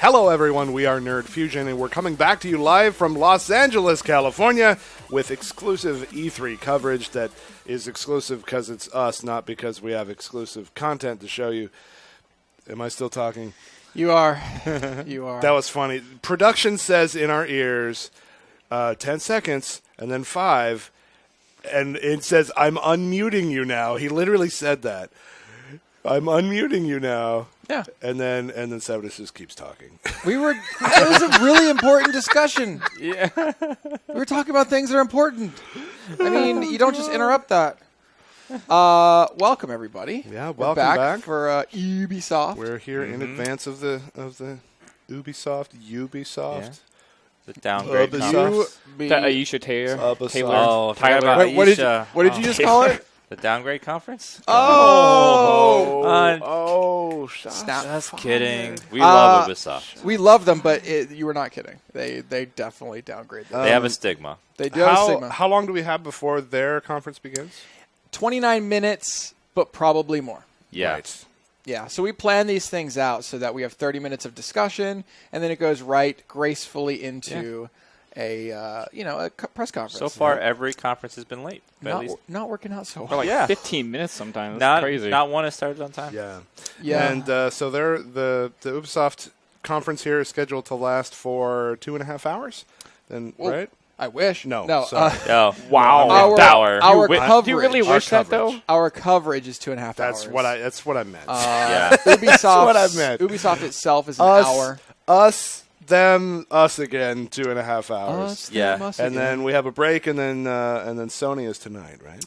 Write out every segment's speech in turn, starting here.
Hello, everyone. We are Nerd Fusion, and we're coming back to you live from Los Angeles, California, with exclusive E3 coverage that is exclusive because it's us, not because we have exclusive content to show you. Am I still talking? You are. You are. That was funny. Production says in our ears, 10 seconds, and then 5, and it says, I'm unmuting you now. He literally said that. I'm unmuting you now. Yeah. And then Severus just keeps talking. It was a really important discussion. Yeah. We were talking about things that are important. I mean, you don't just interrupt that. Welcome, everybody. Yeah, We're welcome back. for Ubisoft. We're here in advance of the Ubisoft. Yeah. The downgrade Ubisoft. conference. That Aisha Taylor. Oh, Tyler. Wait, what did you just call it? The downgrade conference? Oh! Snap. Just kidding. We love Ubisoft. We love them, but you were not kidding. They definitely downgrade them. They have a stigma. They do have a stigma. How long do we have before their conference begins? 29 minutes, but probably more. Yeah. Right. Yeah, so we plan these things out so that we have 30 minutes of discussion, and then it goes right gracefully into a press conference. So far, every conference has been late. At least Not working out so For well. like 15 minutes sometimes. That's crazy. Not one has started on time. Yeah. Yeah. And so the Ubisoft conference here is scheduled to last for 2.5 hours. Then, Well, right? I wish. No, No. sorry. Oh, Wow. Our Wait, coverage. do you really wish that, though? Our coverage is 2.5 hours. That's what I meant. Yeah. Ubisoft. what I meant. Ubisoft itself is an hour. Us, them, us again, 2.5 hours. Us, Yeah. them, us And again. then we have a break, and then Sony is tonight, right?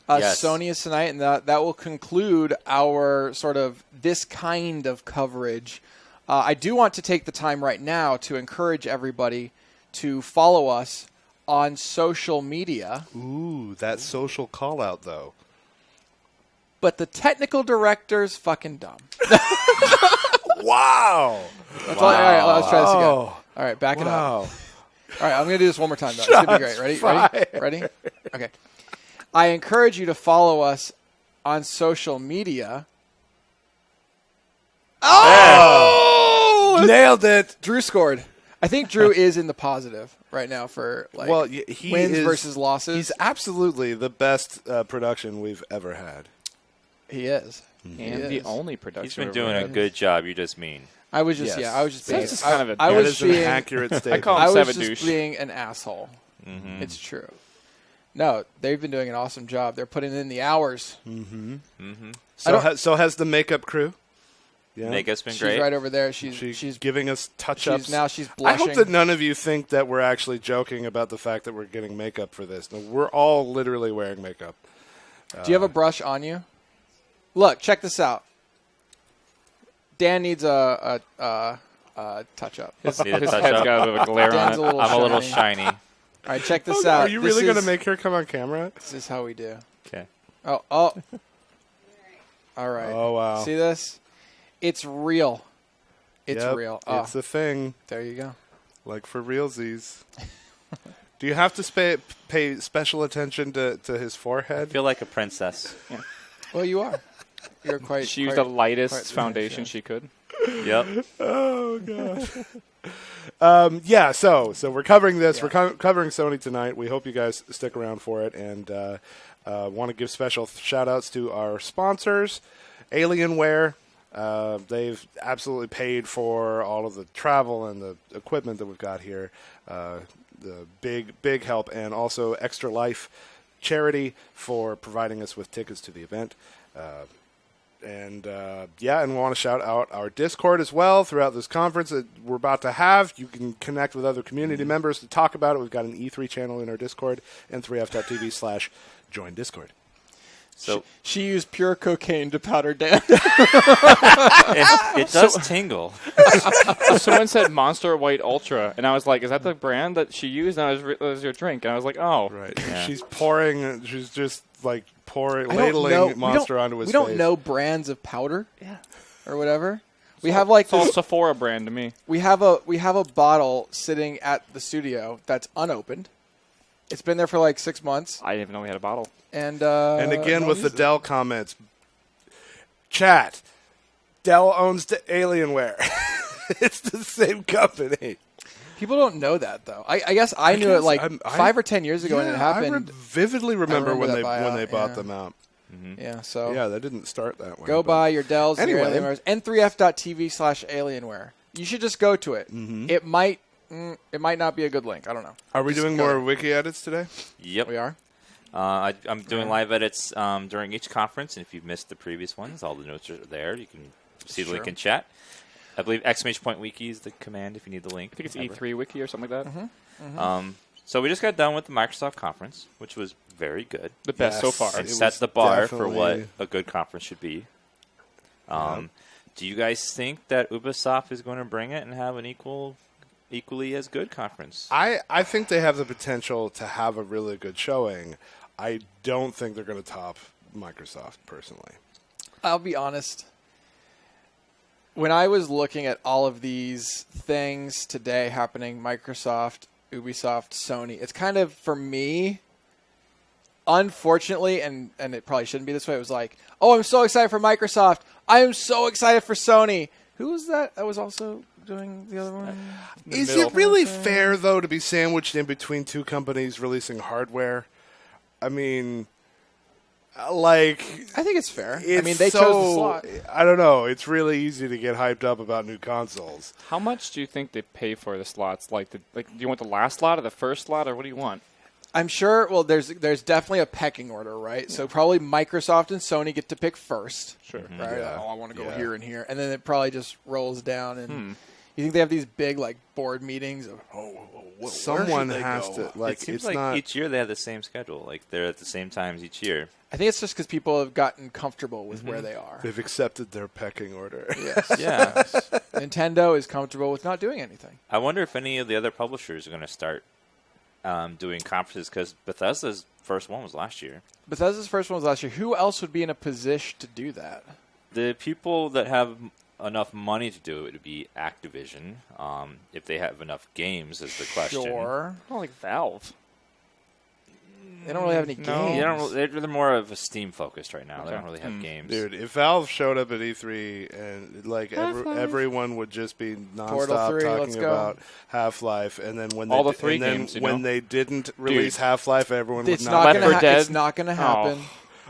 Yes. Sony is tonight, and that will conclude our sort of this kind of coverage. I do want to take the time right now to encourage everybody to follow us on social media. Ooh, that social call out though. But the technical director's fucking dumb. Wow. All right, let's try this again. Oh. All right, back it up. Wow. All right, I'm going to do this one more time, though. It's going to be great. Ready? Okay. I encourage you to follow us on social media. Oh! Nailed it. Drew scored. I think Drew is in the positive right now for He wins is, versus losses. He's absolutely the best production we've ever had. He is. And the only production. He's been we've doing ever a had. good job. You just mean. I was just Yes. I was just being. That's just kind of a- I That was is an being accurate statement. call him I was Savadouche. just being an asshole. Mm-hmm. It's true. No, they've been doing an awesome job. They're putting in the hours. So has the makeup crew. Yeah. Makeup's been She's great. right over there. She's giving us touch-ups. She's I blushing. hope that none of you think that we're actually joking about the fact that we're getting makeup for this. No, we're all literally wearing makeup. Do you have a brush on you? Look, check this out. Dan needs a touch-up. His Need a head's touch-up. got a bit of a glare Dan's on a it. little I'm a little shiny. shiny. All right, check this Oh, out. are you really going to make her come on camera? This is how we do. Okay. Oh. All right. Oh, wow. See this? It's real. It's Yep, real. It's a thing, There you go. like for realsies. Do you have to pay special attention to his I forehead? feel like a princess. Well, you are. You're quite. She used quite, the lightest quite foundation nice, she could. Yep. Oh gosh. So we're covering this. Yeah. We're covering Sony tonight. We hope you guys stick around for it, and want to give special shout-outs to our sponsors, Alienware. They've absolutely paid for all of the travel and the equipment that we've got here. The big help, and also Extra Life Charity for providing us with tickets to the event. And we want to shout out our Discord as well throughout this conference that we're about to have. You can connect with other community members to talk about it. We've got an E3 channel in our Discord and 3f.tv/join Discord. So She used pure cocaine to powder Dan. it does tingle. Someone said Monster White Ultra, and I was like, is that the brand that she used? And it was your drink. And I was like, oh. Right. Yeah. She's pouring. She's just like pouring, I don't know- ladling Monster onto his We face. don't know brands of powder. Yeah. Or whatever. We have like It's all this, Sephora brand to me. we have a bottle sitting at the studio that's unopened. It's been there for like 6 months. I didn't even know we had a bottle. And And again no with one the uses it. Dell comments. Chat. Dell owns the Alienware. It's the same company. People don't know that though. I guess I knew it like 5 or 10 years ago when it happened. I vividly remember when that they buyout, bought them out. Yeah, so Yeah, that didn't start that way. go but- buy your Dells and your Anyway. Alienwares. N3F.TV/Alienware. You should just go to it. It might not be a good link. I don't know. Are we Just doing go more there. wiki edits today? Yep. We are. I'm doing live edits during each conference, and if you've missed the previous ones, all the notes are there. You can see the link in chat. I believe ! Wiki is the command if you need the link. I think it's E3 Wiki or something like that. So we just got done with the Microsoft conference, which was very good. The best so Yes. far. It It sets was the bar for definitely- what a good conference should be. Do you guys think that Ubisoft is going to bring it and have an equally as good conference? I think they have the potential to have a really good showing. I don't think they're going to top Microsoft, personally. I'll be honest. When I was looking at all of these things today happening, Microsoft, Ubisoft, Sony, it's kind of, for me, unfortunately, and it probably shouldn't be this way, it was like, oh, I'm so excited for Microsoft. I am so excited for Sony. Who was that was also doing the other one? Is it really fair, though, to be sandwiched in between two companies releasing hardware? I mean, like... I think it's fair. I it's mean, they chose the slot. I don't know. It's really easy to get hyped up about new consoles. How much do you think they pay for the slots? Do you want the last slot or the first slot, or what do you want? I'm sure. Well, there's definitely a pecking order, right? So probably Microsoft and Sony get to pick first. Sure. Right? Yeah. Oh, I want to go Yeah. here and here, and then it probably just rolls down. And you think they have these big like board meetings of Someone where should they has go? to... Like, it seems it's like not... each year they have the same schedule. Like they're at the same times each year. I think it's just because people have gotten comfortable with where they are. They've accepted their pecking order. Yes. Yeah. Nintendo is comfortable with not doing anything. I wonder if any of the other publishers are going to start doing conferences, because Bethesda's first one was last year. Bethesda's first one was last year. Who else would be in a position to do that? The people that have enough money to do it would be Activision. If they have enough games is the question. Sure. Not like Valve. They don't really have any No. games. They don't really, they're more of a Steam focused right now. They Okay. don't really have games. Dude, if Valve showed up at E3 and like everyone would just be Portal nonstop 3, let's talking go. about Half-Life, and then when All they the three and then games, you when know? they didn't release Half-Life, everyone It's would not not. Left gonna. 4 Dead? It's not going to happen.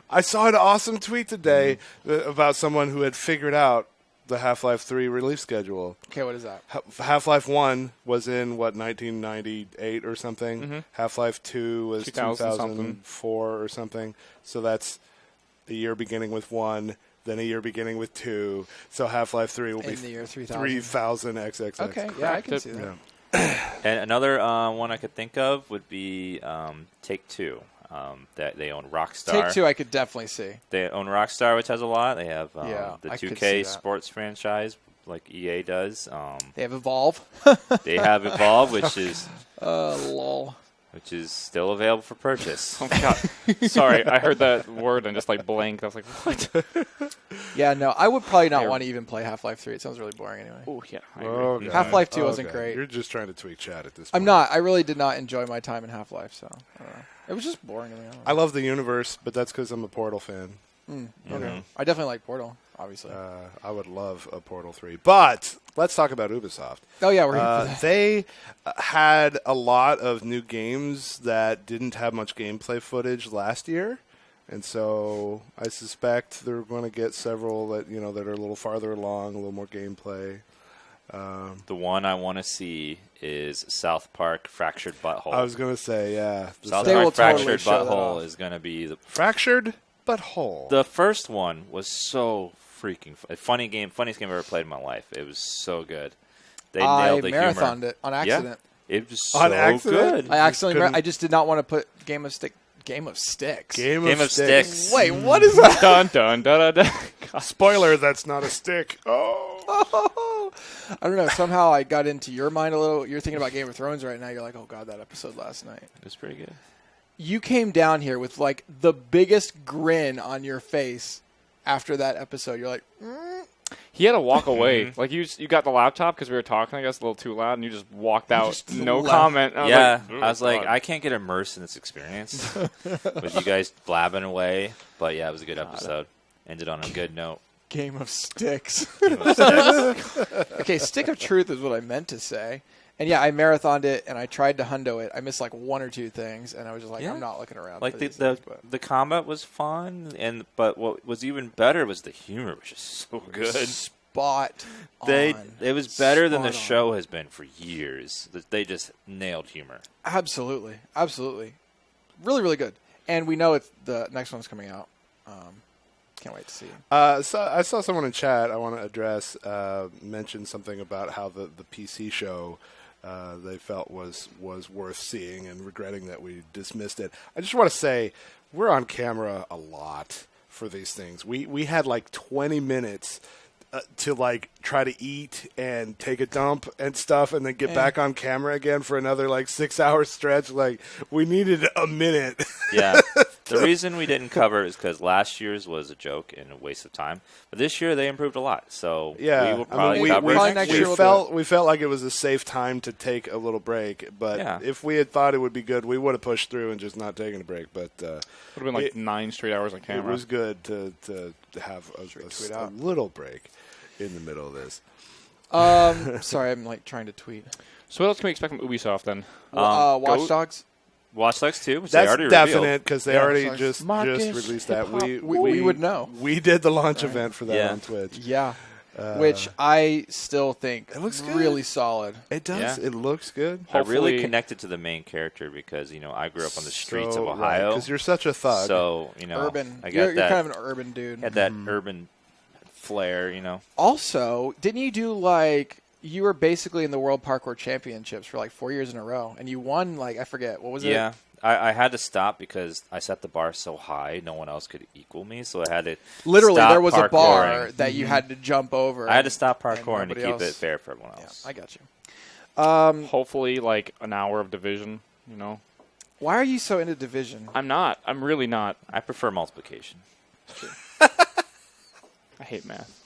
I saw an awesome tweet today about someone who had figured out the Half-Life 3 release schedule. Okay, what is that? Half-Life 1 was in, 1998 or something? Half-Life 2 was 2000 something. 2004 or something. So that's a year beginning with 1, then a year beginning with 2. So Half-Life 3 will In be the year 3000. 3000 XXX. Okay, yeah, I can see that. Yeah. And another one I could think of would be Take-Two. That they own Rockstar. Take-Two, I could definitely see. They own Rockstar, which has a lot. They have Yeah, the I could 2K see that. sports franchise, like EA does. They have Evolve. They have Evolve, which is Lol. still available for purchase. Oh my god. Sorry, I heard that word and just like blanked. I was like, what? Yeah, no, I would probably not Here. want to even play Half-Life 3. It sounds really boring anyway. Oh yeah. I agree. Oh, God. Half-Life 2 wasn't Okay. great. You're just trying to tweak chat at this point. I'm not. I really did not enjoy my time in Half-Life, so I don't know. It was just boring to me. I love the universe, but that's because I'm a Portal fan. Okay. I definitely like Portal, obviously. I would love a Portal 3. But let's talk about Ubisoft. oh, yeah, we're here for that. They had a lot of new games that didn't have much gameplay footage last year. And so I suspect they're going to get several that that are a little farther along, a little more gameplay. The one I want to see is South Park Fractured Butthole. I was going to say, yeah. South They will Park totally Fractured show that Butthole off. is going to be the Fractured but whole. The first one was so freaking funny game, funniest game I've ever played in my life. It was so good. They I nailed the humor. marathoned it on accident. Yeah, it was so On accident? good. I accidentally. couldn't- I just did not want to put Game of Sticks. Game of Game of Sticks. Wait, what is that? Dun dun dun dun. dun. Spoiler, that's not a stick. Oh. I don't know. Somehow I got into your mind a little. You're thinking about Game of Thrones right now. You're like, oh god, that episode last night. It was pretty good. You came down here with like the biggest grin on your face after that episode. You're like, He had to walk away. Like you got the laptop because we were talking, I guess, a little too loud, and you just walked out. just No left. comment. I was Yeah, like, I was like, God. I can't get immersed in this experience with you guys blabbing away. But yeah, it was a good episode. Ended on a good note. Game of Sticks. Game of Sticks. Okay, Stick of Truth is what I meant to say. And yeah, I marathoned it and I tried to hundo it. I missed like one or two things, and I was just like, Yeah. I'm not looking around. Like for the these things, but the combat was fun, but what was even better was the humor, which is so good. spot on. It was better than the Spot on. show has been for years. They just nailed humor. Absolutely, absolutely, really, really good. And we know the next one's coming out. Can't wait to see. So I saw someone in chat I want to address mention something about how the PC show they felt was worth seeing and regretting that we dismissed it. I just want to say we're on camera a lot for these things. We had like 20 minutes to like try to eat and take a dump and stuff and then get back on camera again for another like 6-hour stretch. Like we needed a minute. Yeah. The reason we didn't cover it is because last year's was a joke and a waste of time. But this year they improved a lot. So Yeah, we will probably we- cover we- it probably next next year. year we'll do We felt like it was a safe time to take a little break, but Yeah. if we had thought it would be good, we would have pushed through and just not taken a break. But Would have been like 9 straight hours on it camera. was good to have a little break in the middle of this. Sorry, I'm like trying to tweet. So what else can we expect from Ubisoft then? Watch Go- Dogs. Watch Dogs 2, which they That's already definite revealed. because they Yeah, already sorry. just Marcus, released that. hip-hop. We would know. We did the launch event for that Yeah. on Twitch. Yeah, which I still think It looks good. really solid. It does. Yeah. It looks good. I really Hopefully- connected to the main character because, I grew up on the streets of Ohio. because you're such a thug. So, Urban. I got You're that, kind of an urban dude. had that urban flair, Also, didn't you do like you were basically in the World Parkour Championships for like 4 years in a row, and you won like I forget what was it? Yeah. I had to stop because I set the bar so high, no one else could equal me. So I had to Literally, stop there was a bar parkouring. that you had to jump over. I had to stop and parkouring to nobody keep else- it fair for everyone Yeah, else. I got you. Hopefully, like an hour of division. Why are you so into Division? I'm not. I'm really not. I prefer multiplication. I hate math.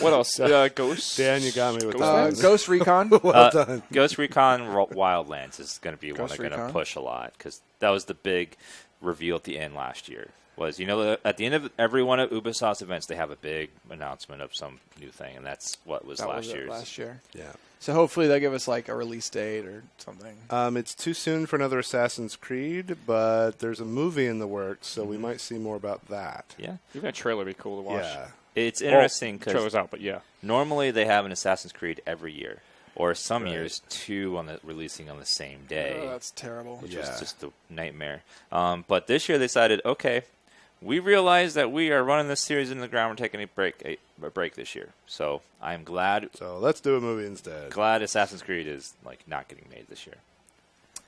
What else? Ghosts. Dan, you got me with Ghost that. Ghost Recon. Well done. Ghost Recon Wildlands is going to be one Ghost they're going to Recon? push a lot because that was the big reveal at the end last year. Was at the end of every one of Ubisoft's events, they have a big announcement of some new thing, and that's what was That last was it year's. last year. Yeah. So hopefully they'll give us like a release date or something. It's too soon for another Assassin's Creed, but there's a movie in the works, so we might see more about that. Yeah, Even a trailer would be cool to watch. Yeah. it's interesting Trailer's because out, but yeah. normally they have an Assassin's Creed every year, or some Right. years two releasing on the same day. Oh, that's terrible. which Yeah. was just a nightmare. But this year they decided, okay, we realize that we are running this series in the ground. We're taking a break this year. So I'm glad So let's do a movie instead. Assassin's Creed is not getting made this year.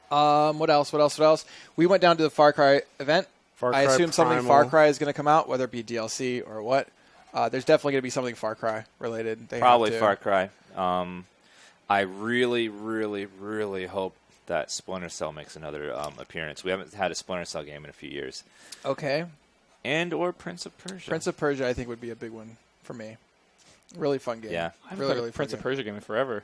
What else? We went down to the Far Cry event. Far I Cry assume something Primal. Far Cry is going to come out, whether it be DLC or what. There's definitely going to be something Far Cry related. They Probably have to. Far Cry. I really, really, really hope that Splinter Cell makes another appearance. We haven't had a Splinter Cell game in a few years. Okay. And or Prince of Persia. Prince of Persia, I think, would be a big one for me. Really fun game. Yeah. I haven't really, played really a Prince fun of Persia game in forever.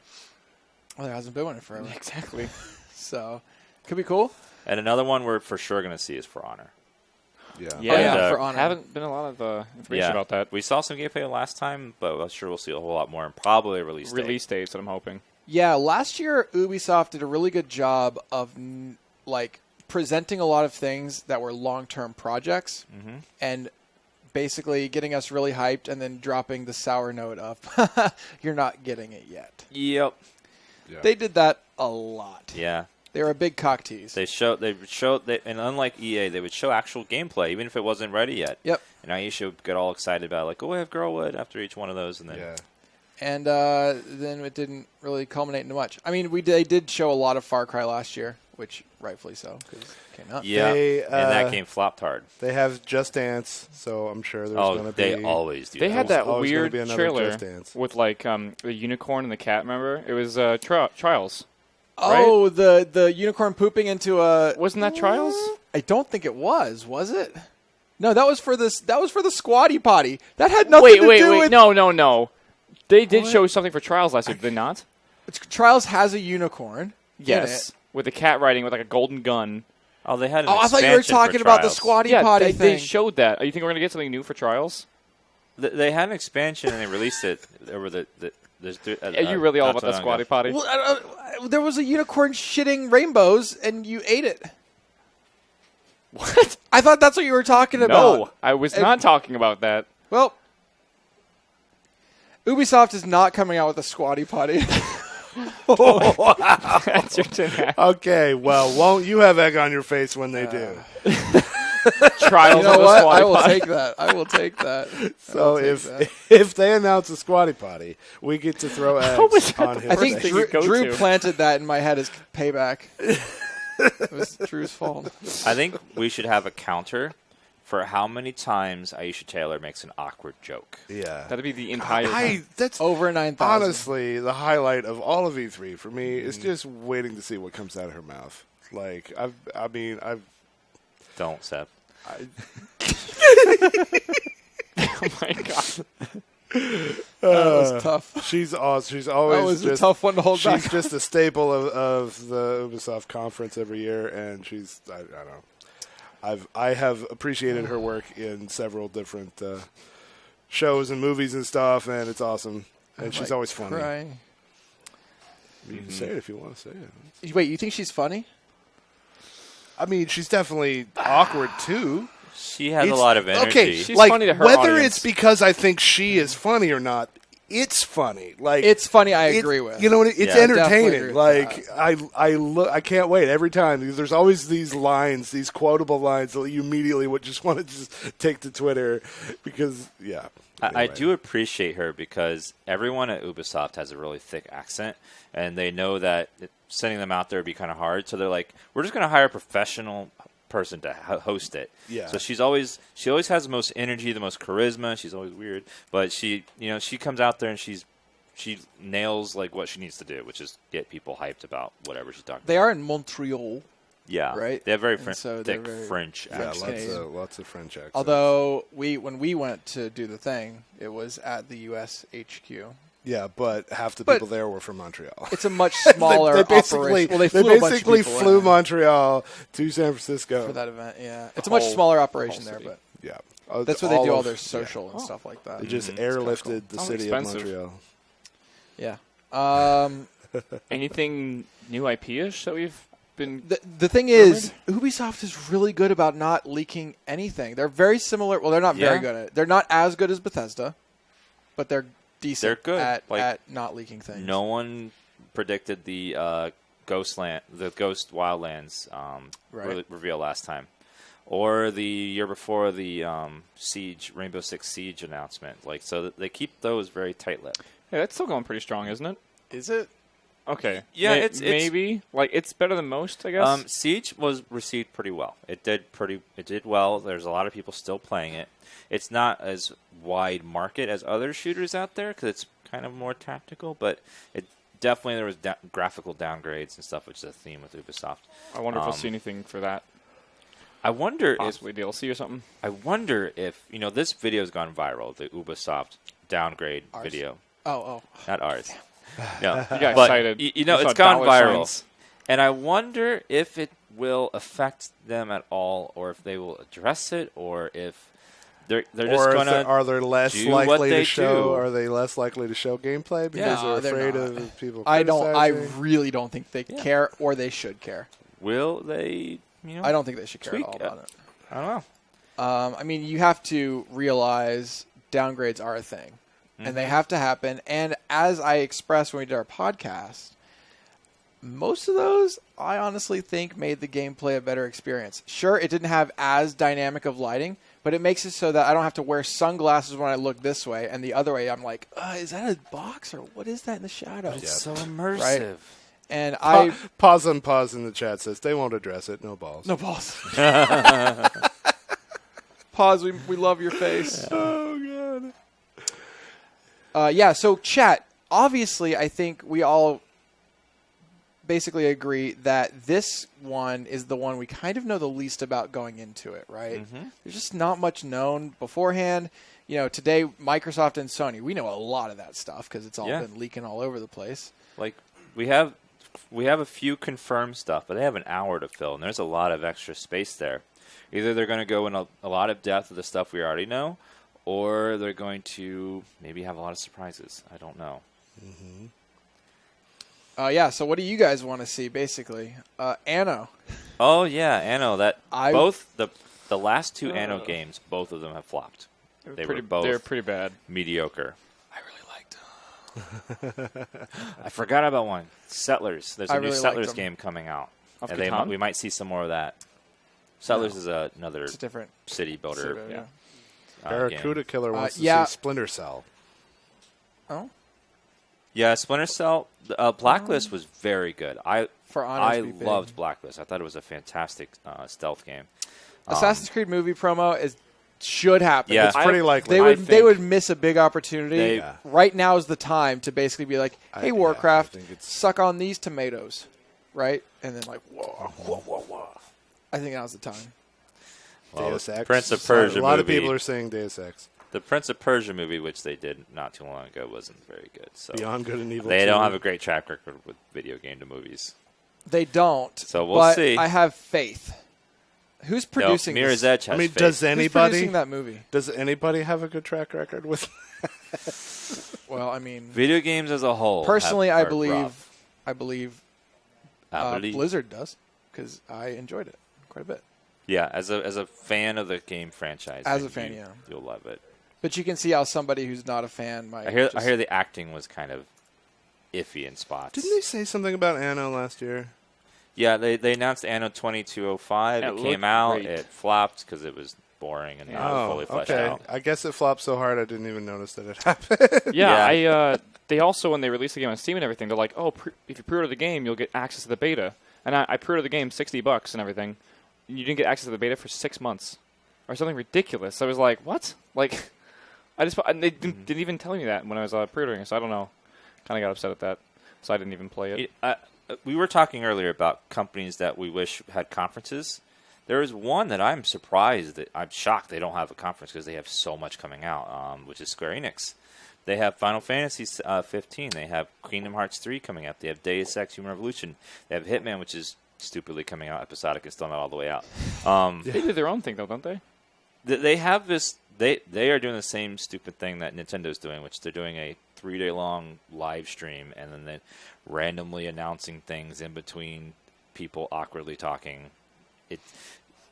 Well, there hasn't been one in forever. Exactly. So, could be cool. And another one we're for sure going to see is For Honor. Yeah. yeah, And, For Honor. Haven't been a lot of information about that. We saw some gameplay last time, but I'm sure we'll see a whole lot more and probably a release date. Release dates that I'm hoping. Yeah, last year Ubisoft did a really good job of presenting a lot of things that were long-term projects and basically getting us really hyped and then dropping the sour note of you're not getting it yet. Yep. Yeah. They did that a lot. Yeah. They were a big cock tease. They and unlike EA, they would show actual gameplay even if it wasn't ready yet. Yep. And I used to get all excited about like, oh, I have Girlwood after each one of those, and then Yeah. And then it didn't really culminate into much. I mean, they did show a lot of Far Cry last year, which rightfully so because it came out. yeah, They, and that uh, game flopped hard. They have Just Dance, so I'm sure there's Oh, going to be. they always do. They that. had that always gonna weird be another trailer Just Dance. with like the unicorn and the cat. Remember? It was Trials. Oh, the unicorn pooping into a. Wasn't that Trials? I don't think it was. Was it? No, that was for this. That was for the Squatty Potty. That had nothing to do with. No. They did What? show something for Trials last year, did they not? Trials has a unicorn. Yes. With a cat riding with like a golden gun. Oh, they had. An Oh, I thought you were expansion for talking about the Trials. Squatty Yeah, Potty they thing. showed that. You think we're going to get something new for Trials? They had an expansion and they released it over the. Are you really all about the squatty potty? Well, there was a unicorn shitting rainbows, and you ate it. What? I thought that's what you were talking about. No, I was not talking about that. Well, Ubisoft is not coming out with a squatty potty. That's your tin. Okay, well, won't you have egg on your face when they do? Trials You know of the what? squatty I will potty. take that. I will take that. So if they announce a squatty potty, we get to throw was eggs that on the his I think face. thing you go Drew to. planted that in my head as payback. It was Drew's fault. I think we should have a counter for how many times Aisha Taylor makes an awkward joke. Yeah. That'd be the entire time. That's Over 9,000. honestly the highlight of all of E3 for me is just waiting to see what comes out of her mouth. Like I've Don't, Seth. Oh my god. That was tough. she's awesome. She's always That was just, a tough one to hold she's back. just a staple of the Ubisoft conference every year, and she's I don't know. I have appreciated her work in several different shows and movies and stuff, and it's awesome. And she's always funny. Cry. You can say it if you want to say it. Wait, you think she's funny? I mean, she's definitely awkward too. She has a lot of energy. Okay, She's like funny to her whether audience. it's because I think she is funny or not, it's funny. Like It's funny. I it- agree with. You know what? It's Yeah. Definitely agree entertaining. with Like I can't wait every time. Because there's always these lines, these quotable lines that you immediately would just want to just take to Twitter because yeah. I Anyway. do appreciate her because everyone at Ubisoft has a really thick accent, and they know that sending them out there would be kind of hard. So they're like, we're just going to hire a professional person to host it. Yeah. So she always has the most energy, the most charisma. She's always weird, but she comes out there and she nails like what she needs to do, which is get people hyped about whatever she's talking They about. are in Montreal, Yeah, right? They have very And so they're thick very- French Yeah, accent. lots of French accents. although when we went to do the thing, it was at the U.S. HQ. yeah, but half the But- people there were from Montreal. It's a much smaller they basically operation. Well, they flew a bunch of basically people flew in Montreal to San Francisco for that event. Yeah, it's a much whole- smaller operation there, city. but Yeah, that's where they do all their social and stuff like that. They just Mhm. airlifted the Sounds city expensive. of Montreal. Yeah. Anything new IP-ish that we've been... The thing is, Ubisoft is really good about not leaking anything. They're very similar. Well, they're not very Yeah. good at it. They're not as good as Bethesda, but they're decent They're good. at not leaking things. No one predicted the Ghost Wildlands Right. reveal last time, or the year before the Rainbow Six Siege announcement. Like, so they keep those very tight-lipped. Hey, that's still going pretty strong, isn't it? Is it? Okay. Yeah, it's- maybe. Like, it's better than most, I guess. Siege was received pretty well. It did well. There's a lot of people still playing it. It's not as wide market as other shooters out there because it's kind of more tactical, but it definitely there was graphical downgrades and stuff, which is a theme with Ubisoft. I wonder if we'll see anything for that. I wonder Possibly DLC or something. if this video has gone viral, the Ubisoft downgrade Ours. video, Oh. not ours. No, You got but excited. You I saw it's gone dollar viral, signs. and I wonder if it will affect them at all, or if they will address it, or if they're just Or going to. are they less do what likely they to show? do. Are they less likely to show gameplay because Yeah, they're they're afraid not. of people? I criticizing? really don't think they care, or they should care. Will they? I don't think they should care Tweak at all it. about it. I don't know. I mean, you have to realize downgrades are a thing, and they have to happen. And as I expressed when we did our podcast, most of those, I honestly think, made the gameplay a better experience. Sure, it didn't have as dynamic of lighting, but it makes it so that I don't have to wear sunglasses when I look this way, and the other way I'm like, is that a box, or what is that in the shadows? It's so immersive. And I... Pause in the chat says they won't address it. No balls. No balls. Pause, we love your face. Oh god. Yeah, so chat, obviously I think we all basically agree that this one is the one we kind of know the least about going into it, right? Mm-hmm. There's just not much known beforehand. Today, Microsoft and Sony, we know a lot of that stuff because it's all been leaking all over the place. Like we have a few confirmed stuff, but they have an hour to fill, and there's a lot of extra space there. Either they're going to go in a lot of depth of the stuff we already know, or they're going to maybe have a lot of surprises. I don't know. Yeah, so what do you guys want to see, basically? Anno. Oh yeah, Anno. I- Both the last two Anno games, both of them have flopped. They were both They're pretty bad. mediocre. I really liked I forgot about one. Settlers. There's a I new really Settlers liked them. game coming out. Of And Catan? we might see some more of that. Settlers is another It's a different city builder. sort of, yeah. Barracuda game. Killer wants to yeah. see Splinter Cell. Oh, Yeah, Splinter Cell. Blacklist was very good. for I honors, be big. loved Blacklist. I thought it was a fantastic stealth game. Assassin's Creed movie promo should happen. Yeah. It's pretty likely. They would miss a big opportunity. They- Right now is the time to basically be like, hey, I Warcraft, think it's- suck on these tomatoes, right? And then like, whoa. I think now's the time. Well, Deus Ex. Prince of Persia A lot of movie. people are saying Deus Ex. The Prince of Persia movie, which they did not too long ago, wasn't very good. So Beyond Good and Evil. they 2. don't have a great track record with video game to movies. They don't. So we'll but see. I have faith. Who's producing Mirror's this? Edge has I mean, faith. does Who's anybody producing that movie? does anybody have a good track record with? Well, I mean, video games as a whole? personally, I are believe rough. Blizzard does because I enjoyed it quite a bit. Yeah, as a fan of the game franchise, As then a fan, yeah. you'll love it. But you can see how somebody who's not a fan might. I hear just- the acting was kind of iffy in spots. Didn't they say something about Anno last year? Yeah, they announced Anno 2205. It It came looked out. great. It flopped because it was boring and not fully fleshed okay. out. I guess it flopped so hard I didn't even notice that it happened. Yeah, they also, when they released the game on Steam and everything, they're like, oh, if you pre-order the game, you'll get access to the beta. And I pre-ordered the game, $60 and everything. You didn't get access to the beta for 6 months, or something ridiculous. I was like, what? Like, they didn't even tell me that when I was pre-ordering it, so I don't know. Kind of got upset at that, so I didn't even play it. We were talking earlier about companies that we wish had conferences. There is one that I'm shocked they don't have a conference because they have so much coming out, which is Square Enix. They have Final Fantasy 15. They have Kingdom Hearts 3 coming up. They have Deus Ex Human Revolution. They have Hitman, which is stupidly coming out episodic and still not all the way out. They do their own thing, though, don't they? They have this. They are doing the same stupid thing that Nintendo's doing, which they're doing a 3-day long live stream and then they randomly announcing things in between people awkwardly talking.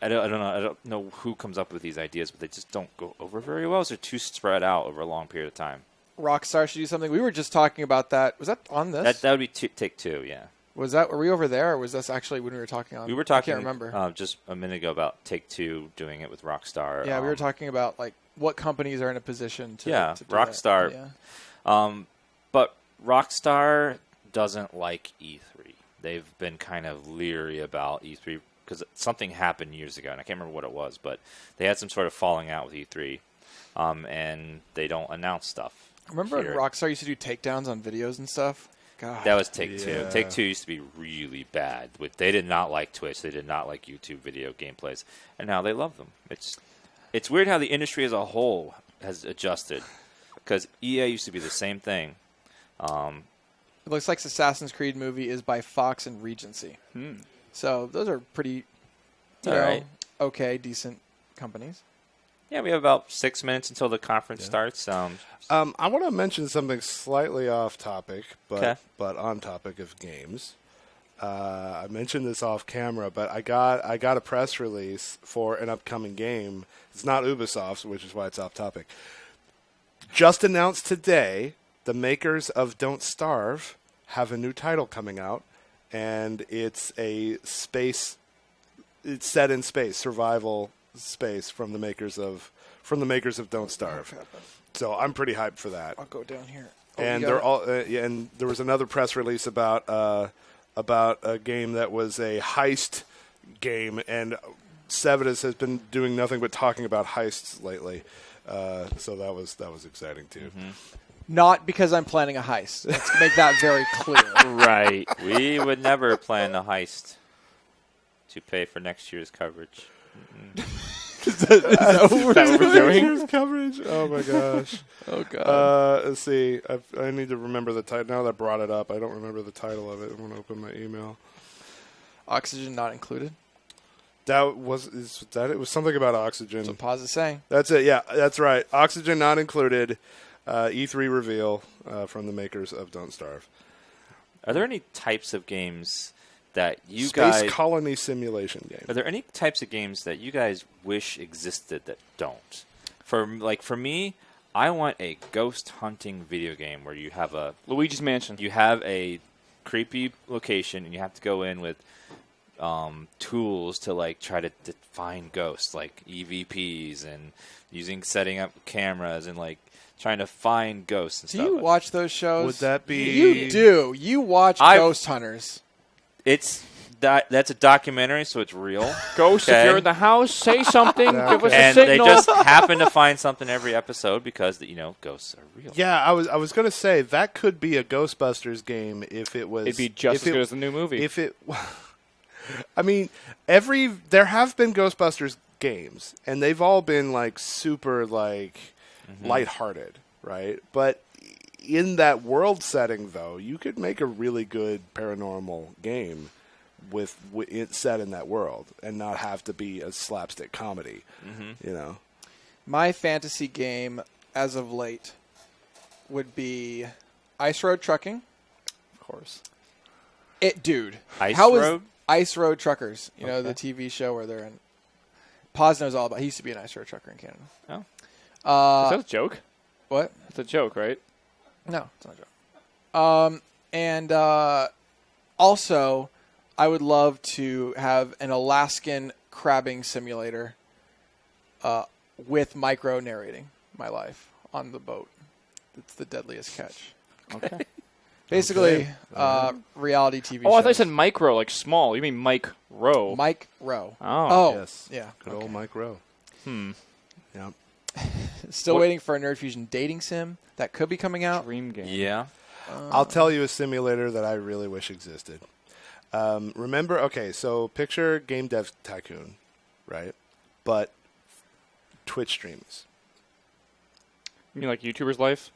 I don't know who comes up with these ideas, but they just don't go over very well. So they're too spread out over a long period of time. Rockstar should do something. We were just talking about that. Was that on this? That would be Take Two, yeah. Were we over there, or was this actually when we were talking on? We were talking. I can't remember. Just a minute ago about Take Two doing it with Rockstar. Yeah, we were talking about like what companies are in a position to. Yeah, to do Rockstar. That. Yeah. But Rockstar doesn't like E3. They've been kind of leery about E3 because something happened years ago, and I can't remember what it was, but they had some sort of falling out with E3, and they don't announce stuff. Remember when here. Rockstar used to do takedowns on videos and stuff? God. That was Take Two. Yeah. Take Two used to be really bad. They did not like Twitch. They did not like YouTube video gameplays, and now they love them. It's weird how the industry as a whole has adjusted, because EA used to be the same thing. It looks like Assassin's Creed movie is by Fox and Regency. So those are pretty, All right. okay, decent companies. Yeah, we have about 6 minutes until the conference starts. I want to mention something slightly off topic, Okay. but on topic of games. I mentioned this off camera, but I got a press release for an upcoming game. It's not Ubisoft's, which is why it's off topic. Just announced today, the makers of Don't Starve have a new title coming out, and it's a space. It's set in space, survival space from the makers of Don't Starve. So I'm pretty hyped for that. I'll go down here. Oh, And you they're got all. And there was another press release about a game that was a heist game, and Sevidus has been doing nothing but talking about heists lately. So that was exciting too. Not because I'm planning a heist. Let's make that very clear. Right. we would never plan a heist to pay for next year's coverage. Is that what we're doing? Here's coverage. Oh my gosh. Oh god. Let's see. I need to remember the title. Now that I brought it up, I don't remember the title of it. I'm going to open my email. Oxygen not included. It was something about Oxygen. That's what Paz is saying. That's it. Yeah, that's right. Oxygen not included. E3 reveal from the makers of Don't Starve. Are there any types of games that you Space guys... colony simulation game. Are there any types of games that you guys wish existed that don't? For me, I want a ghost hunting video game where you have Luigi's Mansion. You have a creepy location and you have to go in with tools to like try to find ghosts, like EVPs and setting up cameras and like trying to find ghosts and Do stuff. you watch those shows? Would that be... You do. You watch Ghost Hunters. That's a documentary, so it's real. Ghost, okay? if you're in the house, say something. Give us a And signal. they just happen to find something every episode because ghosts are real. Yeah, I was going to say that could be a Ghostbusters game if it was. It'd be just as good as the new movie. If it, I mean, there have been Ghostbusters games, and they've all been like super lighthearted, right? But in that world setting, though, you could make a really good paranormal game with it set in that world and not have to be a slapstick comedy. My fantasy game as of late would be Ice Road Trucking. Of course. Ice how Road? is Ice Road Truckers? You know, the TV show where they're in. Paz knows all about. He used to be an Ice Road Trucker in Canada. Oh. Is that a joke? What? It's a joke, right? No, it's not a joke. And also, I would love to have an Alaskan crabbing simulator with micro narrating my life on the boat. It's the deadliest catch. Okay. Basically, reality TV shows. I thought you said micro, like small. You mean Mike Rowe. Mike Rowe. Oh. Yes. Yeah. Good old Mike Rowe. Yeah. Still waiting for a Nerd Fusion dating sim that could be coming out. Dream game. Yeah. I'll tell you a simulator that I really wish existed. Remember, okay, so picture Game Dev Tycoon, right? But Twitch streams. You mean like YouTuber's Life?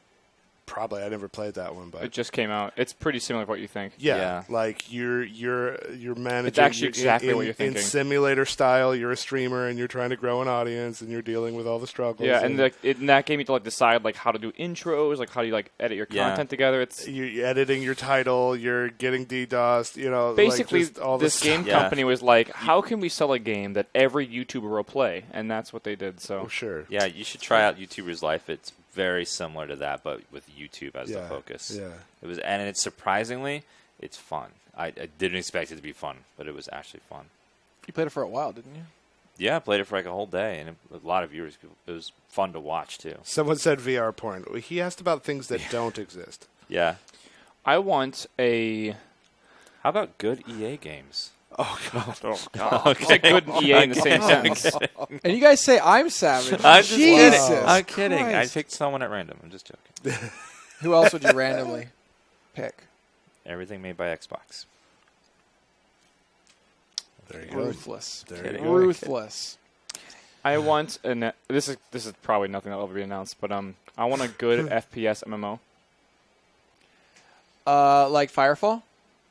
Probably. I never played that one, but It just came out. It's pretty similar to what you think. yeah, like you're managing. It's actually exactly what you're thinking. In simulator style, you're a streamer and you're trying to grow an audience and you're dealing with all the struggles. Yeah, and in that game you have to decide how to do intros, how do you edit your content together. It's you're editing your title, you're getting DDoSed. basically just all this game Yeah. company was like, how can we sell a game that every YouTuber will play? And that's what they did. So Oh, sure. Yeah, you should try out YouTuber's Life. It's very similar to that, but with YouTube as the focus. Yeah. It's surprisingly, it's fun. I didn't expect it to be fun, but it was actually fun. You played it for a while, didn't you? Yeah, I played it for a whole day, and a lot of viewers. It was fun to watch too. Someone said VR porn. He asked about things that don't exist. Yeah. I want a. How about good EA games? Oh God. Oh God! It's like good and EA in the same sentence. And you guys say I'm savage. I'm just Jesus kidding. I'm kidding. I Christ. picked someone at random. I'm just joking. Who else would you randomly pick? Everything made by Xbox. There you go. Ruthless. There you Kidding. go. Ruthless. I want this is probably nothing that will ever be announced, but I want a good FPS MMO, Like Firefall?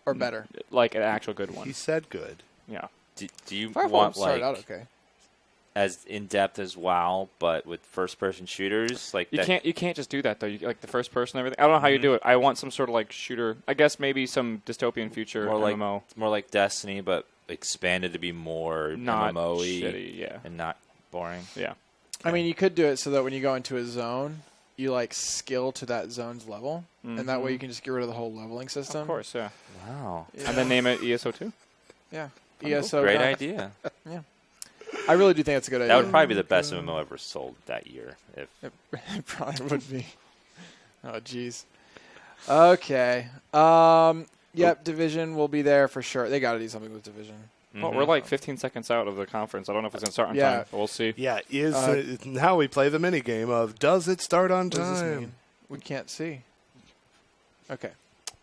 Or better? like an actual good one. He said good. Yeah. Do you Firefall want started out okay. as in depth as WoW, but with first person shooters? You can't just do that though. You like the first person and everything. I don't know how you do it. I want some sort of shooter. I guess maybe some dystopian future MMO. more like Destiny, but expanded to be more Not MMO-y shitty, yeah. and not boring. Yeah. I mean, you could do it so that when you go into a zone, you skill to that zone's level, and that way you can just get rid of the whole leveling system. Of course, yeah. Wow, Yeah. And then name it ESO2. Yeah. ESO. great idea. Yeah. I really do think it's a good idea. That would probably be the best MMO ever sold that year. If It probably would be. Oh, jeez. Okay. Yep, Division will be there for sure. They got to do something with Division. Well, we're 15 seconds out of the conference. I don't know if it's going to start on Yeah. time, but we'll see. Yeah. Now we play the mini game of does it start on What does this time? mean? We can't see. Okay.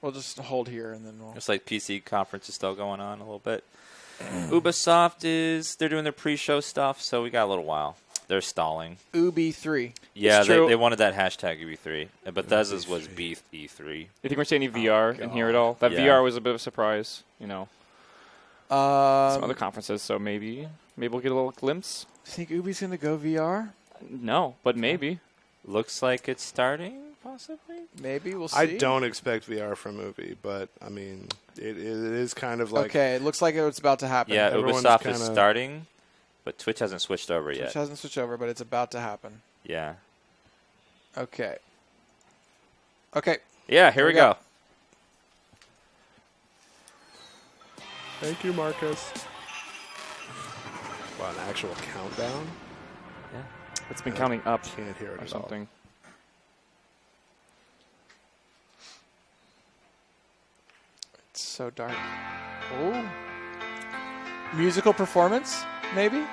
We'll just hold here and then we'll... it's like PC conference is still going on a little bit. Ubisoft they're doing their pre-show stuff, so we got a little while. They're stalling. Ubi 3. Yeah, It's true. they wanted that hashtag UB3. And Bethesda's was B3. You think we're seeing any VR in here at all? That Yeah. VR was a bit of a surprise, Some other conferences, so maybe we'll get a little glimpse. Think Ubi's going to go VR? No, but maybe. Looks like it's starting, possibly. Maybe we'll see. I don't expect VR from Ubi, but I mean, it is kind of like Okay, it looks like it's about to happen. Yeah, Everyone's Ubisoft is kinda- starting, but Twitch hasn't switched over Which yet. hasn't switched over, but it's about to happen. Yeah. Okay. Yeah, here we go. Thank you, Marcus. Wow, an actual countdown? It's been counting up Can't hear it or at all. something. It's so dark. Oh. Musical performance, maybe?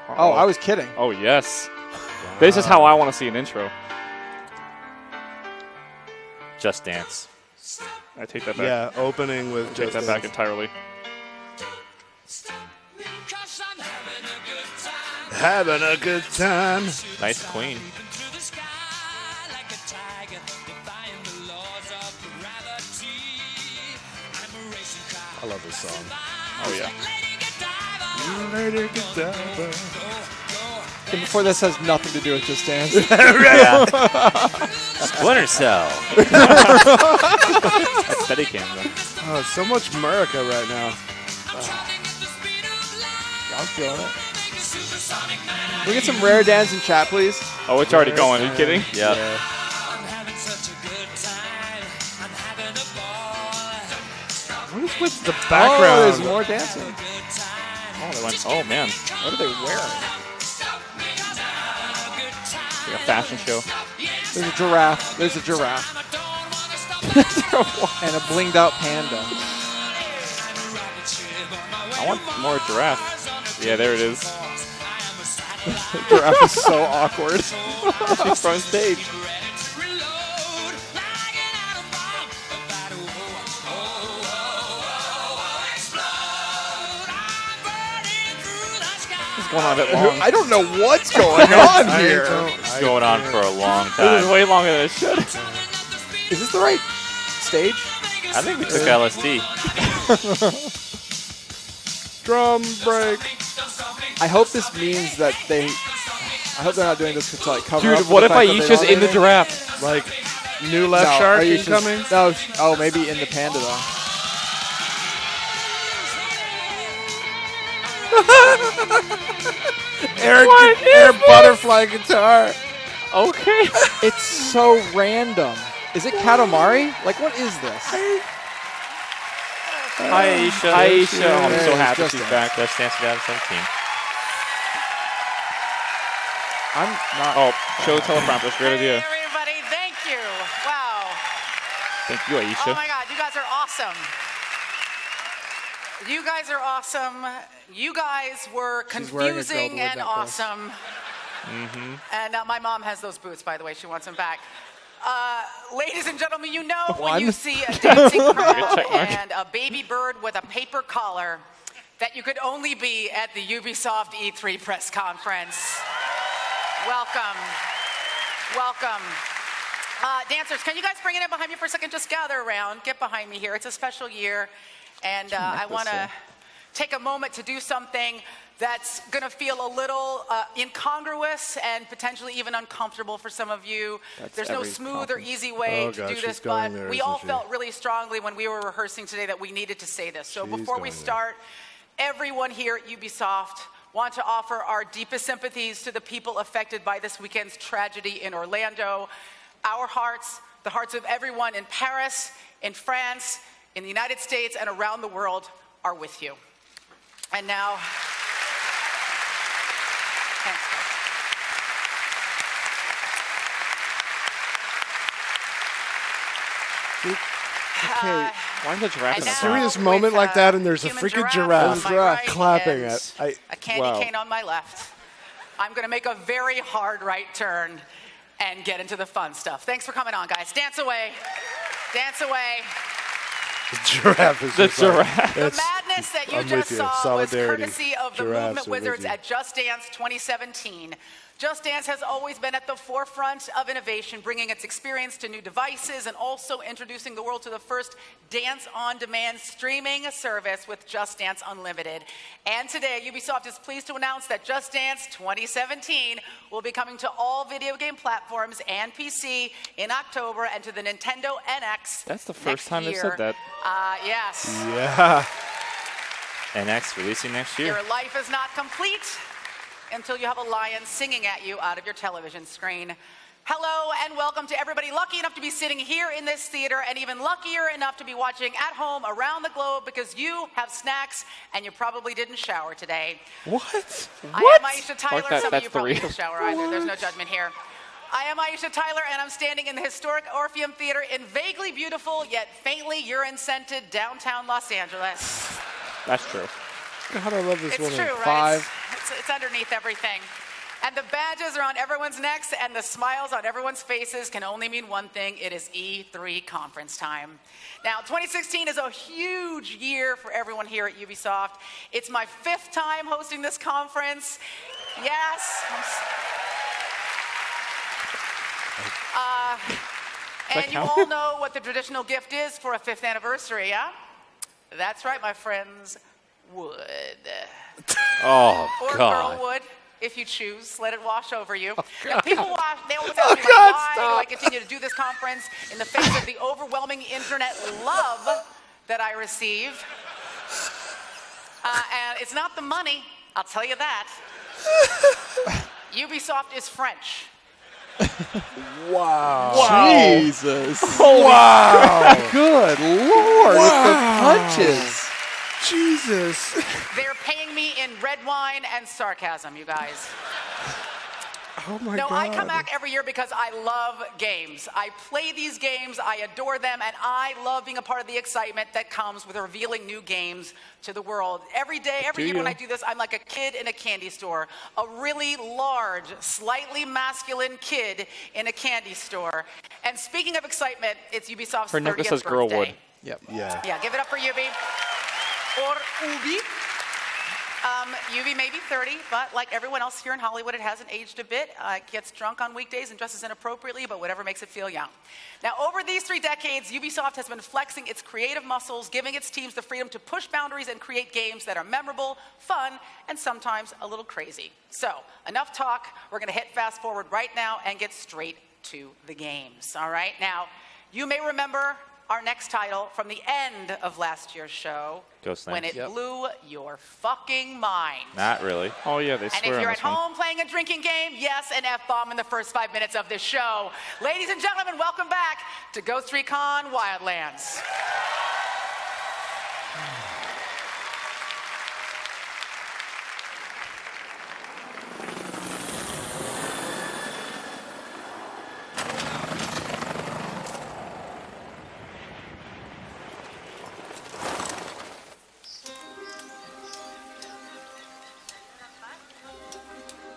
Oh, I was kidding. Oh, yes. This is how I want to see an intro. Just Dance. I take that back. Yeah, opening with Take that just back entirely. having a good time. Nice Queen. I love this song. Oh, yeah. And before this has nothing to do with Just Dance. Yeah. Splinter Cell. That's Steadicam, though. Oh, it's so much America right now. I'm feeling it. Can we get some rare dance in chat, please? Oh, it's already going. Are you kidding? Yep. What is with the Oh, background? there's more dancing. Oh, they went. Oh, man. What are they wearing? Like a fashion show. There's a giraffe. There's a giraffe. And a blinged out panda. I want more giraffe. Yeah, there it is. Giraffe is so awkward. She's front stage. What's going on a bit long? I don't know what's going on here. It's going on for a long This is time. way longer than it should. Is this the right stage? I think we took LSD. Drum break. I hope this means that they. I hope they're not doing this to like cover up. Dude, for what the if fact that they Aisha's aren't in the anything? giraffe? Like, new left shark Aisha's- incoming? No, oh, maybe in the panda though. Air butterfly guitar. Okay. It's so random. Is it Katamari? Like, what is this? Hi, Aisha. Hi, Aisha. Oh, I'm There so it is, happy Just she's Dance. back. Just Dance 2017. I'm not. Oh, show the teleprompter. Great idea. Hey, everybody. Thank you. Wow. Thank you, Aisha. Oh, my God. You guys are awesome. You guys are awesome. You guys were She's wearing a confusing Goldwood and necklace. awesome. And my mom has those boots, by the way. She wants them back. Ladies and gentlemen, you know when you One. see a dancing crowd check mark. and a baby bird with a paper collar that you could only be at the Ubisoft E3 press conference. Welcome. Welcome. Dancers, can you guys bring it in behind me for a second? Just gather around. Get behind me here. It's a special year. And I want to take a moment to do something that's going to feel a little incongruous and potentially even uncomfortable for some of you. There's no every smooth or conference. easy way Oh, to gosh, do she's this, going but there, we isn't all she? felt really strongly when we were rehearsing today that we needed to say this. So She's before we going there. start, everyone here at Ubisoft want to offer our deepest sympathies to the people affected by this weekend's tragedy in Orlando. Our hearts, the hearts of everyone in Paris, in France, in the United States, and around the world are with you. And now, thanks, guys. Okay. Why is the giraffe in And the now, front? Serious moment with, like that, and there's a human freaking on giraffe my right clapping and it. a candy wow. cane on my left. I'm going to make a very hard right turn and get into the fun stuff. Thanks for coming on, guys. Dance away. Dance away. The giraffe is The just like- giraffe. The it's- madness that you I'm just with you. saw was Solidarity. courtesy of the Giraffes Movement are with Wizards you. at Just Dance 2017. Just Dance has always been at the forefront of innovation, bringing its experience to new devices and also introducing the world to the first dance-on-demand streaming service with Just Dance Unlimited. And today, Ubisoft is pleased to announce that Just Dance 2017 will be coming to all video game platforms and PC in October and to the Nintendo NX. That's the first time they've said that. Yes. Yeah. NX releasing next year. Your life is not complete until you have a lion singing at you out of your television screen. Hello and welcome to everybody lucky enough to be sitting here in this theater and even luckier enough to be watching at home around the globe because you have snacks and you probably didn't shower today. What? I am Aisha Tyler. Like that, Some of that's you the probably real- didn't shower either. There's no judgment here. I am Aisha Tyler, and I'm standing in the historic Orpheum Theater in vaguely beautiful yet faintly urine-scented downtown Los Angeles. That's true. God, I love this It's woman. true, right? It's underneath everything. And the badges around everyone's necks and the smiles on everyone's faces can only mean one thing. It is E3 conference time. Now, 2016 is a huge year for everyone here at Ubisoft. It's my 5th time hosting this conference. Yes. And you all know what the traditional gift is for a 5th anniversary, yeah? That's right, my friends. Wood. Oh, Or God. girl wood, if you choose. Let it wash over you. Oh, Now, people they always ask me, like, God, why stop. do I continue to do this conference in the face of the overwhelming internet love that I receive? And it's not the money, I'll tell you that. Ubisoft is French. Wow. Jesus. Wow. Good Lord. With the punches. Jesus. They're paying me in red wine and sarcasm, you guys. Oh my No, God. I come back every year because I love games. I play these games, I adore them, and I love being a part of the excitement that comes with revealing new games to the world. Every day, every year when I do this, I'm like a kid in a candy store. A really large, slightly masculine kid in a candy store. And speaking of excitement, it's Ubisoft's Her 30th necklace says birthday. Girlwood. Yep. Yeah. Yeah, give it up for Ubi. Or Ubi. Ubi may be 30, but like everyone else here in Hollywood, it hasn't aged a bit. It gets drunk on weekdays and dresses inappropriately, but whatever makes it feel young. Now, over these 3 decades, Ubisoft has been flexing its creative muscles, giving its teams the freedom to push boundaries and create games that are memorable, fun, and sometimes a little crazy. So, enough talk. We're going to hit fast forward right now and get straight to the games. All right? Now, you may remember our next title from the end of last year's show, Ghost when Knights. it blew your fucking mind. Not really. Oh, yeah, they And swear if you're on at this one. home playing a drinking game, yes, an F-bomb in the first 5 minutes of this show. Ladies and gentlemen, welcome back to Ghost Recon Wildlands.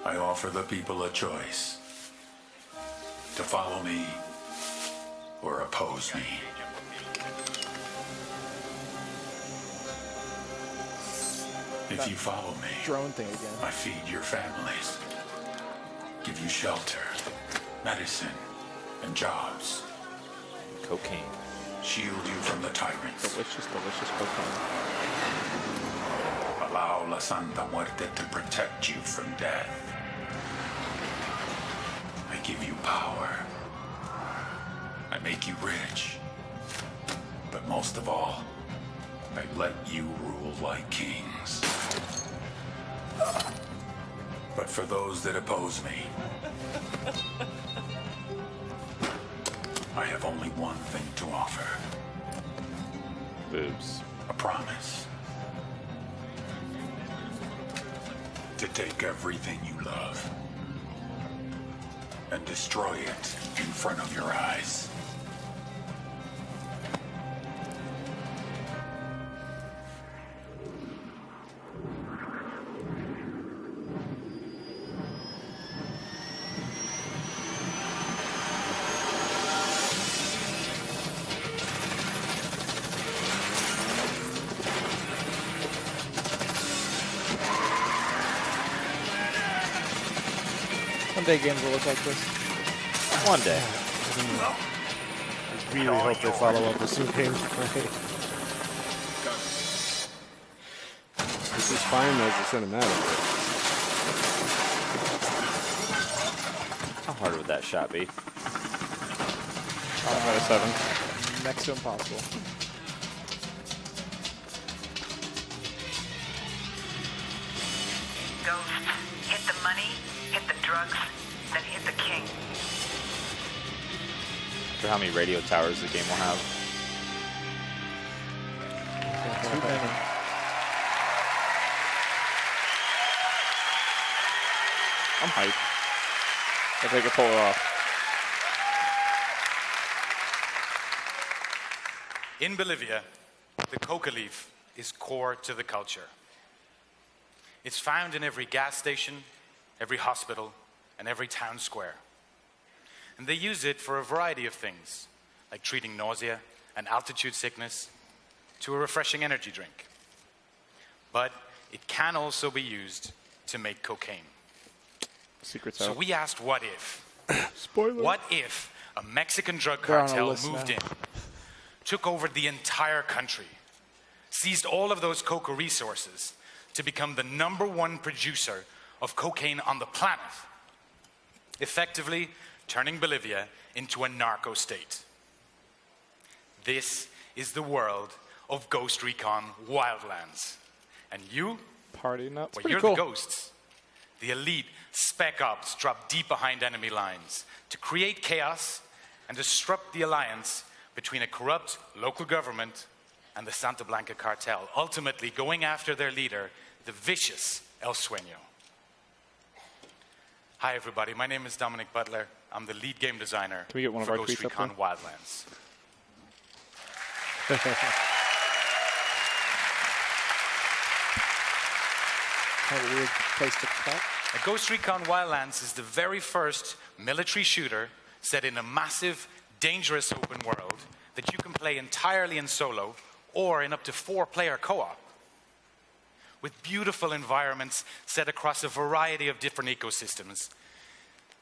I offer the people a choice. To follow me or oppose me. If you follow me, Drone thing again. I feed your families. Give you shelter, medicine, and jobs. Cocaine. Shield you from the tyrants. Delicious, delicious cocaine. Allow La Santa Muerte to protect you from death. I give you power. I make you rich. But most of all, I let you rule like kings. But for those that oppose me, I have only one thing to offer. Boobs. A promise. To take everything you love and destroy it in front of your eyes. someday games will look like this. One day. I really hope they follow up with some gameplay. This is fine as a cinematic. How hard would that shot be? 5 out of 7. Next to impossible. Ghost, hit the money, hit the drugs, then hit the king. For how many radio towers the game will have. Too many. I'm hyped. If they could pull it off. In Bolivia, the coca leaf is core to the culture. It's found in every gas station, every hospital, and every town square. And they use it for a variety of things, like treating nausea and altitude sickness, to a refreshing energy drink. But it can also be used to make cocaine. Secret's So out. we asked, what if? Spoiler. What if a Mexican drug They're on a cartel list moved now. in, took over the entire country, seized all of those coca resources to become the #1 producer of cocaine on the planet, effectively turning Bolivia into a narco state? This is the world of Ghost Recon Wildlands. And you, Party nuts. well, pretty you're cool. the ghosts. The elite spec ops drop deep behind enemy lines to create chaos and disrupt the alliance between a corrupt local government and the Santa Blanca cartel, ultimately going after their leader, the vicious El Sueño. Hi, everybody. My name is Dominic Butler. I'm the lead game designer Can we get one of for our Ghost tweets up Recon there? Wildlands. Kind of a weird place to cut. Ghost Recon Wildlands is the very first military shooter set in a massive, dangerous open world that you can play entirely in solo or in up to 4-player co-op. With beautiful environments set across a variety of different ecosystems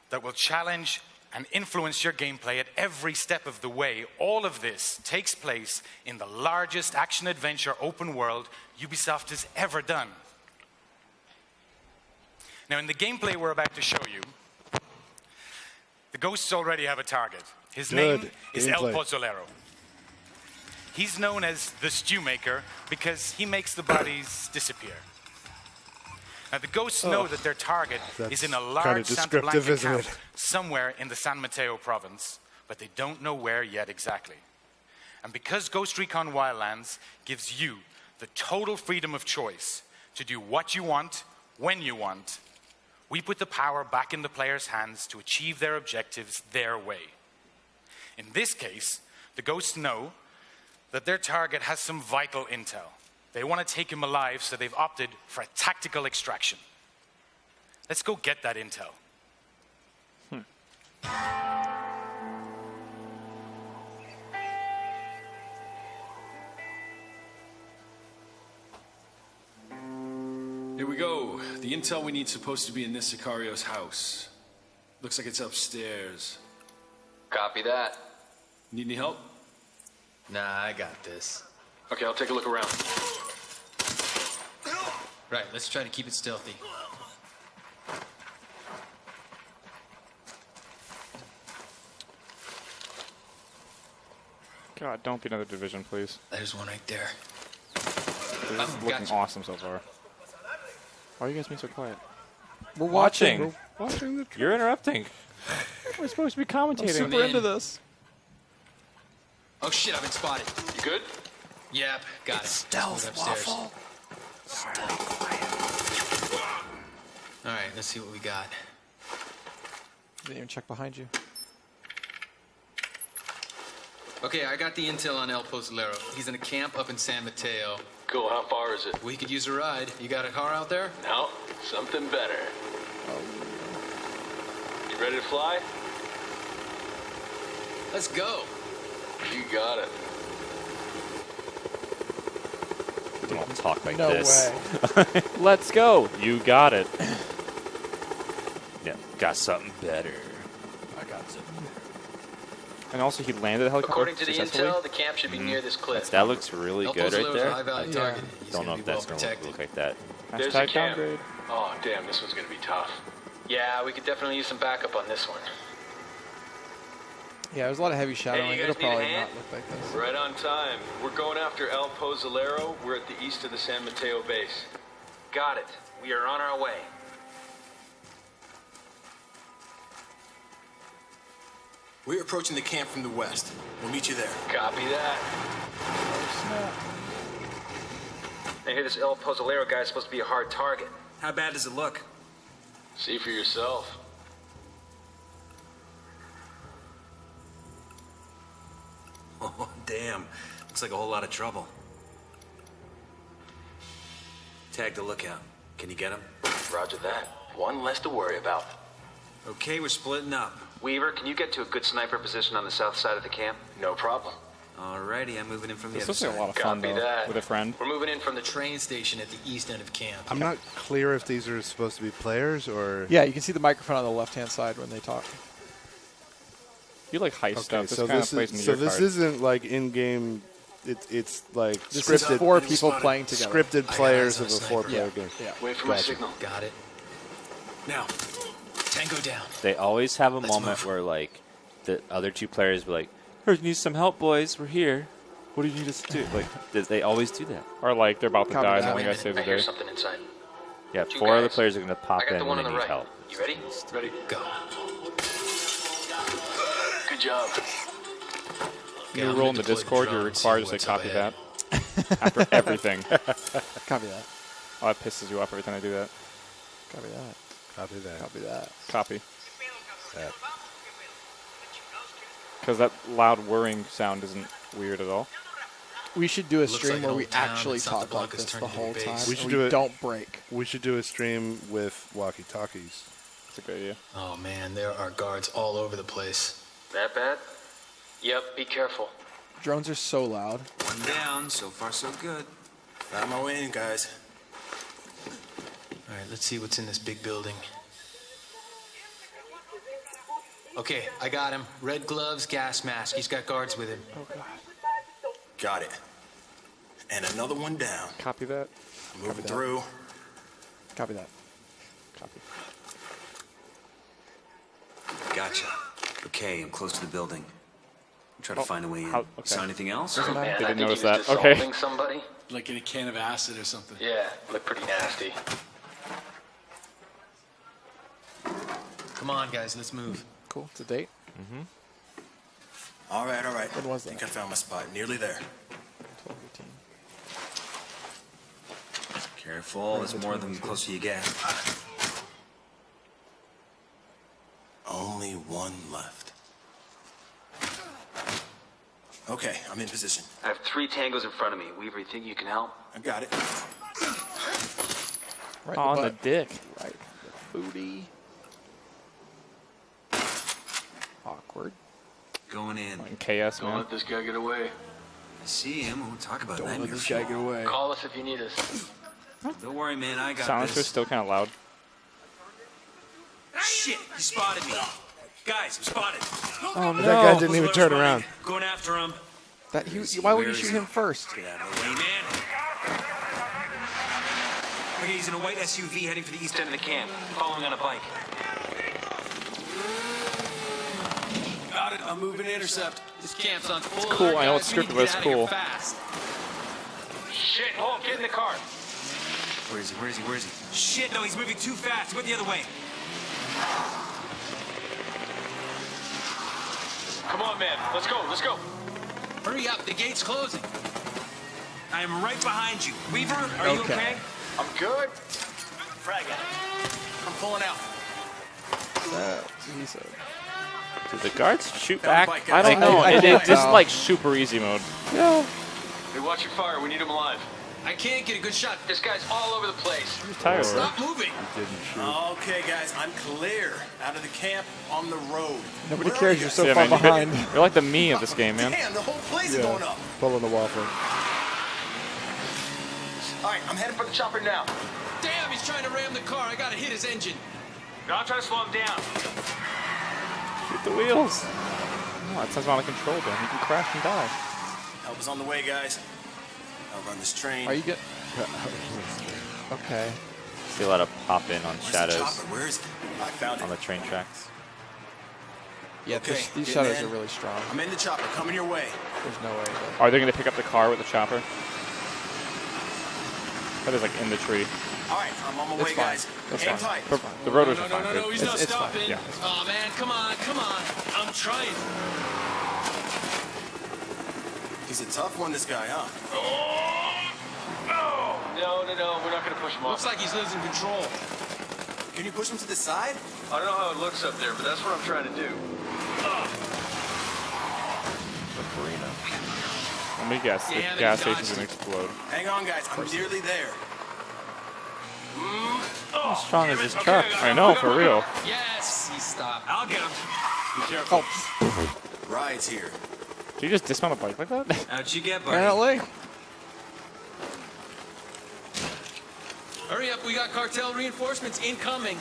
that will challenge and influence your gameplay at every step of the way. All of this takes place in the largest action-adventure open world Ubisoft has ever done. Now, in the gameplay we're about to show you, the ghosts already have a target. His Good name is El gameplay. Pozolero. He's known as the Stew Maker because he makes the bodies disappear. Now, the ghosts know that their target is in a kinda large Santa descriptive, Blanca isn't camp it? somewhere in the San Mateo province, but they don't know where yet exactly. And because Ghost Recon Wildlands gives you the total freedom of choice to do what you want, when you want, we put the power back in the players' hands to achieve their objectives their way. In this case, the ghosts know that their target has some vital intel. They want to take him alive, so they've opted for a tactical extraction. Let's go get that intel. Here we go. The intel we need supposed to be in this Sicario's house. Looks like it's upstairs. Copy that. Need any help? Nah, I got this. Okay, I'll take a look around. Right, let's try to keep it stealthy. God, don't be another division, please. There's one right there. This is looking gotcha. awesome so far. Why are you guys being so quiet? We're Watching. watching. Watching the You're interrupting. We're supposed to be commentating. super into this. Oh shit, I've been spotted. You good? Yep, got it. Stealth Upstairs. waffle. All right, let's see what we got. Didn't even check behind you. Okay, I got the intel on El Pozolero. He's in a camp up in San Mateo. Cool, how far is it? We could use a ride. You got a car out there? No, something better. You ready to fly? Let's go. You got it. Don't talk like No this. way. Let's go. You got it. Yeah, got something better. I got something. And also, he landed the helicopter According to the successfully. intel, the camp should be near this cliff. That looks really El good right Pozolero's a there. high-value Yeah. target. He's Don't know gonna if be that's well going to protected. look like that. There's a Hashtag camp. downgrade. Oh, damn, this one's gonna be tough. Yeah, we could definitely use some backup on this one. Yeah, there's a lot of heavy shadowing. you guys It'll need a probably hand? not look like this. Right on time. We're going after El Pozolero. We're at the east of the San Mateo base. Got it. We are on our way. We're approaching the camp from the west. We'll meet you there. Copy that. I hear this El Pozolero guy is supposed to be a hard target. How bad does it look? See for yourself. Oh, damn. Looks like a whole lot of trouble. Tag the lookout. Can you get him? Roger that. One less to worry about. Okay, we're splitting up. Weaver, can you get to a good sniper position on the south side of the camp? No problem. Alrighty, I'm moving in from the This other looks like side. a lot of fun, Copy though, that. with a friend. We're moving in from the train station at the east end of camp. I'm not clear if these are supposed to be players or. Yeah, you can see the microphone on the left-hand side when they talk. You like heist Okay, stuff. This so kind this of plays is into so your this card. isn't like in-game. It's like This is scripted. 4 people playing together. Scripted got players eyes on of a a sniper. 4-player Yeah. game. Yeah. Wait for my Gotcha. signal. Got it. Now, tango down. They always have a Let's moment move. where, like, the other two players be like, "Hey, you need some help, boys. We're here. What do you need us to do?" Like, they always do that. Or like they're about to Copy die, and that. then the guy saves I the hear day. something inside. Yeah, Two 4 other guys. players are going to pop I got in the when one they on the need right. help. You ready? Ready? Go. Good job. You roll in the Discord, you're required to say copy that after everything. Copy that. Oh, that pisses you off every time I do that. Copy that. Copy that. Copy that. Copy. That. Because that loud whirring sound isn't weird at all. We should do a Looks stream like an where old we town actually that's not the talk like block is this turned the into whole a base. time. We should and do it- Don't break. We should do a stream with walkie-talkies. That's a good idea. Oh man, there are guards all over the place. That bad? Yep, be careful. Drones are so loud. One down. So far, so good. Found my way in, guys. All right, let's see what's in this big building. Okay, I got him. Red gloves, gas mask. He's got guards with him. Oh, God. Got it. And another one down. Copy that. Moving through. Copy that. Copy. Gotcha. Okay, I'm close to the building. Try to find a way in. how- okay. Saw anything else? Doesn't matter. Man, They I didn't think notice he was that. Okay. assaulting somebody. Like in a can of acid or something. Yeah, looked pretty nasty. Come on, guys, let's move. Cool. It's a date. All right, all right. When was I think that? I found my spot. Nearly there. 12:18. Careful. There's more than the closer you get. Only one left. Okay, I'm in position. I have 3 tangos in front of me. Weaver, you think you can help? I got it. Right in On the butt. dick. Right. The booty. Awkward. Going in. Fucking KS, Don't man. let this guy get away. I see him. We'll talk about Don't let nightmare this guy fuel. get away. Call us if you need us. Don't worry, man. I got Silencer's this. still kind of loud. Shit! He spotted me. Guys, I'm spotted. Oh, no. That guy didn't even turn around. Going after him. Why would you shoot him first? Get out of the way, man. Okay, he's in a white SUV heading for the east end of the camp, following on a bike. Got it. I'm moving to intercept. This camp's on full cool. alert, I know guys. it's We need scripted, to but it's get out of here cool. fast. Shit, hold, get in the car. Where is he? Where is he? Where is he? Shit, no, he's moving too fast. Go the other way. Come on, man. Let's go. Let's go. Hurry up, the gate's closing. I am right behind you. Weaver, are you Okay. okay? I'm good. Frag out. I'm pulling out. He said. Do the guards shoot Down back? bike, I don't guys. know. I It can't is just tell. like super easy mode. No. Hey, watch your fire. We need him alive. I can't get a good shot. This guy's all over the place. I'm tired. Stop moving. Didn't shoot. Okay, guys, I'm clear. Out of the camp, on the road. Nobody Where are cares. you You're guys? so Yeah, far man, behind. you're like the me of this game, man. Damn, the whole place is going up. Pulling the waffle. All right, I'm heading for the chopper now. Damn, he's trying to ram the car. I gotta hit his engine. You're not trying to slow him down. Shoot the wheels. No, that sounds out of control, Ben. He can crash and die. Help is on the way, guys. I'll run this train. Are you good? Okay. See a lot of pop in on Where's shadows the chopper? Where is it? I found on it. the train tracks. Yeah, Okay, these get shadows in. are really strong. I'm in the chopper. Coming your way. There's no way. Are they going to pick up the car with the chopper? That is like in the tree. All right, I'm on my way, fine. guys. That's Hang fine. tight. The rotors are No, fine. he's not It's fine. stopping. Yeah. Oh, man, come on. I'm trying. He's a tough one, this guy, huh? No, we're not going to push him Looks off. like he's losing control. Can you push him to the side? I don't know how it looks up there, but that's what I'm trying to do. Let me guess. Yeah, The they gas dodged station's going to explode. Hang on, guys. I'm nearly there. How strong is this truck? I know, for real. Yes, he stopped. I'll get him. Be careful. Ride's here. Did you just dismount a bike like that? How'd you get, buddy? Apparently. Hurry up, we got cartel reinforcements incoming.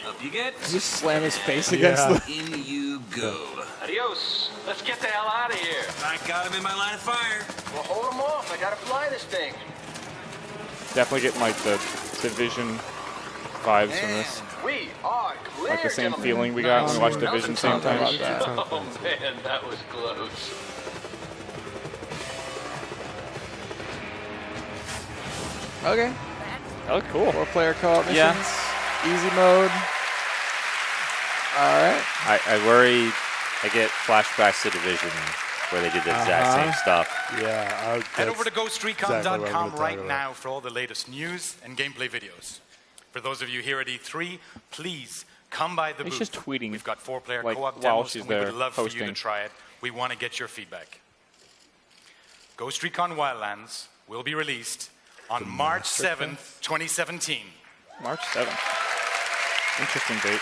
Up you get. Just slam his face against the... In you go. Adios. Let's get the hell out of here. I got him in my line of fire. Well, hold him off. I got to fly this thing. Definitely getting like the Division vibes from this. We are clear, Like the same gentlemen. feeling we got when we watched Division same time. Oh, man, that was close. Okay. That looked cool. 4-player co-op missions. Yeah. Easy mode. All right. I worry I get flashbacks to Division where they did the exact same stuff. Yeah. Head over to GhostRecon.com exactly what I'm gonna talk right about. now for all the latest news and gameplay videos. For those of you here at E3, please come by the He's booth. just tweeting, We've got 4-player like, co-op while demos, she's and we would there love for you to hosting. try it. We want to get your feedback. Ghost Recon Wildlands will be released on March 7th, 2017. March 7th. Interesting date.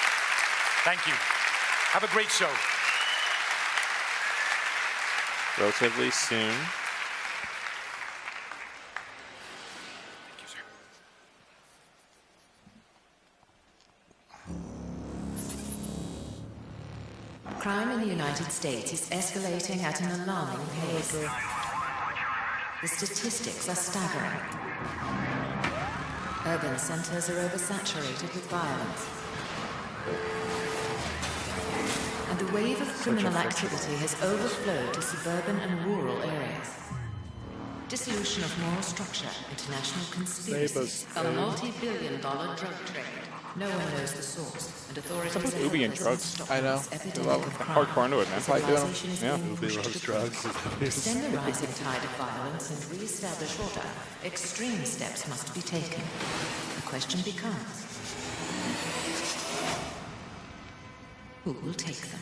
Thank you. Have a great show. Relatively soon. Crime in the United States is escalating at an alarming pace. The statistics are staggering. Urban centers are oversaturated with violence. And the wave of criminal activity has overflowed to suburban and rural areas. Dissolution of moral structure, international conspiracies, a multi-billion-dollar drug trade. No one knows the source, and authorities What's up with are Ubi and helpless drugs? in I know. stopping this They epidemic love of crime. Hardcore into it, man. Probably doing them. Civilization is Yeah. being Ubi pushed loves to drugs. To stem the rising tide of violence and re-establish order, extreme steps must be taken. The question becomes, who will take them?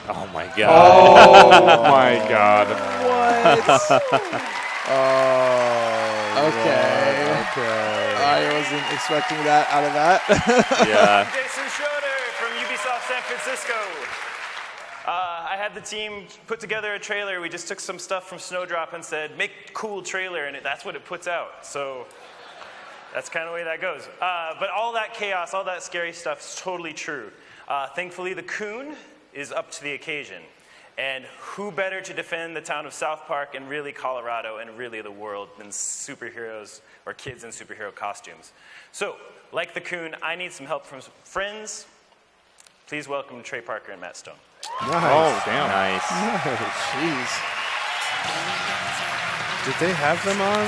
Oh my god. Oh my god. Okay. I wasn't expecting that out of that. Yeah. Jason Schroeder from Ubisoft San Francisco. I had the team put together a trailer. We just took some stuff from Snowdrop and said, make cool trailer, and that's what it puts out. So that's kind of the way that goes. But all that chaos, all that scary stuff is totally true. Thankfully, the Coon is up to the occasion. And who better to defend the town of South Park and really Colorado and really the world than superheroes or kids in superhero costumes? So, like the Coon, I need some help from some friends. Please welcome Trey Parker and Matt Stone. Nice. Oh, damn. Nice. Jeez. Did they have them on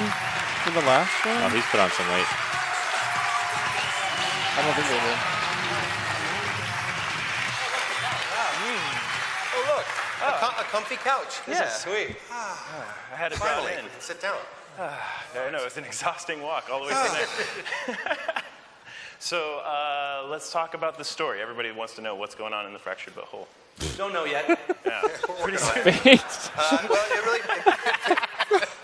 for the last one? Oh, he's put on some weight. I don't think they did. Oh, look. A comfy couch. This is sweet. I had it Finally, brought in. we can sit down. I know, it's an exhausting walk all the way from there. So let's talk about the story. Everybody wants to know what's going on in the fractured but whole. Don't know yet. Yeah. Pretty soon. Well, it really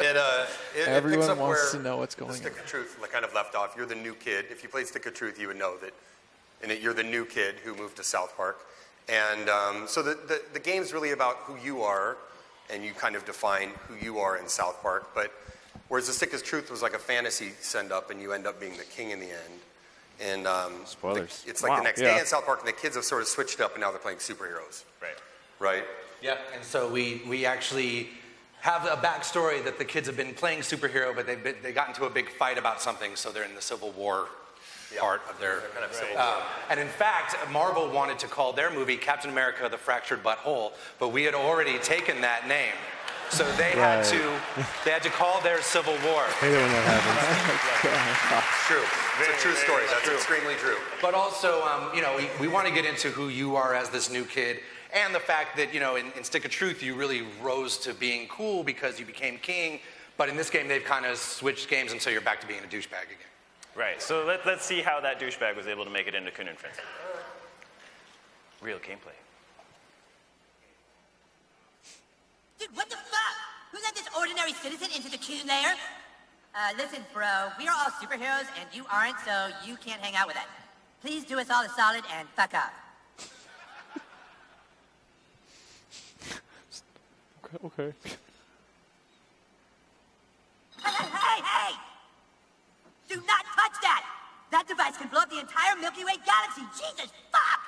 it Everyone picks up wants where to know what's going the on. Stick of Truth kind of left off. You're the new kid. If you played Stick of Truth, you would know that in it, you're the new kid who moved to South Park. And so the game's really about who you are, and you kind of define who you are in South Park. But whereas the Stick of Truth was like a fantasy send-up, and you end up being the king in the end, And spoilers. It's like the next day in South Park, and the kids have sort of switched up, and now they're playing superheroes. Right. Yeah, and so we actually have a backstory that the kids have been playing superhero, but they got into a big fight about something, so they're in the Civil War part of their kind of Civil War. And in fact, Marvel wanted to call their movie Captain America: The Fractured Butthole, but we had already taken that name. So they had to call their Civil War. I hate it when that happens. It's true. It's a true story. That's extremely true. But also, we want to get into who you are as this new kid, and the fact that, in Stick of Truth, you really rose to being cool because you became king. But in this game, they've kind of switched games, and so you're back to being a douchebag again. Right. So let's see how that douchebag was able to make it into Coon and Friends. Real gameplay. Dude, what the fuck? Who let this ordinary citizen into the Coon lair? Listen, bro, we are all superheroes and you aren't, so you can't hang out with us. Please do us all a solid and fuck off. Okay. Hey! Do not touch that! That device can blow up the entire Milky Way galaxy. Jesus, fuck!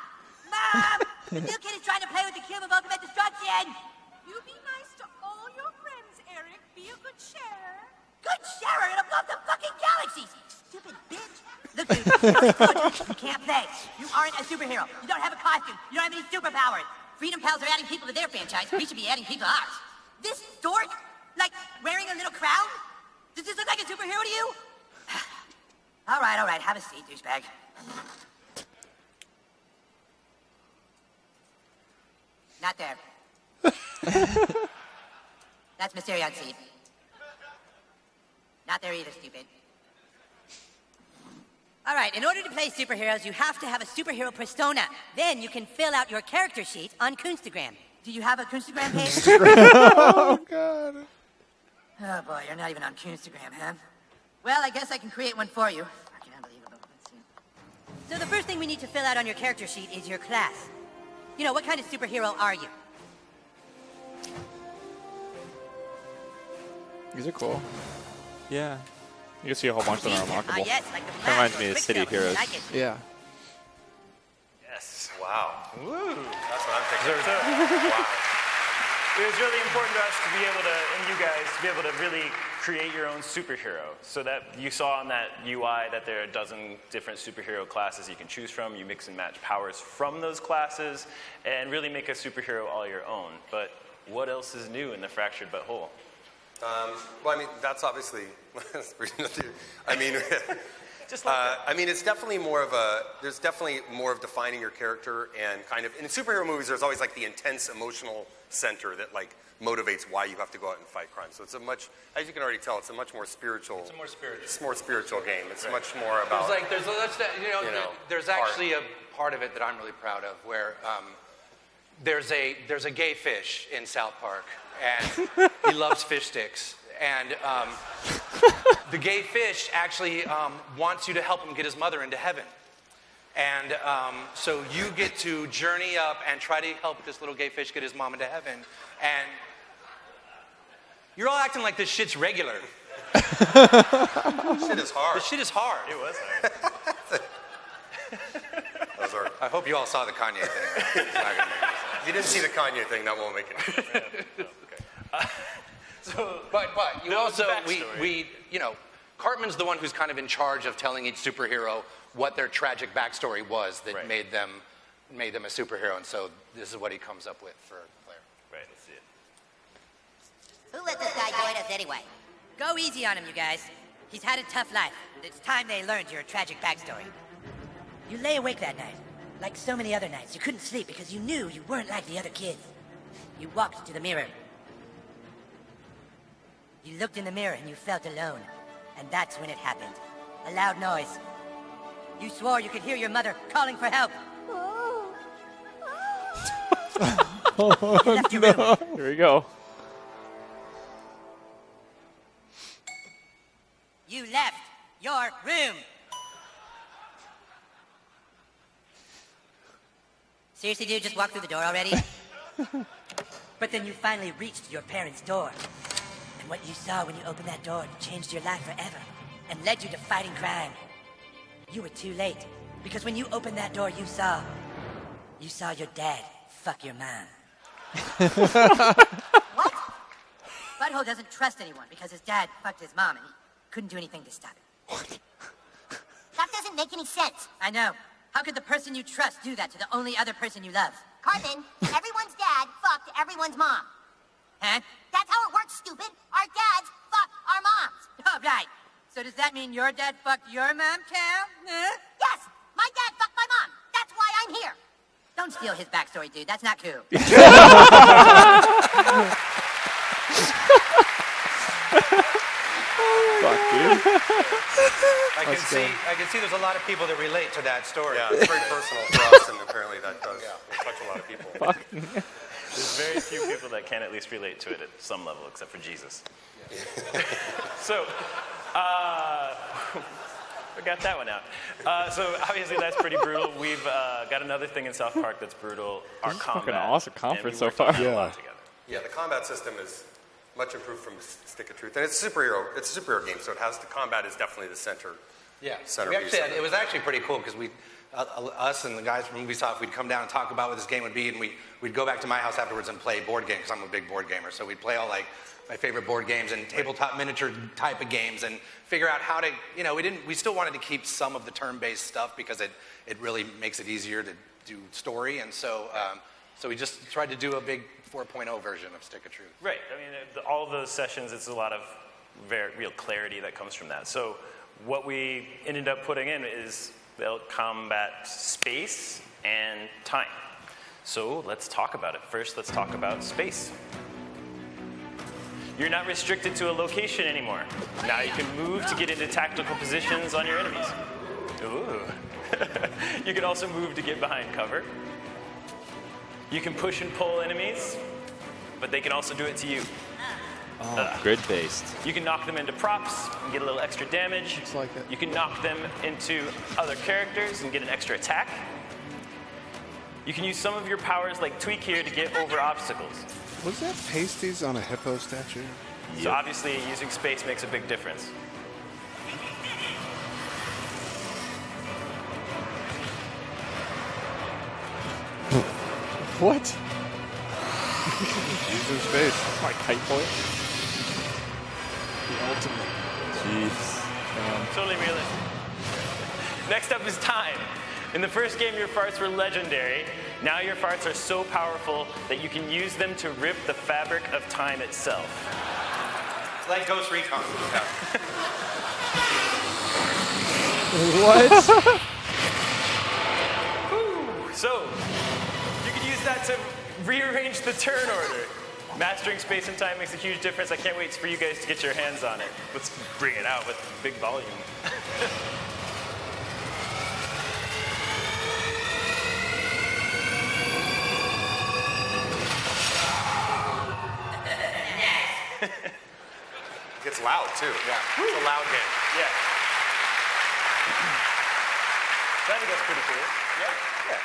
Mom! The new kid is trying to play with the cube of ultimate destruction! You be nice to all your friends, Eric. Be a good sharer. Good sharer! It'll blow up the fucking galaxies! Stupid bitch! Look, dude, you can't play. You aren't a superhero. You don't have a costume. You don't have any superpowers. Freedom Pals are adding people to their franchise. We should be adding people to ours. This dork, like, wearing a little crown? Does this look like a superhero to you? All right. Have a seat, douchebag. Not there. That's Mysterion's seat. Not there either, stupid. All right, in order to play superheroes, you have to have a superhero persona. Then you can fill out your character sheet on Coonstagram. Do you have a Coonstagram page? Oh, God. Oh, boy, you're not even on Coonstagram, huh? Well, I guess I can create one for you. Fucking unbelievable. Let's see. So the first thing we need to fill out on your character sheet is your class. What kind of superhero are you? These are cool. Yeah. You can see a whole bunch of them are unlockable. Yes, like the That reminds me of City Heroes. Yeah. Yes. Wow. Woo. That's what I'm thinking. Wow. It was really important to us to be able to, and you guys, to be able to really create your own superhero. So that you saw on that UI that there are a dozen different superhero classes you can choose from. You mix and match powers from those classes and really make a superhero all your own. But what else is new in the Fractured Butthole? Well, I mean, that's obviously. I mean, it's definitely more of a. There's definitely more of defining your character and kind of in superhero movies. There's always like the intense emotional center that like motivates why you have to go out and fight crime. So it's a much, as you can already tell, it's a much more spiritual. It's a more spiritual. It's a more spiritual game. It's much more about. There's actually a part of it that I'm really proud of where there's a gay fish in South Park and he loves fish sticks. And the gay fish actually wants you to help him get his mother into heaven. And so you get to journey up and try to help this little gay fish get his mom into heaven. And you're all acting like this shit's regular. Shit is hard. This shit is hard. It was hard. I hope you all saw the Kanye thing. If you didn't see the Kanye thing, that won't make it. But you also we Cartman's the one who's kind of in charge of telling each superhero what their tragic backstory was that made them a superhero, and so this is what he comes up with for the player. Right, let's see it. Who let this guy join us anyway? Go easy on him, you guys. He's had a tough life. It's time they learned your tragic backstory. You lay awake that night, like so many other nights. You couldn't sleep because you knew you weren't like the other kids. You walked to the mirror. You looked in the mirror and you felt alone. And that's when it happened. A loud noise. You swore you could hear your mother calling for help. You left your room. Here we go. You left your room. Seriously, dude, just walk through the door already? But then you finally reached your parents' door. And what you saw when you opened that door changed your life forever and led you to fighting crime. You were too late. Because when you opened that door, you saw your dad fuck your mom. What? Butthole doesn't trust anyone because his dad fucked his mom and he couldn't do anything to stop it. That doesn't make any sense. I know. How could the person you trust do that to the only other person you love? Cartman, everyone's dad fucked everyone's mom. Huh? That's how it works, stupid. Our dads fuck our moms. Oh, right. So does that mean your dad fucked your mom, Cal? Huh? Yes, my dad fucked my mom. That's why I'm here. Don't steal his backstory, dude. That's not cool. Fuck, dude. I can see there's a lot of people that relate to that story. Yeah, it's very personal for us, and apparently that does touch a lot of people. There's very few people that can at least relate to it at some level, except for Jesus. So, we got that one out. So obviously that's pretty brutal. We've got another thing in South Park that's brutal. Our This is combat. fucking awesome conference And we so far. worked on that a lot Yeah. together. Yeah, the combat system is much improved from Stick of Truth, and it's a superhero game, so the combat is definitely the center. Yeah, Centerpiece. it was actually pretty cool because us and the guys from Ubisoft, we'd come down and talk about what this game would be, and we'd go back to my house afterwards and play board games because I'm a big board gamer. So we'd play all like my favorite board games and tabletop miniature type of games and figure out how to, we still wanted to keep some of the turn-based stuff because it really makes it easier to do story, and so we just tried to do a big 4.0 version of Stick of Truth. Right. I mean, all of those sessions, it's a lot of very real clarity that comes from that. So what we ended up putting in is they'll combat space and time. So let's talk about it. First, let's talk about space. You're not restricted to a location anymore. Now you can move to get into tactical positions on your enemies. Ooh. You can also move to get behind cover. You can push and pull enemies, but they can also do it to you. Grid-based. You can knock them into props and get a little extra damage. Looks like it. You can knock them into other characters and get an extra attack. You can use some of your powers like Tweak here to get over obstacles. Was that pasties on a hippo statue? So obviously using space makes a big difference. What? Using space. My kite boy. The ultimate. Jeez. Totally realistic. Next up is time. In the first game, your farts were legendary. Now your farts are so powerful that you can use them to rip the fabric of time itself. It's like Ghost Recon. What? So, you can use that to rearrange the turn order. Mastering space and time makes a huge difference. I can't wait for you guys to get your hands on it. Let's bring it out with big volume. It gets loud, too. Yeah, it's a loud game. Yeah. So I think that's pretty cool. Yeah.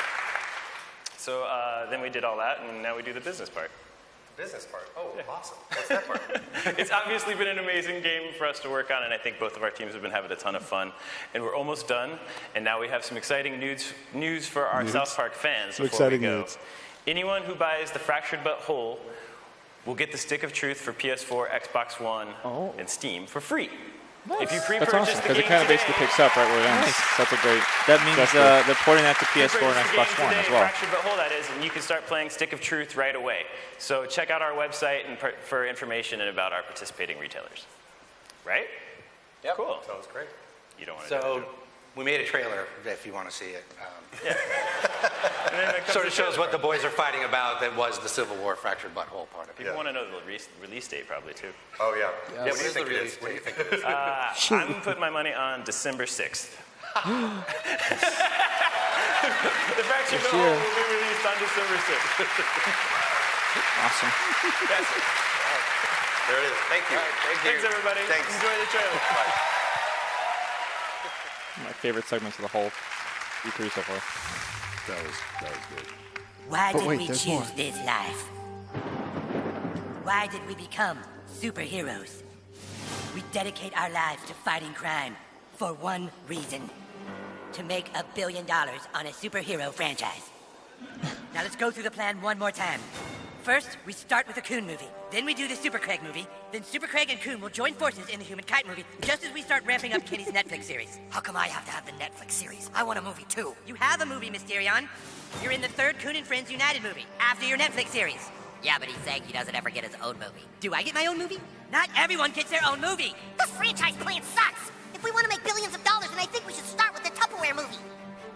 So then we did all that, and now we do the business part. Business part. Oh, awesome. What's that part? It's obviously been an amazing game for us to work on, and I think both of our teams have been having a ton of fun. And we're almost done, and now we have some exciting news for our South Park fans Some before we exciting go. news. Anyone who buys the Fractured But Whole will get the Stick of Truth for PS4, Xbox One, and Steam for free. If you That's pre-purchase awesome, the because game it kind of today, basically picks up right where it ends. That's a great That means gesture. they're porting that to PS4 and Purchase the Xbox game One today, as well. Fractured But Whole, that is, and you can start playing Stick of Truth right away. So check out our website and for information and about our participating retailers. Right? Yep. Cool. Sounds great. You don't want to do So that. we made a trailer if you want to see it. And then it comes Sort to of shows the what the boys are fighting about that was the Civil War Fractured Butthole part of it. People want to know the release date probably too. Oh, yeah. Yeah, What do you think it is? What do you think it is? I'm putting my money on December 6th. The Fractured This Butthole year. will be released on December 6th. Awesome. That's it. There it is. Thank you. Thanks everybody. Thanks. Enjoy the trailer. My favorite segments of the whole E3 so far. That was good. Why But did wait, we there's choose more. this life? Why did we become superheroes? We dedicate our lives to fighting crime for one reason. to make $1 billion on a superhero franchise. Now let's go through the plan one more time. First, we start with the Coon movie. Then we do the Super Craig movie. Then Super Craig and Coon will join forces in the Human Kite movie, just as we start ramping up Kenny's Netflix series. How come I have to have the Netflix series? I want a movie too. You have a movie, Mysterion. You're in the third Coon and Friends United movie, after your Netflix series. Yeah, but he's saying he doesn't ever get his own movie. Do I get my own movie? Not everyone gets their own movie. This franchise plan sucks. If we want to make billions of dollars, then I think we should start with the Tupperware movie.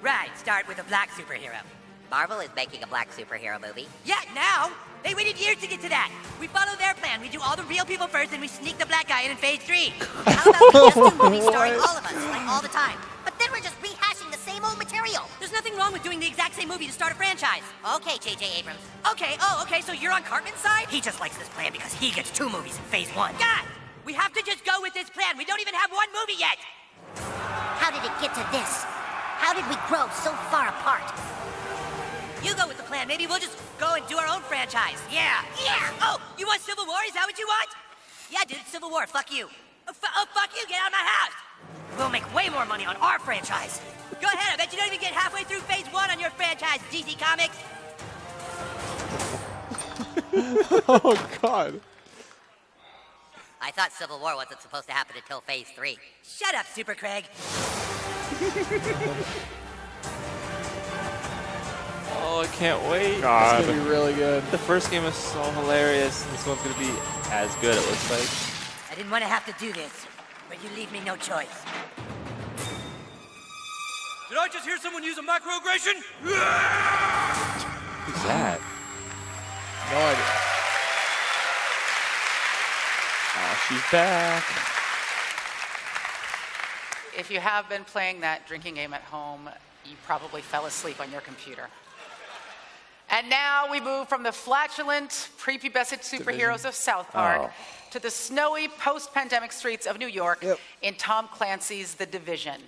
Right, start with a black superhero. Marvel is making a black superhero movie. Yeah, now? They waited years to get to that. We follow their plan. We do all the real people first, and we sneak the black guy in phase 3. How about we just do movies starring all of us, like all the time? But then we're just rehashing the same old material. There's nothing wrong with doing the exact same movie to start a franchise. Okay, J.J. Abrams. Okay, so you're on Cartman's side? He just likes this plan because he gets 2 movies in phase 1. God! We have to just go with this plan. We don't even have one movie yet. How did it get to this? How did we grow so far apart? You go with the plan. Maybe we'll just go and do our own franchise. Yeah. Oh, you want Civil War? Is that what you want? Yeah, dude, Civil War. Fuck you. Fuck you. Get out of my house. We'll make way more money on our franchise. Go ahead. I bet you don't even get halfway through phase 1 on your franchise, DC Comics. Oh, God. I thought Civil War wasn't supposed to happen until phase 3. Shut up, Super Craig. Oh, I can't wait. God. It's going to be really good. The first game is so hilarious. This one's going to be as good, it looks like. I didn't want to have to do this, but you leave me no choice. Did I just hear someone use a microaggression? Who's that? No idea. Oh, she's back. If you have been playing that drinking game at home, you probably fell asleep on your computer. And now we move from the flatulent, prepubescent superheroes of South Park to the snowy, post-pandemic streets of New York in Tom Clancy's The Division.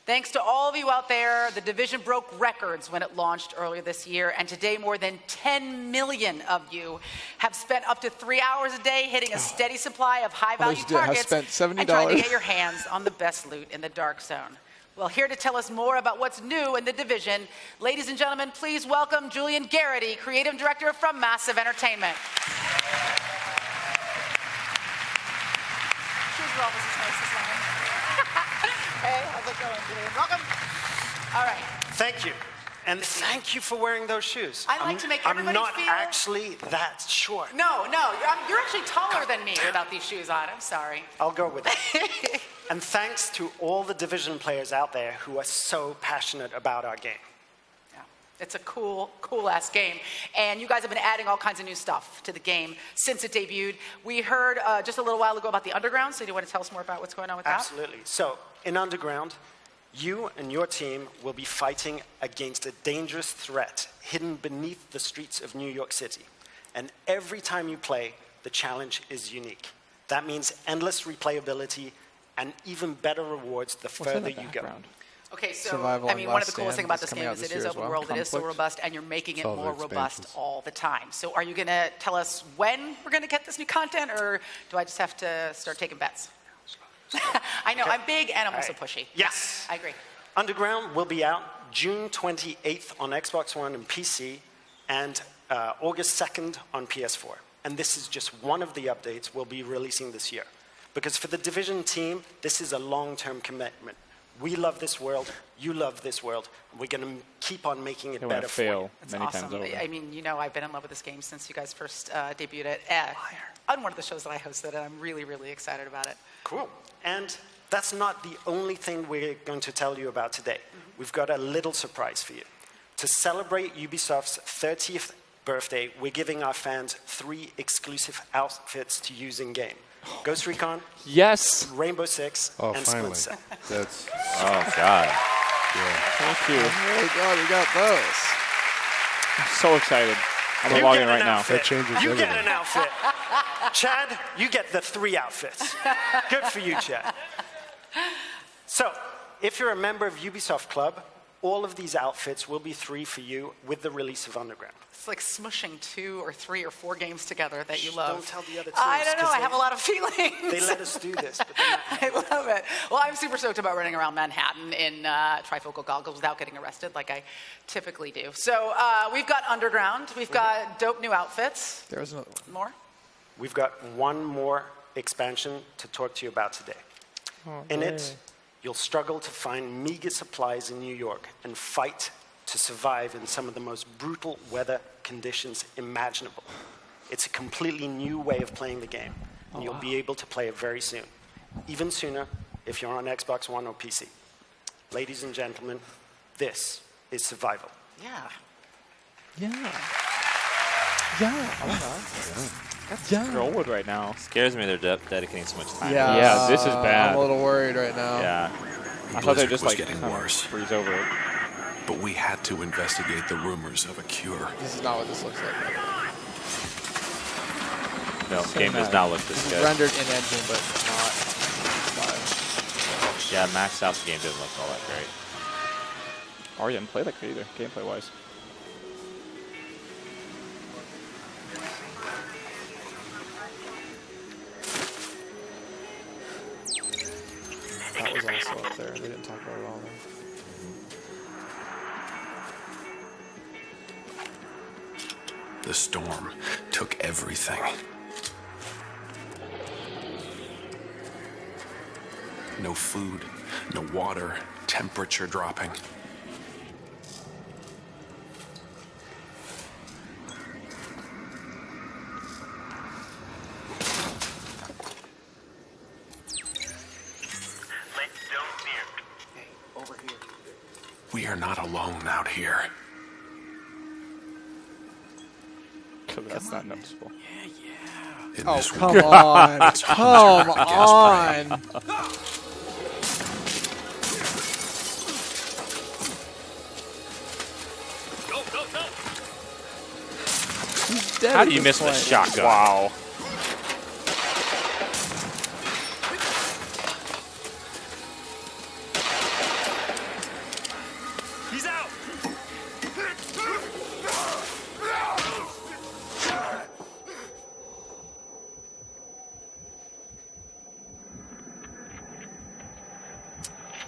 Thanks to all of you out there, The Division broke records when it launched earlier this year, and today more than 10 million of you have spent up to 3 hours a day hitting a steady supply of high-value targets spent $70. and trying to get your hands on the best loot in the Dark Zone. Well, here to tell us more about what's new in The Division, ladies and gentlemen, please welcome Julian Garrity, Creative Director from Massive Entertainment. Hey, how's it going, Julian? Welcome. All right. Thank you. And thank you for wearing those shoes. I like to make everybody I'm not feel... actually that short. No, you're actually taller than me without these shoes on. I'm sorry. I'll go with it. And thanks to all the Division players out there who are so passionate about our game. Yeah, it's a cool-ass game. And you guys have been adding all kinds of new stuff to the game since it debuted. We heard just a little while ago about the Underground, so do you want to tell us more about what's going on with that? Absolutely. So, in Underground, you and your team will be fighting against a dangerous threat hidden beneath the streets of New York City. And every time you play, the challenge is unique. That means endless replayability and even better rewards the further you go. Okay, so, Survival I mean, one of the Last coolest Stand things about is this coming game out is this it is year as open well. world, it is so Conflict. robust, and you're making it all the more robust expansions. all the time. So are you going to tell us when we're going to get this new content, or do I just have to start taking bets? I know, I'm big and I'm also pushy. Yes. I agree. Underground will be out June 28th on Xbox One and PC, and August 2nd on PS4. And this is just one of the updates we'll be releasing this year. Because for the Division team, this is a long-term commitment. We love this world, you love this world, and we're going to keep on making it better for you. It's awesome. I mean, you know, I've been in love with this game since you guys first debuted it on one of the shows that I hosted, and I'm really, really excited about it. Cool. And that's not the only thing we're going to tell you about today. We've got a little surprise for you. To celebrate Ubisoft's 30th birthday, we're giving our fans 3 exclusive outfits to use in-game. Ghost Recon, yes, Rainbow Six, and finally. Splinter. That's Oh, God. Thank you. Oh, God, we got those. I'm so excited. I'm You gonna log get in an right now. outfit. That changes You get everything. an outfit. Chad, you get the 3 outfits. Good for you, Chad. So, if you're a member of Ubisoft Club, all of these outfits will be free for you with the release of Underground. It's like smushing 2 or 3 or 4 games together that you love. Don't tell the other teams. I don't know. I have a lot of feelings. They let us do this. But I love it. Well, I'm super stoked about running around Manhattan in trifocal goggles without getting arrested like I typically do. So we've got Underground. We've got dope new outfits. There's another one. More? We've got one more expansion to talk to you about today. In it, you'll struggle to find meager supplies in New York and fight to survive in some of the most brutal weather conditions imaginable. It's a completely new way of playing the game, and you'll be able to play it very soon. Even sooner if you're on Xbox One or PC. Ladies and gentlemen, this is Survival. Yeah. That's Girlwood right now. Scares me they're dedicating so much time. Yeah, this is bad. I'm a little worried right now. Yeah. I thought they'd just was like getting kind of worse. freeze over it. But we had to investigate the rumors of a cure. This is not what this looks like. No, the game does not look this This is good. rendered in engine, but not live. Yeah, maxed out the game didn't look all that great. Or didn't play like it either, gameplay-wise. That was also up there. They didn't talk about it all there. The storm took everything. No food, no water, temperature dropping. We are not alone out here. That's not noticeable. In Oh, this come world, on. it's Come hunter against prey. on. He's dead How at do you this miss the point. shotgun? Wow. He's out.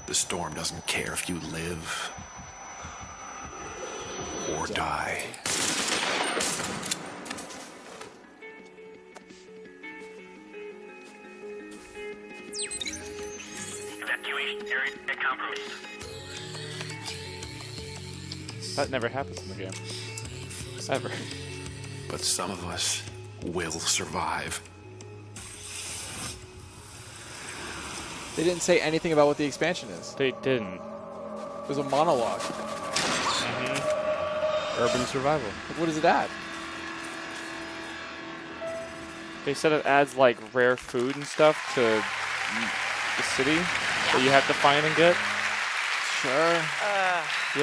The storm doesn't care if you live or die. Evacuation area confirmation. That never happens in the game. Ever. But some of us will survive. They didn't say anything about what the expansion is. They didn't. It was a monologue. Urban survival. What does it add? They said it adds like rare food and stuff to the city that you have to find and get. Sure.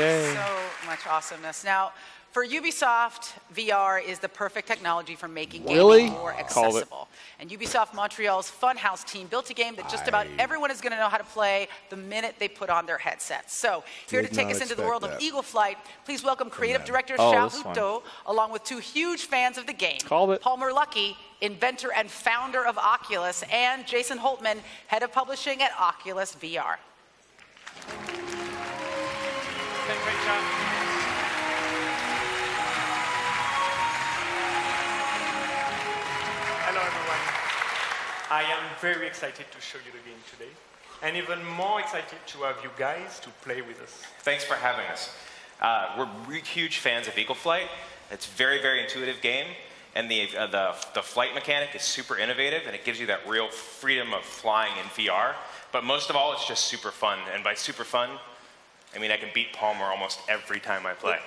Yay. So much awesomeness. Now, for Ubisoft, VR is the perfect technology for making gaming Really? more Called it. accessible. And Ubisoft Montreal's Funhouse team built a game that just about everyone is going to know how to play the minute they put on their headsets. So, here to Did take not us into the expect world of that. Eagle Flight, please welcome creative director Oh, Shao this one. Hutto, along with 2 huge fans of the game. Called it. Paul Merlucky, inventor and founder of Oculus, and Jason Holtman, head of publishing at Oculus VR. Great job. Hello everyone. I am very excited to show you the game today, and even more excited to have you guys to play with us. Thanks for having us. We're huge fans of Eagle Flight. It's a very, very intuitive game, and the flight mechanic is super innovative, and it gives you that real freedom of flying in VR. But most of all, it's just super fun, and by super fun, I mean I can beat Palmer almost every time I play.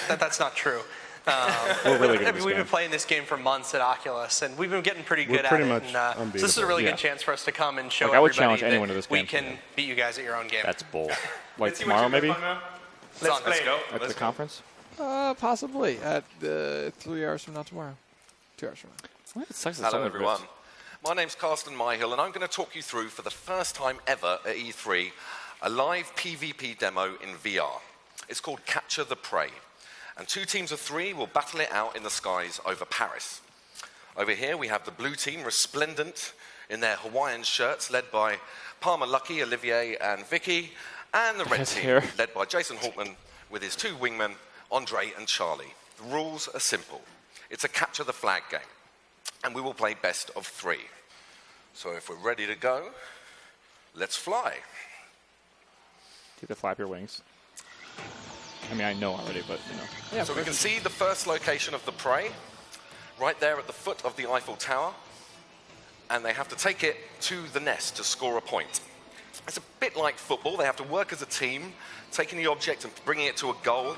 That's not true. We're really good at this We've game. been playing this game for months at Oculus, and we've been getting pretty We're good pretty at it. much And, so this is a unbeatable. really Yeah. good chance for us to come and show Like, I would everybody challenge anyone that to this we game. can beat you guys at your own game. That's bold. Like Let's see tomorrow, what you maybe? got, Palmer. Let's Let's go. go. At the conference? Possibly. At 3 hours from now tomorrow. 2 hours from now. What? It sucks that Hello, some of everyone. it's- My name's Carsten Myhill, and I'm going to talk you through, for the first time ever at E3, a live PvP demo in VR. It's called Capture the Prey. And 2 teams of 3 will battle it out in the skies over Paris. Over here we have the blue team, resplendent in their Hawaiian shirts, led by Palmer Lucky, Olivier, and Vicky. And the red team, led by Jason Holtman, with his 2 wingmen, Andre and Charlie. The rules are simple. It's a capture the flag game. And we will play best of 3. So if we're ready to go, let's fly. Do the flap your wings. I mean, I know already, but you know. Yeah, so we can see the first location of the prey, right there at the foot of the Eiffel Tower. And they have to take it to the nest to score a point. It's a bit like football. They have to work as a team, taking the object and bringing it to a goal.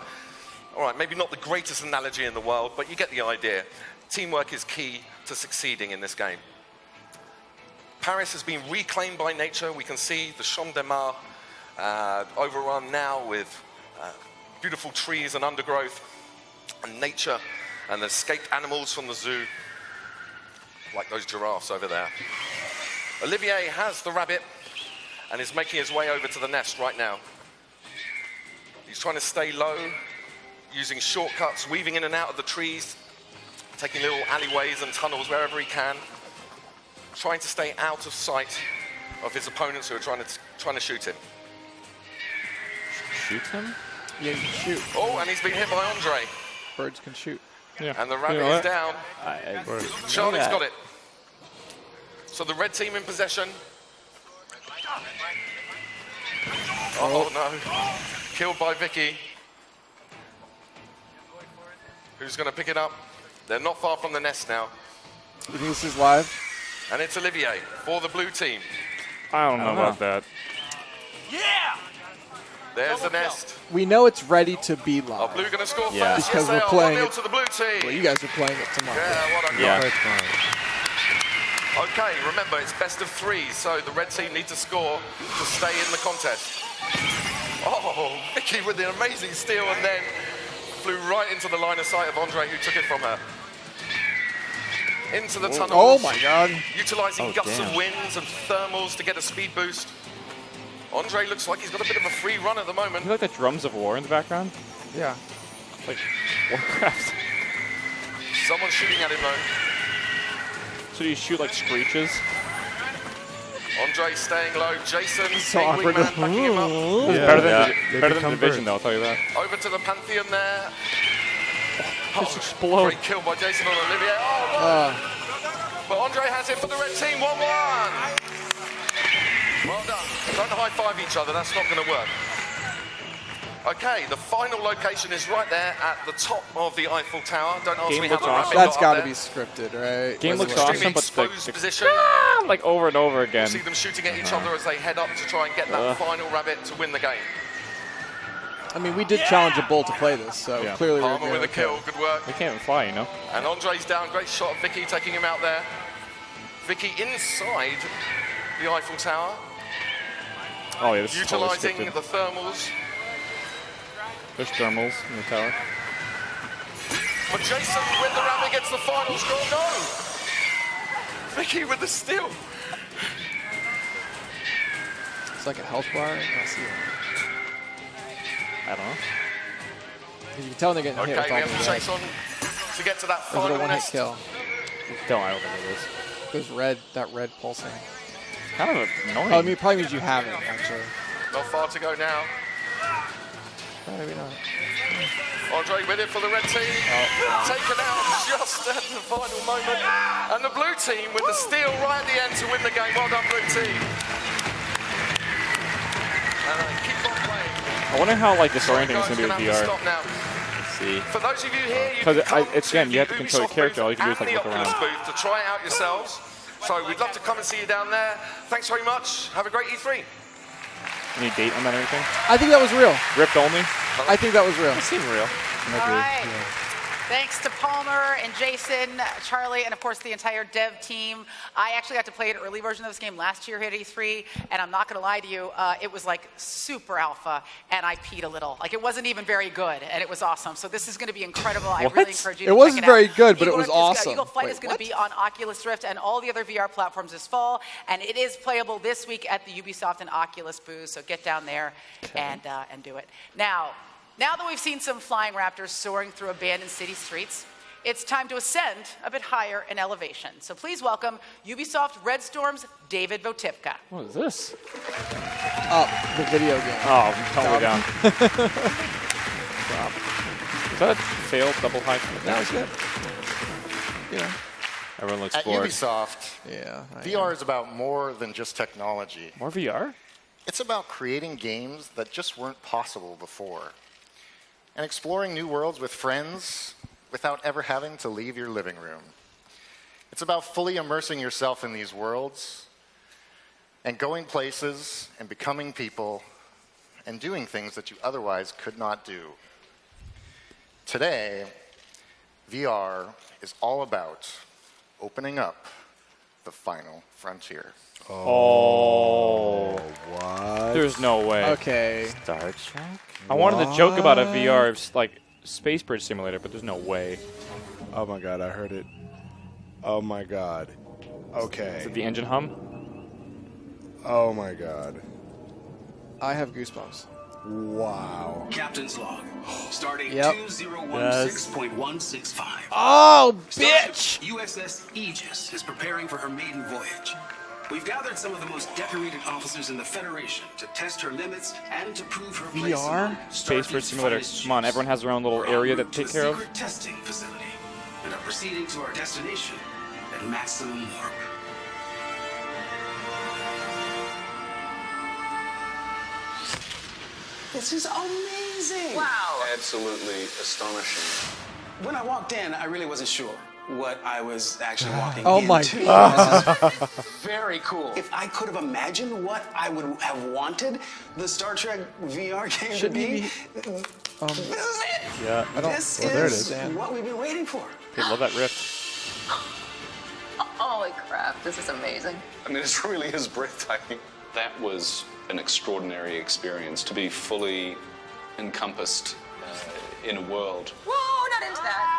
All right, maybe not the greatest analogy in the world, but you get the idea. Teamwork is key to succeeding in this game. Paris has been reclaimed by nature. We can see the Champ de Mars overrun now with beautiful trees and undergrowth and nature and the escaped animals from the zoo, like those giraffes over there. Olivier has the rabbit and is making his way over to the nest right now. He's trying to stay low, using shortcuts, weaving in and out of the trees, taking little alleyways and tunnels wherever he can, trying to stay out of sight of his opponents who are trying to shoot him. Shoot him? Yeah, you can shoot. Oh, and he's been hit by Andre. Birds can shoot. Yeah. And the rabbit is down. Charlie's got it. So the red team in possession. Oh no. Killed by Vicky. Who's going to pick it up? They're not far from the nest now. You think this is live? And it's Olivier for the blue team. I don't know about that. Yeah! There's the nest. We know it's ready to be live. Are blue going to score first? Because yes, we're playing it. To the blue team. Well, you guys are playing it tomorrow. Yeah, what a Yeah. Okay, remember, it's best of 3, so the red team need to score to stay in the contest. Oh, Vicky with an amazing steal and then flew right into the line of sight of Andre, who took it from her. Into the tunnels. Oh my God. Utilising gusts of winds and thermals to get a speed boost. Andre looks like he's got a bit of a free run at the moment. You like the drums of war in the background? Yeah. Like Warcraft. Someone's shooting at him though. So do you shoot like screeches? Andre staying low. Jason, So being awkward. wingman, backing him up. It's better than Division, though, I'll tell you that. Over to the Pantheon there. Just explode. Great kill by Jason on Olivier. Oh, no. But Andre has it for the red team. 1-1. Well done. Don't high-five each other. That's not going to work. Okay, the final location is right there at the top of the Eiffel Tower. Don't ask me how the rabbit That's got got up to be there. scripted, right? Game looks Extremely awesome, but exposed position. like over and over again. You see them shooting at each other as they head up to try and get that final rabbit to win the game. I mean, we did challenge a bull to play this, so clearly we're Palmer with a kill. Good work. They can't even fly, you know. And Andre's down. Great shot of Vicky taking him out there. Vicky inside the Eiffel Tower. Oh yeah, this is totally utilising scripted. the thermals. There's thermals in the tower. But Jason, when the rabbit gets the final score, no! Vicky with the steal. It's like a health bar. I see it. I don't know. You can tell they're getting hit Okay, with we all have the to red. chase on to get to that Or is it final a one-hit nest. kill? Don't, I don't think it is. There's red, that red pulsing. Kind of annoying. Oh, I mean, it probably means you haven't, actually. Not far to go now. Maybe not. Andre with it for the red team. Taken out just at the final moment. And the blue team with the steal right at the end to win the game. Well done, blue team. And they keep on playing. I wonder how like disorienting it's gonna be with VR. Stop now. Let's see. For those of you here, you Because can come it's again, to you have to the control your Ubisoft character. All you can do is and like the look Oculus around. booth to try it out yourselves. So we'd love to come and see you down there. Thanks very much. Have a great E3. Any date on that or anything? I think that was real. Ripped only? I think that was real. It seemed real. All right. Thanks to Palmer and Jason, Charlie, and of course the entire dev team. I actually got to play an early version of this game last year here at E3, and I'm not going to lie to you, it was like super alpha, and I peed a little. Like it wasn't even very good, and it was awesome. So this is going to be incredible. I really encourage you to It check wasn't it very out. good, but it was awesome. Eagle Flight Wait, is going to be on Oculus Rift and all the other VR platforms this fall, and it is playable this week at the Ubisoft and Oculus booths. So get down there and do it. Now, Now that we've seen some flying raptors soaring through abandoned city streets, it's time to ascend a bit higher in elevation. So please welcome Ubisoft Red Storm's David Votipka. What is this? Oh, the video game. Oh, I'm totally down. Is that a failed double high? That was good. You know. Everyone looks At bored. Ubisoft, Yeah, VR is about more than just technology. More VR? It's about creating games that just weren't possible before. And exploring new worlds with friends without ever having to leave your living room. It's about fully immersing yourself in these worlds and going places and becoming people and doing things that you otherwise could not do. Today, VR is all about opening up the final frontier. Oh. What? There's no way. Okay. Star Trek? I wanted to joke about a VR like Space Bridge Simulator, but there's no way. Oh my god, I heard it. Oh my god. Okay. Is it the engine hum? Oh my god. I have goosebumps. Wow. Captain's log. Starting Yep. 2016.165. Oh, bitch! USS Aegis is preparing for her maiden voyage. We've gathered some of the most decorated officers in the Federation to test her limits and to prove her place among Space Bridge Starfleet's Simulator. finest Come on, everyone has their own little We're en area route to take a care of. secret testing facility and are proceeding to our destination at maximum warp. This is amazing! Wow. Absolutely astonishing. When I walked in, I really wasn't sure what I was actually walking Oh into. my This is very cool. If I could have imagined what I would have wanted the Star Trek VR game Shouldn't to he be, this is it! Yeah. This there it is is. what we've been waiting for. I love that rift. Holy crap, this is amazing. I mean, it really is breathtaking. That was an extraordinary experience to be fully encompassed in a world. Whoa, not into that.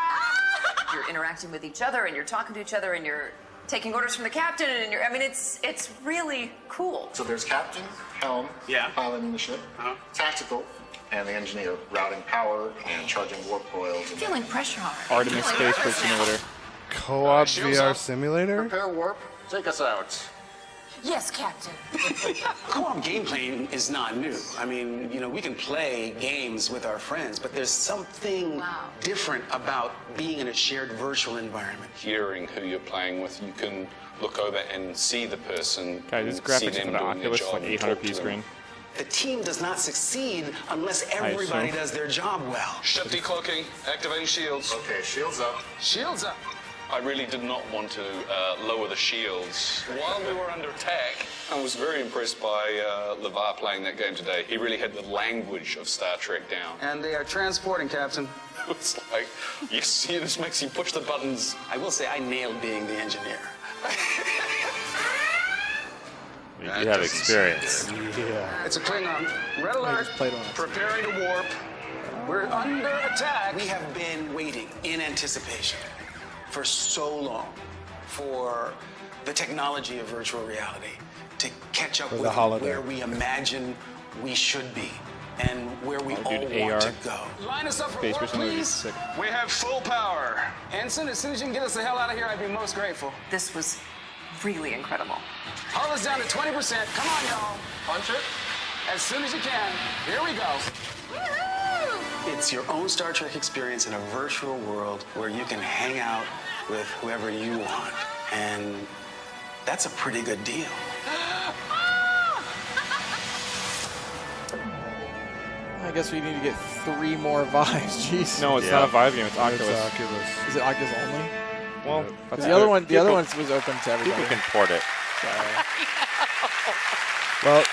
You're interacting with each other and you're talking to each other and you're taking orders from the captain and I mean, it's really cool. So there's captain, helm, piloting the ship, tactical, and the engineer routing power and charging warp coils. And Feeling pressure on it. Artemis Space Bridge Simulator. Co-op shields VR up. simulator? Prepare warp. Take us out. Yes, Captain. Co-op gameplay is not new. I mean, you know, we can play games with our friends, but there's something different about being in a shared virtual environment. Hearing who you're playing with, you can look over and see the person. Guys, this and see graphics them for the doing their Oculus is job like and talk 800p to them. screen. The team does not succeed unless everybody does their job well. Ship decloaking, activating shields. Okay, shields up. Shields up. I really did not want to lower the shields while we were under attack. I was very impressed by LeVar playing that game today. He really had the language of Star Trek down. And they are transporting, Captain. It's like, yes, this makes you push the buttons. I will say I nailed being the engineer. You have experience. Yeah. It's a Klingon. Red alert. Preparing to warp. We're under attack. We have been waiting in anticipation for so long for the technology of virtual reality to catch up For the with holodeck. where we imagine we should be and where we all dude, want AR. to go. Line us up for Space warp, Bridge Simulator is please. sick. We have full power. Ensign, as soon as you can get us the hell out of here, I'd be most grateful. This was really incredible. Hold us down to 20%. Come on, y'all. Punch it. As soon as you can. Here we go. It's your own Star Trek experience in a virtual world where you can hang out with whoever you want. And that's a pretty good deal. I guess we need to get 3 more Vives. Jeez. No, it's not a Vive game. It's Oculus. It's Oculus. Is it Oculus only? Well, The other one was open to everybody. People can port it. Well,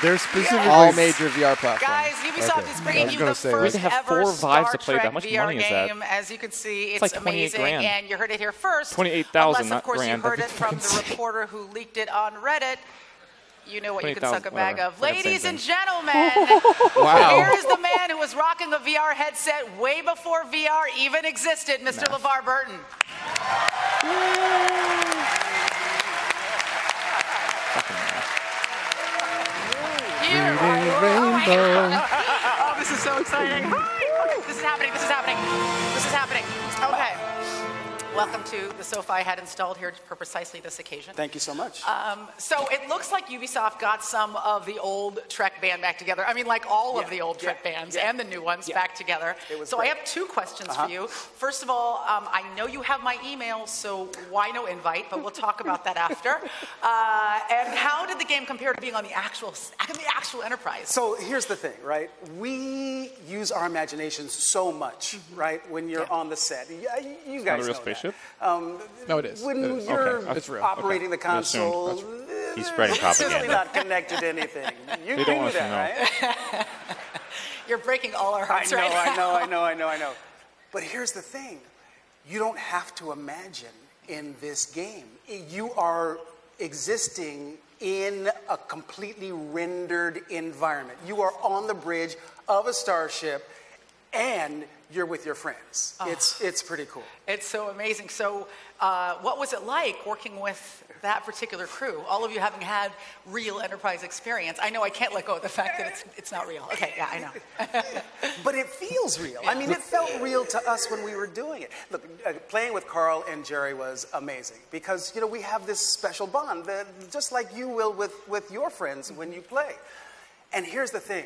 they're specifically all major VR platforms. Guys, Ubisoft is bringing you the we first have ever 4 Star Vives to play. Trek How much VR money is that? game. As you can see, It's it's like 28 amazing, grand. and you heard it here first. 28,000, Unless, not of course, grand. you heard That'd it be from the fucking reporter who leaked it on Reddit. You know what you can 28,000, suck a bag whatever. of. Fucking same Ladies and thing. gentlemen, Wow. here is the man who was rocking a VR headset way before VR even existed, Mr. LeVar Burton. Reading Rainbow. Oh, this is so exciting. Okay, this is happening. This is happening. This is happening. Okay. Welcome to the sofa I had installed here for precisely this occasion. Thank you so much. So it looks like Ubisoft got some of the old Trek band back together. I mean, like all of the old Trek bands and the new ones back together. So I have two questions for you. First of all, I know you have my email, so why no invite? But we'll talk about that after. And how did the game compare to being on the actual Enterprise? So here's the thing, right? We use our imaginations so much, right? When you're on the set, you guys Not a real know spaceship? No, it is. When It is. you're Okay. It's real. operating the Okay. I assumed. console, He's spreading it's really propaganda. not connected to anything. You They don't knew want us to that, right? You're breaking all our hearts I right now. know. But here's the thing. You don't have to imagine in this game. You are existing in a completely rendered environment. You are on the bridge of a starship and you're with your friends. It's pretty cool. It's so amazing. So what was it like working with that particular crew? All of you having had real Enterprise experience. I know I can't let go of the fact that it's not real. Okay, yeah, I know. But it feels real. I mean, it felt real to us when we were doing it. Look, playing with Carl and Jerry was amazing because, you know, we have this special bond, that, just like you will with your friends when you play. And here's the thing.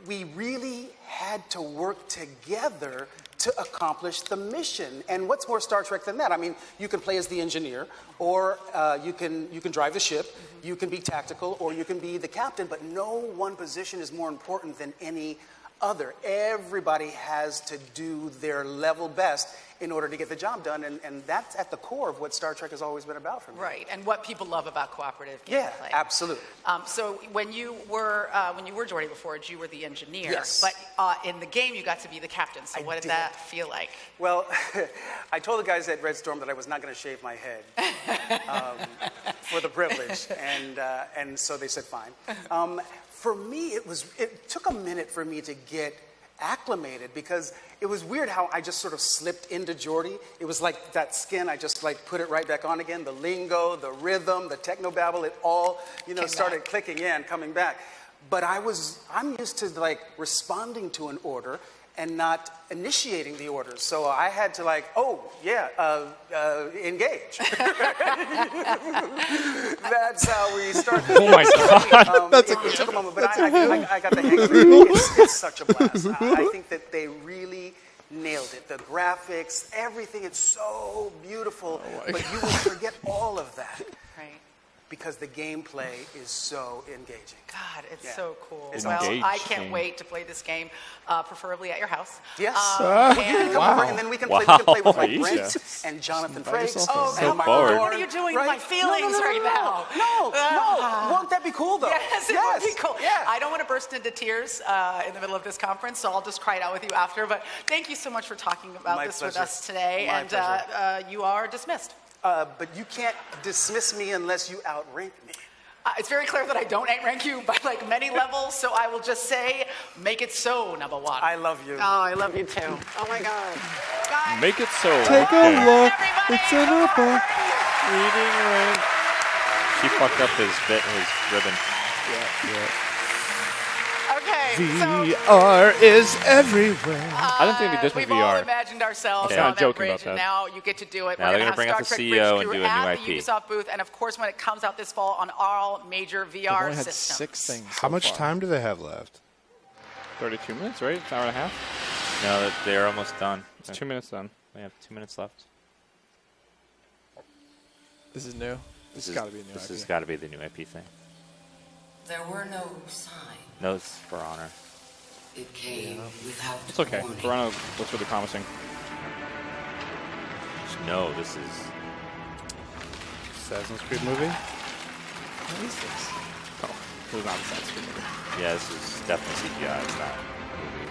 We really had to work together to accomplish the mission. And what's more Star Trek than that? I mean, you can play as the engineer, or you can drive the ship, you can be tactical, or you can be the captain, but no one position is more important than any other. Everybody has to do their level best in order to get the job done, and that's at the core of what Star Trek has always been about for me. Right, and what people love about cooperative gameplay. Yeah, absolutely. So when you were Jordy before, you were the engineer. Yes. But in the game, you got to be the captain. So what did that feel like? Well, I told the guys at Red Storm that I was not going to shave my head for the privilege, and so they said fine. For me, it took a minute for me to get acclimated because it was weird how I just sort of slipped into Jordy. It was like that skin, I just like put it right back on again. The lingo, the rhythm, the technobabble, it all, started clicking in, coming back. But I'm used to like responding to an order and not initiating the orders. So I had to engage. That's how we started. Oh my God. It took a moment, but I got the hang of it. It's such a blast. I think that they really nailed it. The graphics, everything, it's so beautiful, but you will forget all of that. Right. Because the gameplay is so engaging. God, it's so cool. It's well, engaging. I can't wait to play this game, preferably at your house. Yes. And And then we can play with like Brent and Jonathan Frakes. Oh, and come Mark on. Dorn, What are you doing with my right? feelings right now? No. Won't that be cool, though? Yes, it would be cool. Yeah. I don't want to burst into tears in the middle of this conference, so I'll just cry it out with you after. But thank you so much for talking about this with us today. My pleasure. You are dismissed. But you can't dismiss me unless you outrank me. It's very clear that I don't rank you by like many levels, so I will just say, make it so, number one. I love you. Oh, I love you too. Oh my God. Guys. Make it so. Take a look. It's in a book. Reading rain. She fucked up his ribbon. Yeah. Okay. VR is everywhere. I don't think they did this with We've all VR. imagined ourselves Okay. I'm on that joking bridge, about that. and now you get to do it. Now We're they're going gonna to bring have out Star the Trek CEO Bridge and crew do a new at the IP. Ubisoft booth, and of course when it comes out this fall on all major They've VR only had systems. 6 things. How much time do they have left? 32 minutes, right? It's an hour and a half. No, they're almost done. It's 2 minutes done. We have 2 minutes left. This is new. This has got to be a new This IP. has got to be the new IP thing. There were no signs. Notes for honor. It came without It's okay. warning. Verano looks really promising. No, this is Assassin's Creed movie? What is this? Oh, it was not Assassin's Creed movie. yeah, this is definitely CGI. It's not a movie.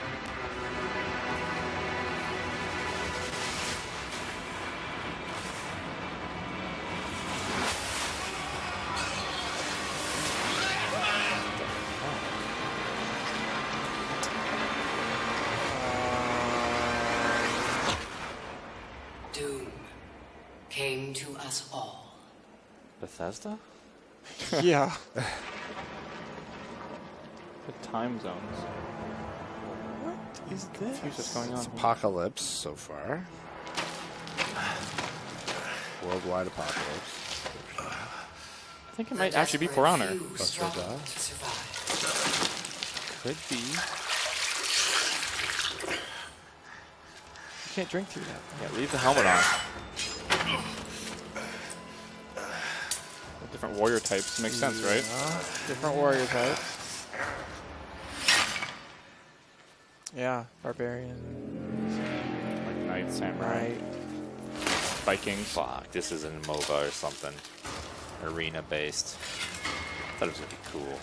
Doom came to us all. Bethesda? Yeah. The time zones. is this? What's going on? It's Apocalypse so far. Worldwide Apocalypse. I think it might actually be For Honor. Buster Doss. Could be. You can't drink through that. Yeah, leave the helmet on. Different warrior types. Makes sense, right? Different warrior types. Yeah, barbarian. Like knight, samurai. Right. Vikings. Fuck, this is in MOBA or something. Arena based. Thought it was gonna be cool.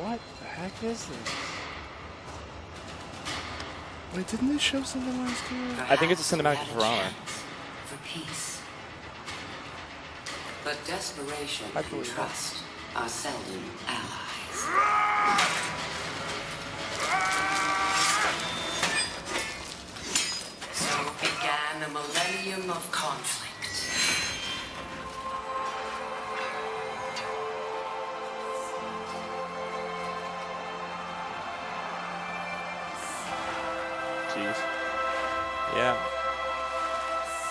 What the heck is this? Wait, didn't they show something last year? I think it's a cinematic for Honor. For peace. But desperation I and believe trust are seldom allies. So began a millennium of conflict. Jeez. Yeah.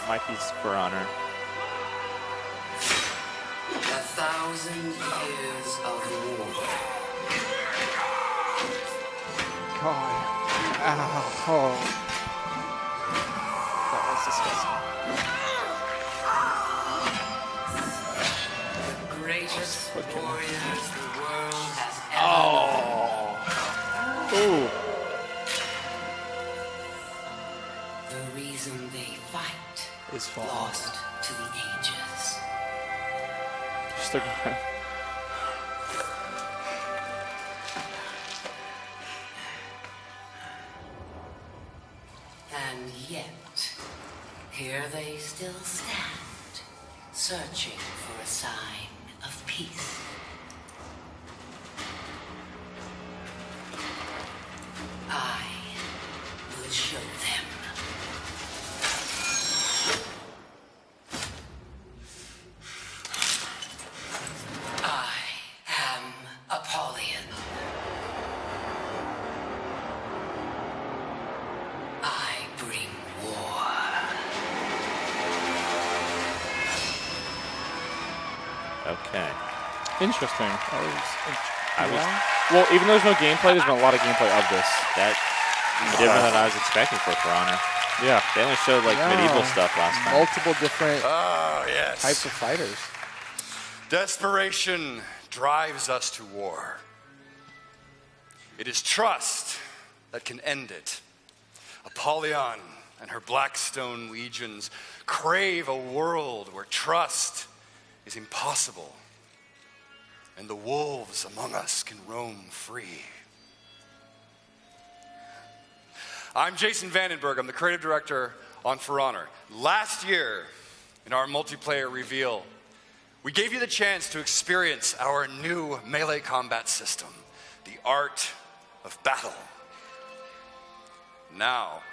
Mikey's For Honor. 1,000 years of war. God. Ow. Oh. That was disgusting. The greatest warriors the world has ever Ooh. known. The reason they fight Is false. lost to the ages. Just a- And yet, here they still stand, searching for a sign of peace. I will show them. I am Apollyon. I bring war. Okay. Interesting. I was Well, even though there's no gameplay, there's been a lot of gameplay of this. that different than I was expecting for Honor. Yeah. They only showed like Yeah. medieval stuff last time. Multiple different Oh, yes. types of fighters. Desperation drives us to war. It is trust that can end it. Apollyon and her Blackstone legions crave a world where trust is impossible, and the wolves among us can roam free. I'm Jason Vandenberg. I'm the creative director on For Honor. Last year, in our multiplayer reveal, we gave you the chance to experience our new melee combat system, the art of battle. Now,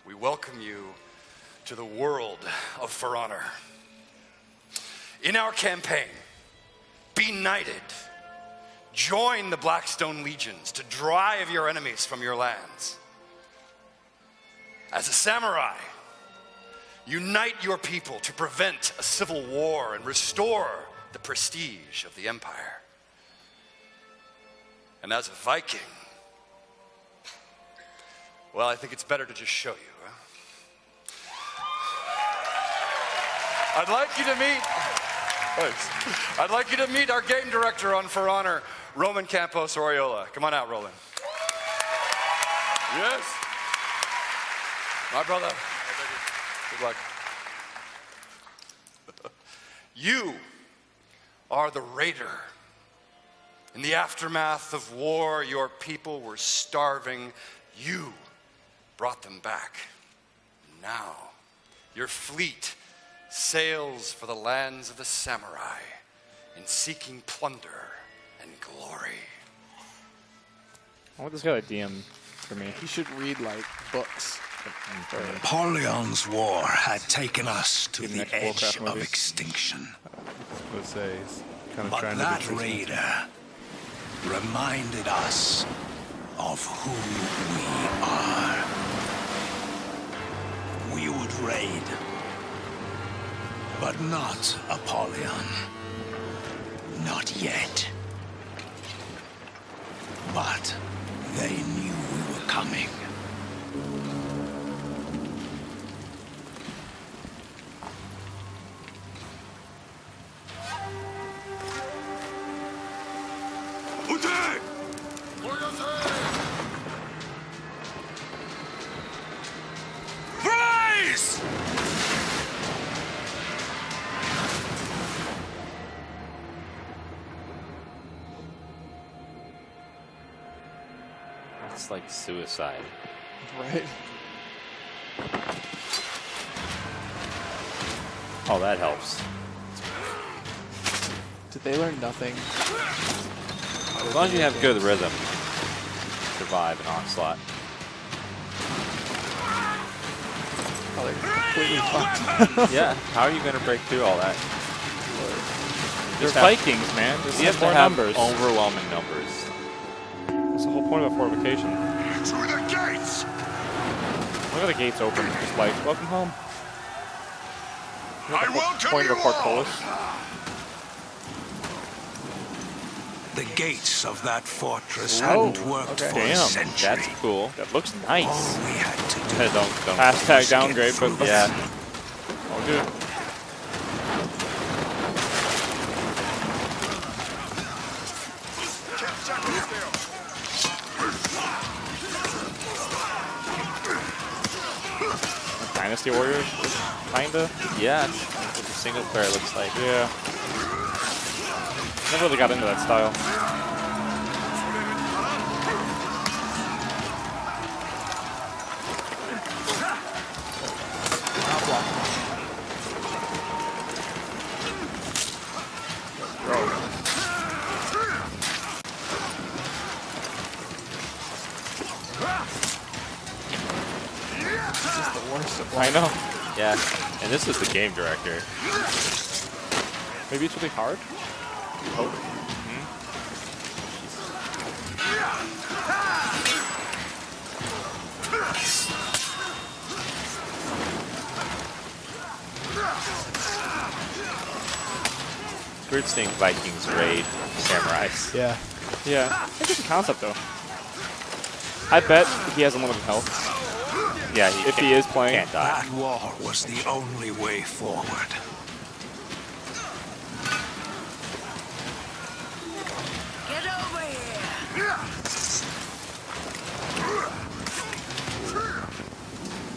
we welcome you to the world of For Honor. In our campaign, be knighted. Join the Blackstone legions to drive your enemies from your lands. As a samurai, unite your people to prevent a civil war and restore the prestige of the empire. And as a Viking, well, I think it's better to just show you. I'd like you to meet. Thanks. I'd like you to meet our game director on For Honor, Roman Campos Oriola. Come on out, Roland. Yes. My brother. Good luck. You are the raider. In the aftermath of war, your people were starving. You brought them back. Now, your fleet sails for the lands of the samurai in seeking plunder and glory. I want this guy to DM for me. He should read like books. Apollion's war had taken us to Even the next edge Warcraft of movies. extinction. Let's say he's kind of But trying that to do raider reminded us of who we are. We would raid, but not Apollyon. Not yet. But they knew we were coming. It's like suicide. Right. Oh, that helps. Did they learn nothing? As long as you have good rhythm, survive an onslaught. Oh, they're completely fucked. Yeah, how are you going to break through all that? They're Vikings, man. Just You have to more have numbers. overwhelming numbers. That's the whole point of a fortification. Through the gates! Look at the gates open. Just like, welcome home. I welcome Point of a you all. portcullis. The gates of that fortress Whoa, hadn't worked okay. for a Damn, century. That's cool. That looks nice. All we had to do don't Hashtag downgrade, but yeah. All good. Dynasty Warriors, kinda. Yeah, that's what the single player looks like. Yeah. Never really got into that style. I know. Yeah, and this is the game director. Maybe it's really hard. Hope. It's weird seeing Vikings raid samurais. Yeah. Yeah. I think it's a concept, though. I bet he has unlimited health. Yeah, if he is playing. Can't die. That war was the only way forward. Get over here!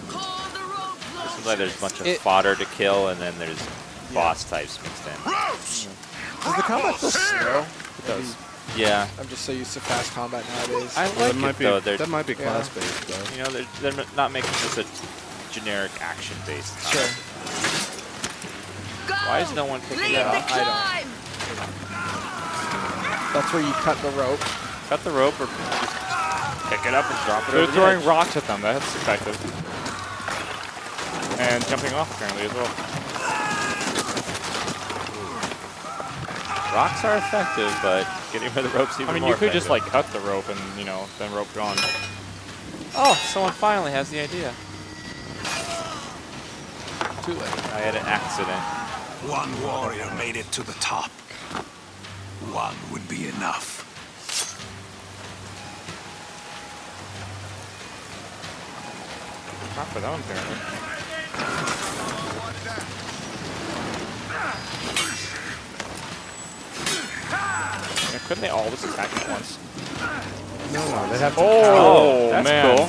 Call the road Seems like there's a bunch of fodder to kill, and then there's boss types mixed in. Does the combat feel slow? It does. Yeah. I'm just so used to fast combat nowadays. I like it, though. That might be class-based, though. You know, they're not making this a generic action-based. Sure. Why is no one picking Lead it the up? climb! That's where you cut the rope. Cut the rope or just pick it up and drop it They're over the throwing edge. rocks at them. That's effective. And jumping off, apparently, as well. Rocks are effective, but getting rid of the rope's even more I mean, you could just, effective. like, cut the rope and, you know, then rope gone. Oh, someone finally has the idea. Too late. I had an accident. One warrior made it to the top. One would be enough. Not for them, apparently. Yeah, couldn't they all just attack at once? No, they'd have to. Oh, that's man. cool.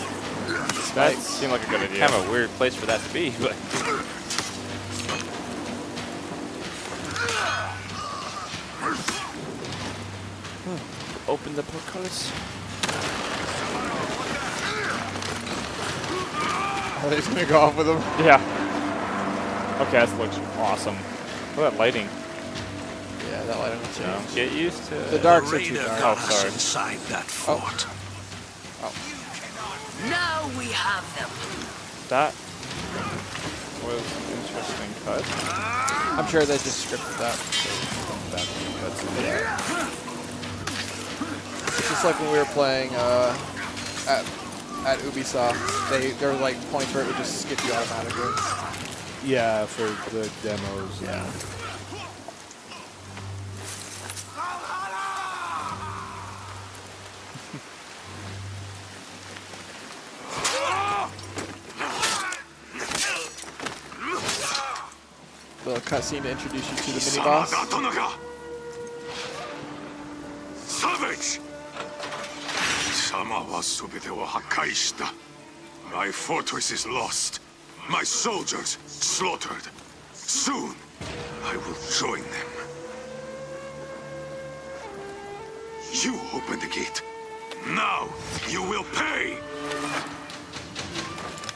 That seemed like a good idea. Kind of a weird place for that to be, but Open the portcullis. Are they just gonna go off with them? Yeah. Okay, that looks awesome. Look at that lighting. Yeah, that lighting will change. get used to The it. darks are Raider too dark. got Oh, us sorry. inside that fort. Now we have them. That was an interesting cut. I'm sure they just scripted that. It's just like when we were playing at Ubisoft. There were like points where it would just skip you automatically. Yeah, for the demos. Yeah. Little cutscene to introduce you to the mini boss. Savage! My fortress is lost. My soldiers slaughtered. Soon, I will join them. You open the gate. Now, you will pay!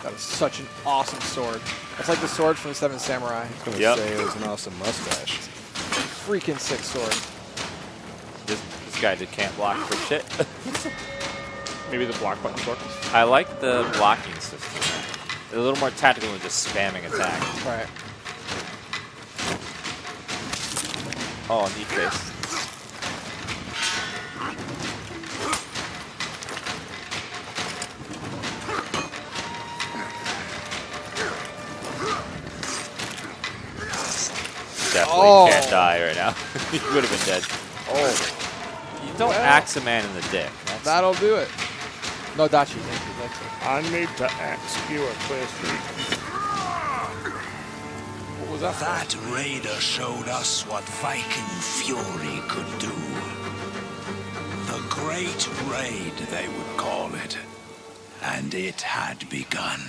That is such an awesome sword. It's like the sword from the Seven Samurai. I was going to say it was an awesome mustache. Freaking sick sword. This guy just can't block for shit. Maybe the block button works. I like the blocking system. A little more tactical than just spamming attack. Right. Oh, neat face. Definitely can't die right now. You would have been dead. Oh. You don't axe a man in the dick. That'll do it. No, Dachi, thank you. That's it. I need to ask you a question. What was that? That raider showed us what Viking fury could do. The Great Raid, they would call it. And it had begun.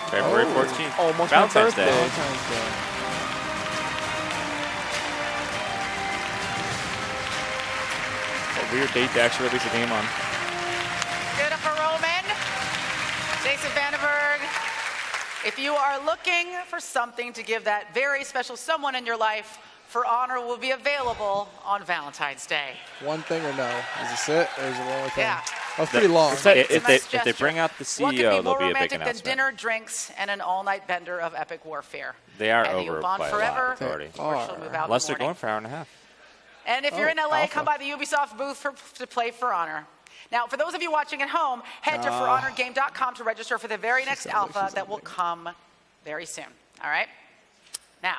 February 14th. Almost Valentine's my birthday. Day. Valentine's Day. A weird date to actually release a game on. Give it up for Roman. Jason Vandenberg. If you are looking for something to give that very special someone in your life, For Honor will be available on Valentine's Day. One thing or no? Is this it, or is it one more thing? Yeah. Oh, it's pretty long. If they bring out the What could be CEO, more there'll be a big romantic than announcement. dinner, drinks, and an all-night bender of epic warfare? They are And you'll over bond by forever, a lot already. or she'll move out in Unless the they're going morning. for an hour and a half. And if you're in LA, alpha. come by the Ubisoft booth to play For Honor. Now, for those of you watching at home, head to forhonorgame.com to register for the very next alpha that will come very soon. All right? Now,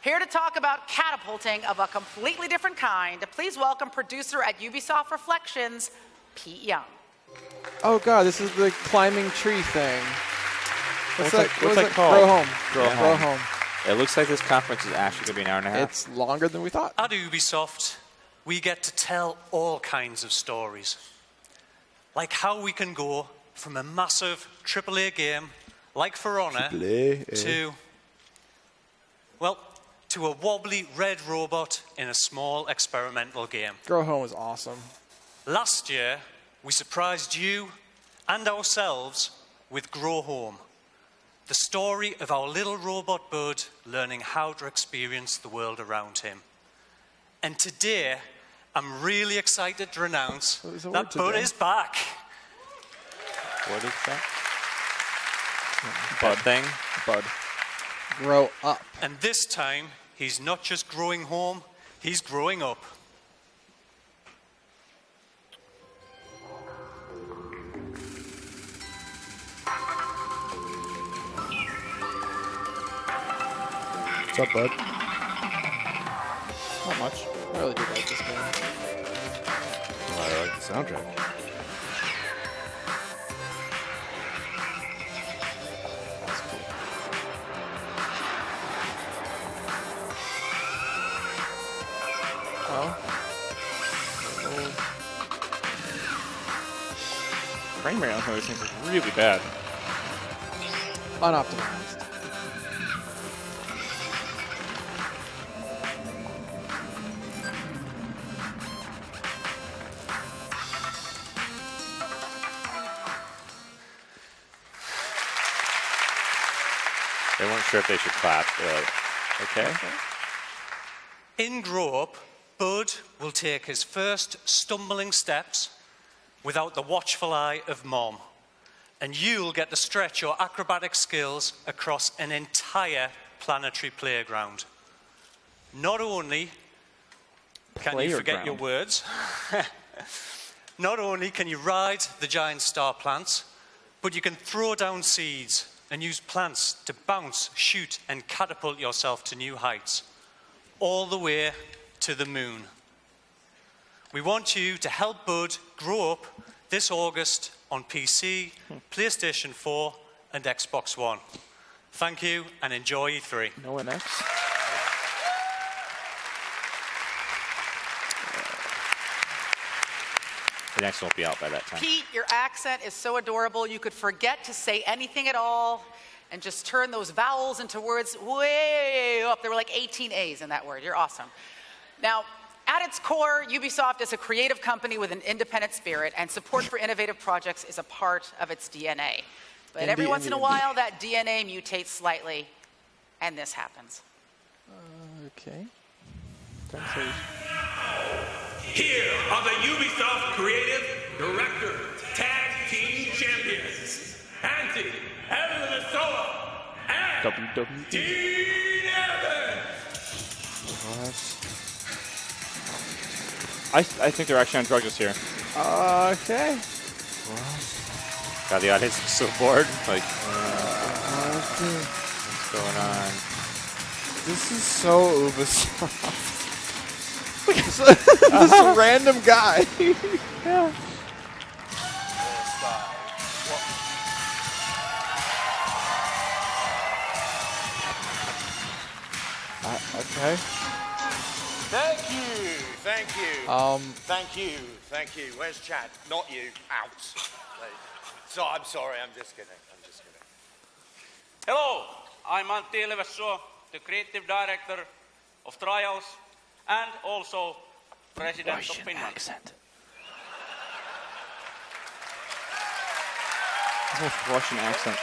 here to talk about catapulting of a completely different kind, please welcome producer at Ubisoft Reflections, Pete Young. Oh god, this is the climbing tree thing. What's that called? Grow home. Grow Grow home. home. It looks like this conference is actually going to be an hour and a half. It's longer than we thought. At Ubisoft, we get to tell all kinds of stories. Like how we can go from a massive AAA game like For Honor to a wobbly red robot in a small experimental game. Grow home is awesome. Last year, we surprised you and ourselves with Grow Home, the story of our little robot Bud learning how to experience the world around him. And today, I'm really excited to announce that Bud is back. What is that? Bud thing? Bud. Grow up. And this time, he's not just growing home, he's growing up. What's up, bud? Not much. I really do like this game. Well, I like the soundtrack. Frame rate on some of these things is really bad. Unoptimized. They weren't sure if they should clap. They're like, okay. In Grow Up, Bud will take his first stumbling steps without the watchful eye of Mom. And you'll get to stretch your acrobatic skills across an entire planetary playground. Not only can you forget your words, Not only can you ride the giant star plants, but you can throw down seeds and use plants to bounce, shoot, and catapult yourself to new heights, all the way to the moon. We want you to help Bud grow up this August on PC, PlayStation 4, and Xbox One. Thank you, and enjoy E3. No one else? The next won't be out by that time. Pete, your accent is so adorable. You could forget to say anything at all and just turn those vowels into words way up. There were like 18 A's in that word. You're awesome. Now, at its core, Ubisoft is a creative company with an independent spirit, and support for innovative projects is a part of its DNA. But every once in a while, that DNA mutates slightly, and this happens. Okay. Here are the Ubisoft Creative Director Tag Team Champions, Anti, Minnesota, and Dean Evans. I think they're actually on drugs this year. Okay. God, the audience is so bored. Like, what's going on? This is so Ubisoft. This random guy. Yeah. Okay. Thank you. Thank you. Thank you. Thank you. Where's Chad? Not you. Out. So I'm sorry. I'm just kidding. Hello, I'm Antti Ilvessuo, the creative director of Trials and also president of Finland. Accent. Almost Russian accent.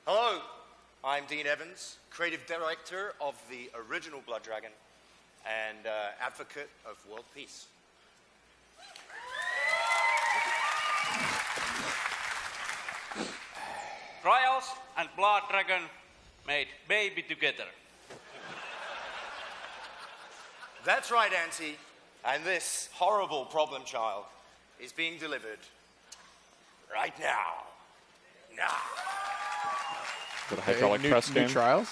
Hello, I'm Dean Evans, creative director of the original Blood Dragon and advocate of world peace. Trials and Blood Dragon made baby together. That's right, Auntie. And this horrible problem child is being delivered right now. Got a hydraulic press game. Trials?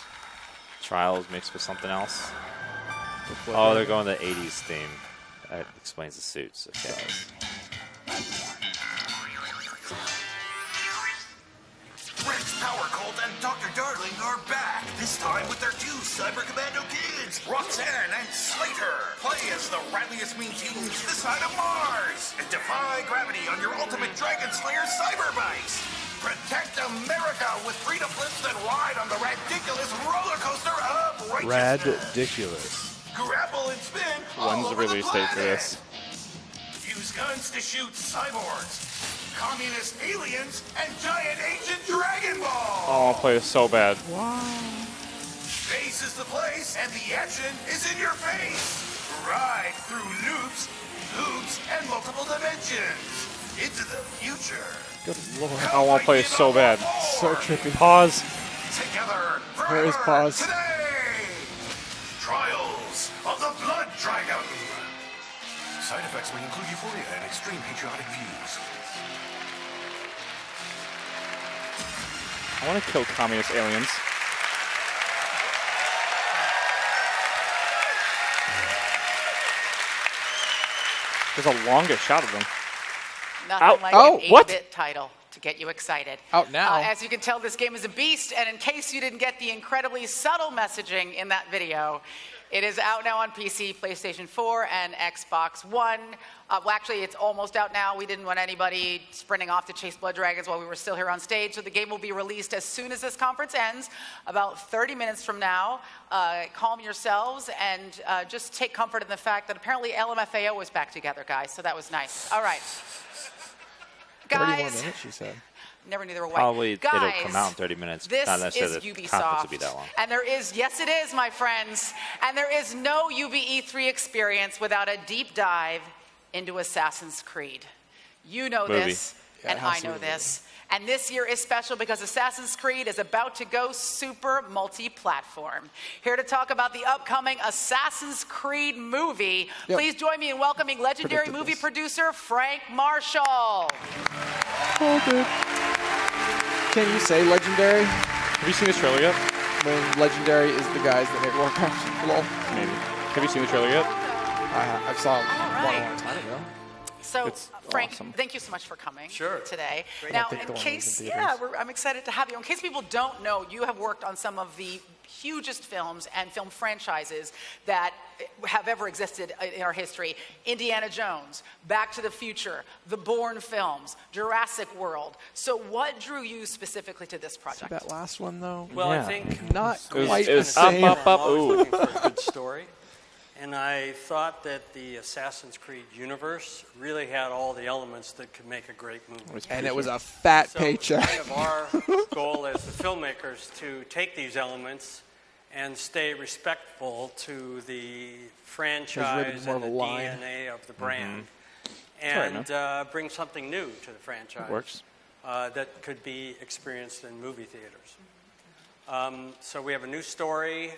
Trials mixed with something else. Oh, they're going the 80s theme. That explains the suits. Okay. Rex Power Cult and Dr. Darling are back, this time with their two Cyber Commando kids, Roxanne and Slater. Play as the ratliest mean teens this side of Mars and defy gravity on your ultimate Dragon Slayer cyber bikes. Protect America with freedom flips that ride on the ridiculous roller coaster of righteousness. Ridiculous. Grapple and spin When's the release date for this? Use guns to shoot cyborgs, communist aliens, and giant ancient Dragon Balls. Oh, I want to play this so bad. Space is the place, and the action is in your face. Ride through loops, and multiple dimensions into the future. Good lord. I want to play this so bad. So trippy. Pause. Together Where is pause? today. Trials of the Blood Dragon. Side effects may include euphoria and extreme patriotic views. I want to kill communist aliens. There's a longest shot of them. Nothing like Oh, an what? 8-bit title to get you excited. Out now. As you can tell, this game is a beast, and in case you didn't get the incredibly subtle messaging in that video, it is out now on PC, PlayStation 4, and Xbox One. Well, actually, it's almost out now. We didn't want anybody sprinting off to chase blood dragons while we were still here on stage, so the game will be released as soon as this conference ends, about 30 minutes from now. Calm yourselves and just take comfort in the fact that apparently LMFAO is back together, guys, so that was nice. All right. 30 more Guys, minutes, she said. never knew they were white. Probably Guys, it'll come out in 30 minutes. This Not necessarily is the Ubisoft. conference will be that long. And there is, yes it is, my friends, and there is no UBE3 experience without a deep dive into Assassin's Creed. You know Movie. this, Yeah, and it has I to know be the this. And this year is special because Assassin's Creed is about to go super multi-platform. Here to talk about the upcoming Assassin's Creed movie, please join me in welcoming legendary movie producer Frank Marshall. Can you say legendary? Have you seen this trailer yet? When legendary is the guys that made Warcraft. Lol. Maybe. Have you seen the trailer yet? I saw one a long time ago. So, It's Frank, awesome. thank you so much for coming today. Great. Now, I think in the one case, was in theaters. I'm excited to have you. In case people don't know, you have worked on some of the hugest films and film franchises that have ever existed in our history. Indiana Jones, Back to the Future, the Bourne films, Jurassic World. So what drew you specifically to this project? That last one, though? Well, Yeah. I think Not It was- quite it the was same. up, I'm always ooh. looking for a good story. And I thought that the Assassin's Creed universe really had all the elements that could make a great movie. And it was a fat So paycheck. kind of our goal as the filmmakers to take these elements and stay respectful to the franchise more and of the a line. DNA of the brand, Fair and bring something new to the franchise. Works. That could be experienced in movie theaters. So we have a new story.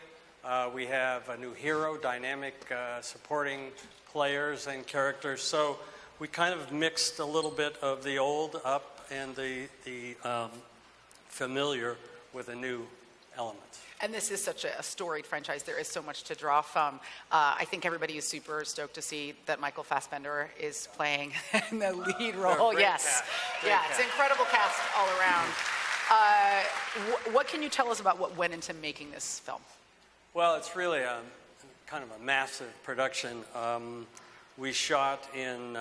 We have a new hero, dynamic supporting players and characters. So we kind of mixed a little bit of the old up and the familiar with a new element. And this is such a storied franchise. There is so much to draw from. I think everybody is super stoked to see that Michael Fassbender is playing the lead role. Yes. It's an incredible cast all around. What can you tell us about what went into making this film? Well, it's really kind of a massive production. We shot in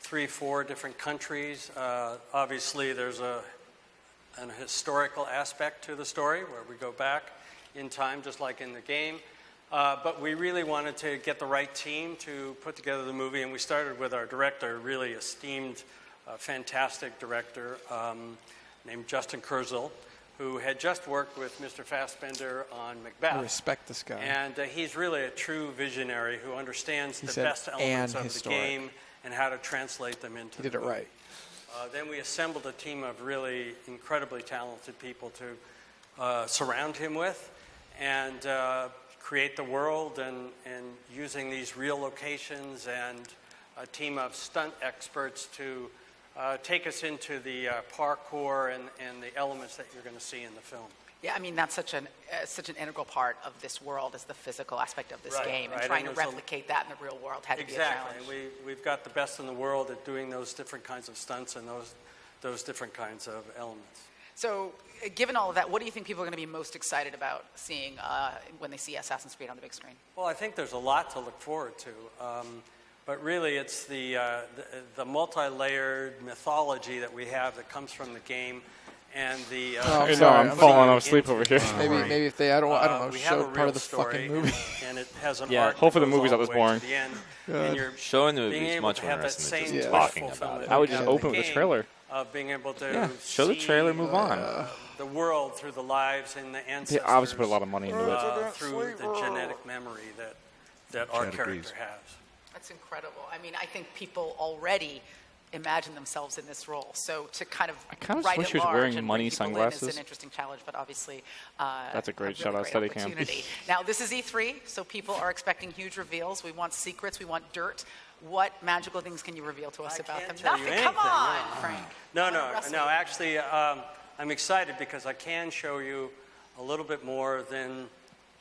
3-4 different countries. Obviously, there's an historical aspect to the story where we go back in time, just like in the game. But we really wanted to get the right team to put together the movie, and we started with our director, really esteemed, fantastic director named Justin Kurzel, who had just worked with Mr. Fassbender on Macbeth. I respect this guy. And he's really a true visionary who understands He the said, best elements "And of historic." the game and how to translate them into He did the it movie. right. Then we assembled a team of really incredibly talented people to surround him with and create the world, and using these real locations and a team of stunt experts to take us into the parkour and the elements that you're going to see in the film. Yeah, I mean, that's such an integral part of this world is the physical aspect of this game, and right. trying And to replicate that in the real world had to be a Exactly. challenge. We've got the best in the world at doing those different kinds of stunts and those different kinds of elements. So, given all of that, what do you think people are going to be most excited about seeing when they see Assassin's Creed on the big screen? Well, I think there's a lot to look forward to. But really, it's the multi-layered mythology that we have that comes from the game, and the. I'm sorry, I'm falling asleep over here. Maybe if they, I don't know, we have show a part real of the story, fucking movie. and it has an Yeah, arc hopefully that the movie's goes not all this the way to boring. the end, and you're Showing the being movie is able much to more have that interesting than same just wish talking about fulfillment it. I would that just you have open in with the game trailer. Of being able to Yeah, show the trailer, move on. The world through the lives and the ancestors. They obviously put a lot of money into it. Through the genetic memory that our character has. That's incredible. I mean, I think people already imagine themselves in this role. So to kind of kinda write wish it he was large wearing and money bring people in sunglasses. is an interesting challenge, but obviously That's a great really shout out, great Steadicam. opportunity. Now, this is E3, so people are expecting huge reveals. We want secrets. We want dirt. What magical things can you reveal to us about them? tell you Nothing. Come anything, on, no. Frank. No. Actually, I'm excited because I can show you a little bit more than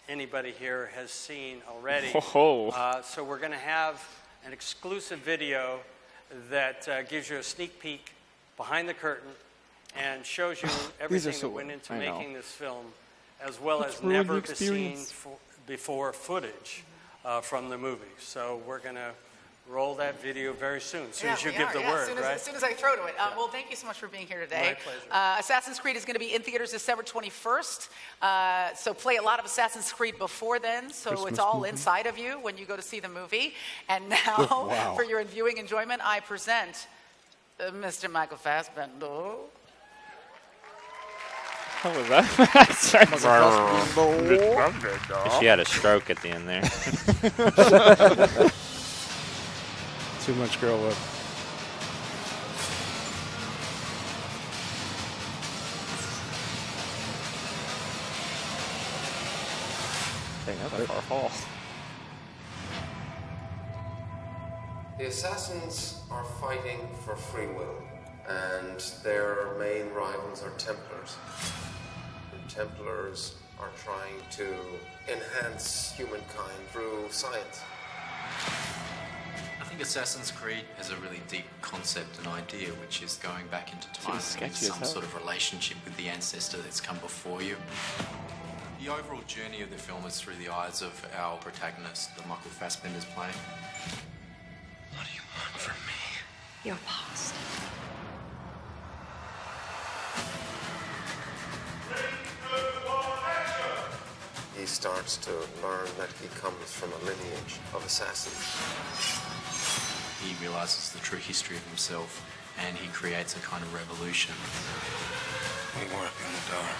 anybody here has seen already. Oh. So we're going to have an exclusive video that gives you a sneak peek behind the curtain and shows you everything so- that went into I know. making this film, as well It's as ruined the never seen experience. before footage from the movie. So we're going to roll that video very soon, as soon as you give the word, right? As soon as I throw to it. Well, thank you so much for being here today. My pleasure. Assassin's Creed is going to be in theaters December 21st. So play a lot of Assassin's Creed before then, so Christmas it's all movie. inside of you when you go to see the movie. And now, Wow. for your viewing enjoyment, I present Mr. Michael Fassbender. What was that? She had a stroke at the end there. Too much girl love. Dang, that's a far fall. The assassins are fighting for free will, and their main rivals are Templars. The Templars are trying to enhance humankind through science. I think Assassin's Creed has a really deep concept and idea, which is going back into time and sketchy as some hell. sort of relationship with the ancestor that's come before you. The overall journey of the film is through the eyes of our protagonist, that Michael Fassbender's playing. What do you want from me? Your past. He starts to learn that he comes from a lineage of assassins. He realizes the true history of himself, and he creates a kind of revolution. We work in the dark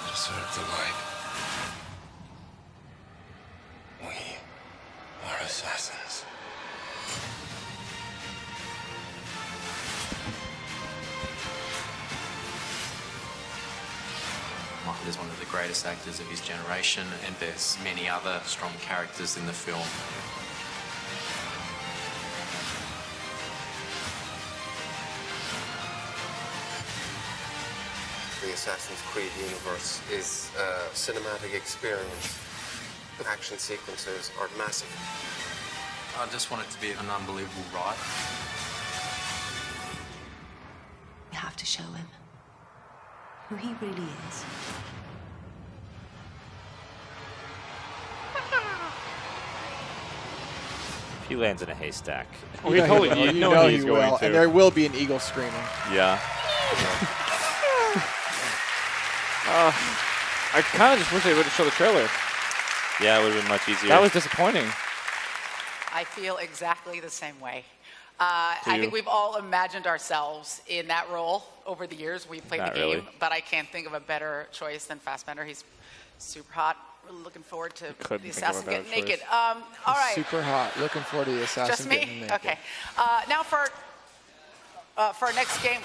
to serve the light. We are assassins. Michael is one of the greatest actors of his generation, and there's many other strong characters in the film. The Assassin's Creed universe is a cinematic experience. The action sequences are massive. I just want it to be an unbelievable ride. We have to show him who he really is. If he lands in a haystack. Oh, he totally, you know he's going to. And there will be an eagle screaming. Yeah. I kind of just wish they would have showed the trailer. Yeah, it would have been much easier. That was disappointing. I feel exactly the same way. I think we've all imagined ourselves in that role over the years. We've played Not the game, really. but I can't think of a better choice than Fassbender. He's super hot. Really looking forward to Couldn't the think of a assassin better getting naked. choice. All right. Super hot. Looking forward to the assassin Just me? getting naked. Okay. Now for our next game.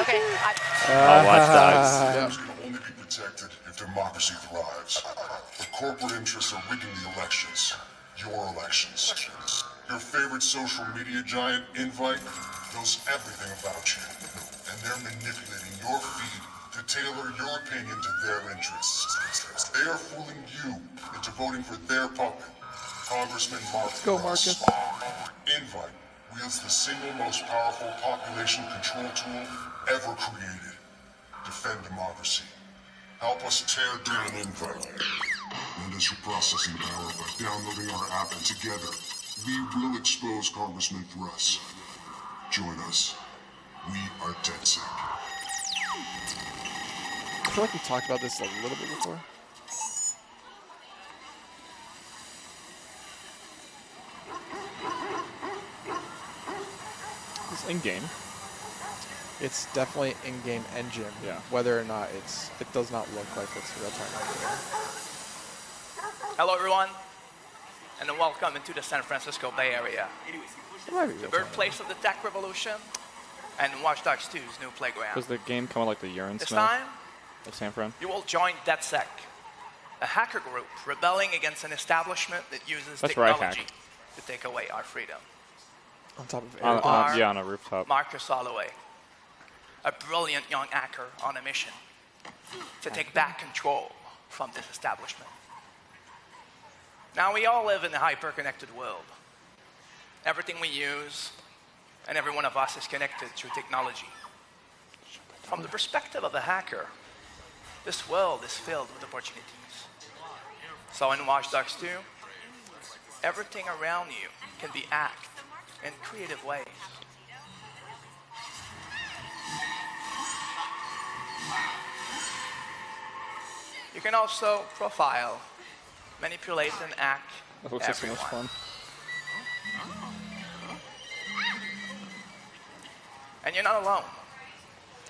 Okay. Watch Dogs. Freedoms can only be protected if democracy thrives. The corporate interests are rigging the elections. Your elections. Your favorite social media giant, Invite, knows everything about you. And they're manipulating your feed to tailor your opinion to their interests. They are fooling you into voting for their puppet, Congressman Mark. Let's go, Marcus. Invite wields the single most powerful population control tool ever created. Defend democracy. Help us tear down Invite. Lend us your processing power by downloading our app, and together, we will expose Congressman Thrust. Join us. We are DedSec. I feel like we talked about this a little bit before. It's in-game. It's definitely in-game engine. Yeah. Whether or not it does not look like it's real-time engine. Hello, everyone, and welcome into the San Francisco Bay Area, the birthplace of the tech revolution and Watch Dogs 2's new playground. Does the game come with like the urine This smell? time, Like San Fran? you will join DedSec, a hacker group rebelling against an establishment that uses That's where I technology hack. to take away our freedom. On top of on a rooftop. Marcus Holloway, a brilliant young hacker on a mission to take back control from this establishment. Now, we all live in a hyper-connected world. Everything we use and every one of us is connected through technology. From the perspective of a hacker, this world is filled with opportunities. So in Watch Dogs 2, everything around you can be hacked in creative ways. You can also profile, manipulate, and hack That looks like so everyone. much fun. And you're not alone.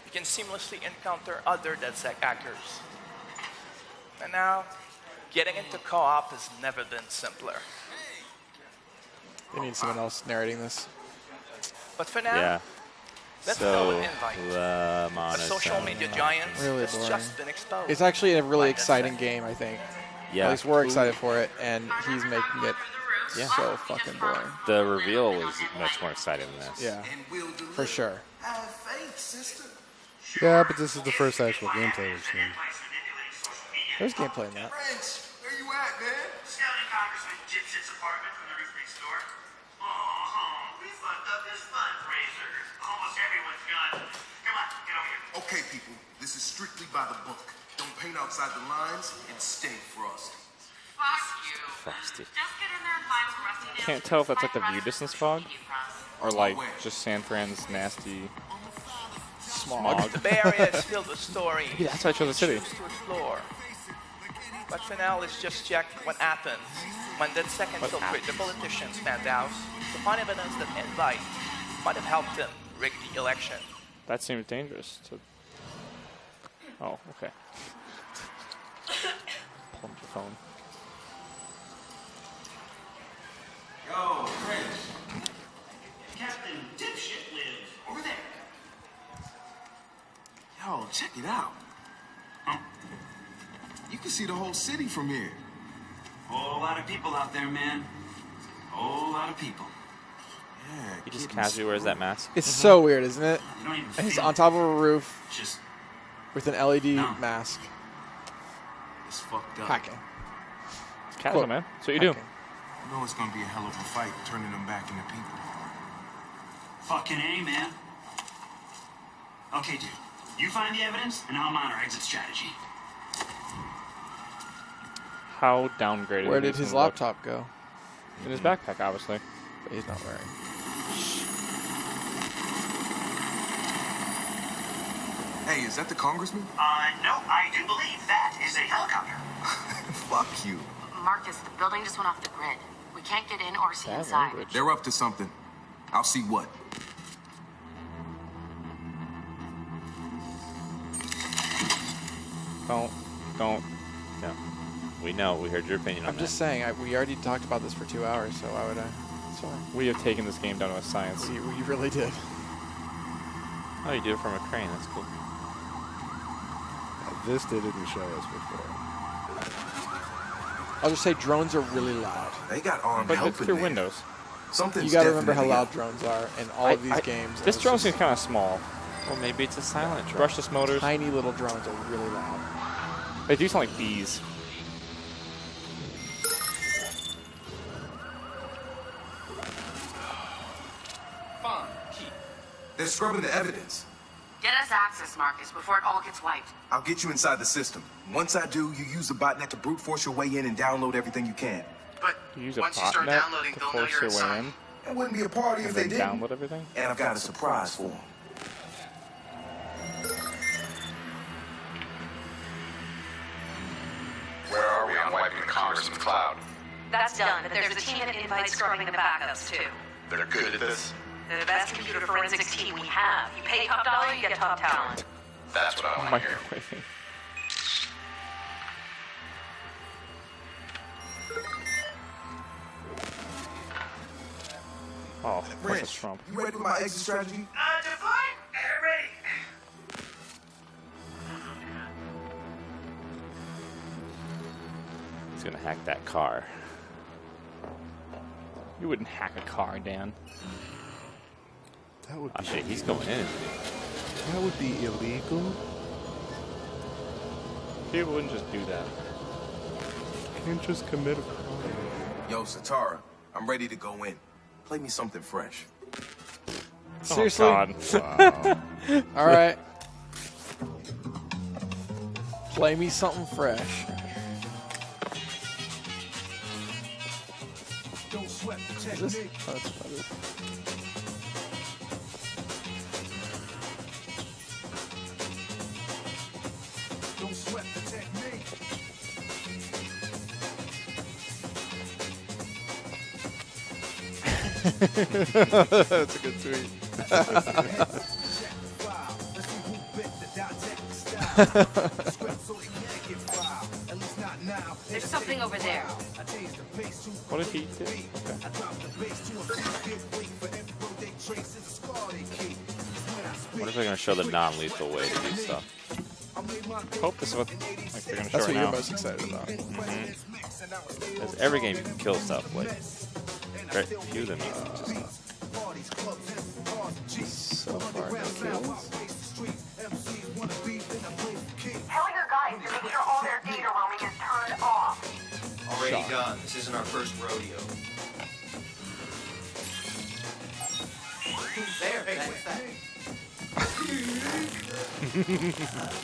You can seamlessly encounter other DedSec hackers. And now, getting into co-op has never been simpler. They need someone else narrating this. But for now, Yeah. Let's So, throw an invite. A Lamana social media giant Really that's boring. just been exposed. It's actually a really Like exciting game, I think. Yeah. At least we're excited for it, and he's making it Yeah. so fucking boring. The reveal was much more exciting than this. Yeah, for sure. Have faith, sister. Yeah, but this is the first actual gameplay we've seen. There's gameplay in that. Prince, where you at, man? Scouting Congressman Dipshit's apartment from the Roof Next Door. Oh, we fucked up this fundraiser. Almost everyone's gone. Come on, get over here. Okay, people, this is strictly by the book. Don't paint outside the lines and stay frosty. Fuck you. Frosty. Just get in there and find some rusty nails. Can't tell if that's like the view distance fog or like just San Fran's nasty smog. The Bay Area is filled with stories. Yeah, that's why I chose the city. To explore. But for now, let's just check what happened when that second What filtrate the politicians went out to find evidence that invite might have helped them rig the election. That seems dangerous. Oh, okay. Pull up your phone. Yo, Prince. Captain Dipshit lives over there. Yo, check it out. You can see the whole city from here. Whole lot of people out there, man. Whole lot of people. Yeah, He just casually wears that mask. It's so weird, isn't it? You don't even And he's feel on it. top of a roof Just with an LED No. mask. It's fucked up. Hacking. It's casual, man. That's what you do. Hacking. You know it's gonna be a hell of a fight turning them back into people. fucking A, man. Okay, dude. You find the evidence, and I'll mount our exit strategy. How downgraded? Where is did this his gonna look? laptop go? In his backpack, obviously. But he's not wearing. Hey, is that the congressman? No, I do believe that is a helicopter. Fuck you. Marcus, the building just went off the grid. We can't get in or see Bad inside. language. They're up to something. I'll see what. Don't. No. We know. We heard your opinion on I'm that. just saying, we already talked about this for 2 hours, so why would I? Sorry. We have taken this game down to a science. We really did. Oh, you do it from a crane. That's cool. This they didn't show us before. I'll just say drones are really loud. They got armed But help it's in through there. Windows. Something's You gotta remember how definitely loud up. drones are in all of these games. This and drone it's seems kind of small. Well, maybe it's a silent drone. Brushless motors. tiny little drones are really loud. They do sound like bees. Fine. They're scrubbing the evidence. Get us access, Marcus, before it all gets wiped. I'll get you inside the system. Once I do, you use the botnet to brute force your way in and download everything you can. But You use a once you start botnet downloading, to they'll know force you're your way inside. in It wouldn't be a party and if they then didn't. download everything. And I've got a surprise for them. Where are we on wiping Congressman Cloud? That's done, but there's a team at Invite scrubbing the backups, too. They're good at this? They're the best computer forensics team we have. You pay top dollar, you get top talent. That's what I want to hear. Microwaving. Oh, of course it's Trump. You ready with my exit strategy? Define, ready. He's gonna hack that car. You wouldn't hack a car, Dan. That would Oh be shit, he's going in. Isn't he? that would be illegal. People wouldn't just do that. Can't just commit a crime. Yo, Satara, I'm ready to go in. Play me something fresh. Seriously? Oh, God. Wow. All right. Play me something fresh. Don't sweat the Is this? Oh, that's about it. Don't sweat the technique. That's a good tweet. There's something over there. What if he did? Okay. What if they're going to show the non-lethal way to do stuff? Hope this is what they're going to show That's right what you're now. most excited about. Because every game you can kill stuff with. Very few of them you can just stuff. So far, no kills. Tell your guys to make sure all their data roaming is turned off. Already done. This isn't our first rodeo. There, that's that.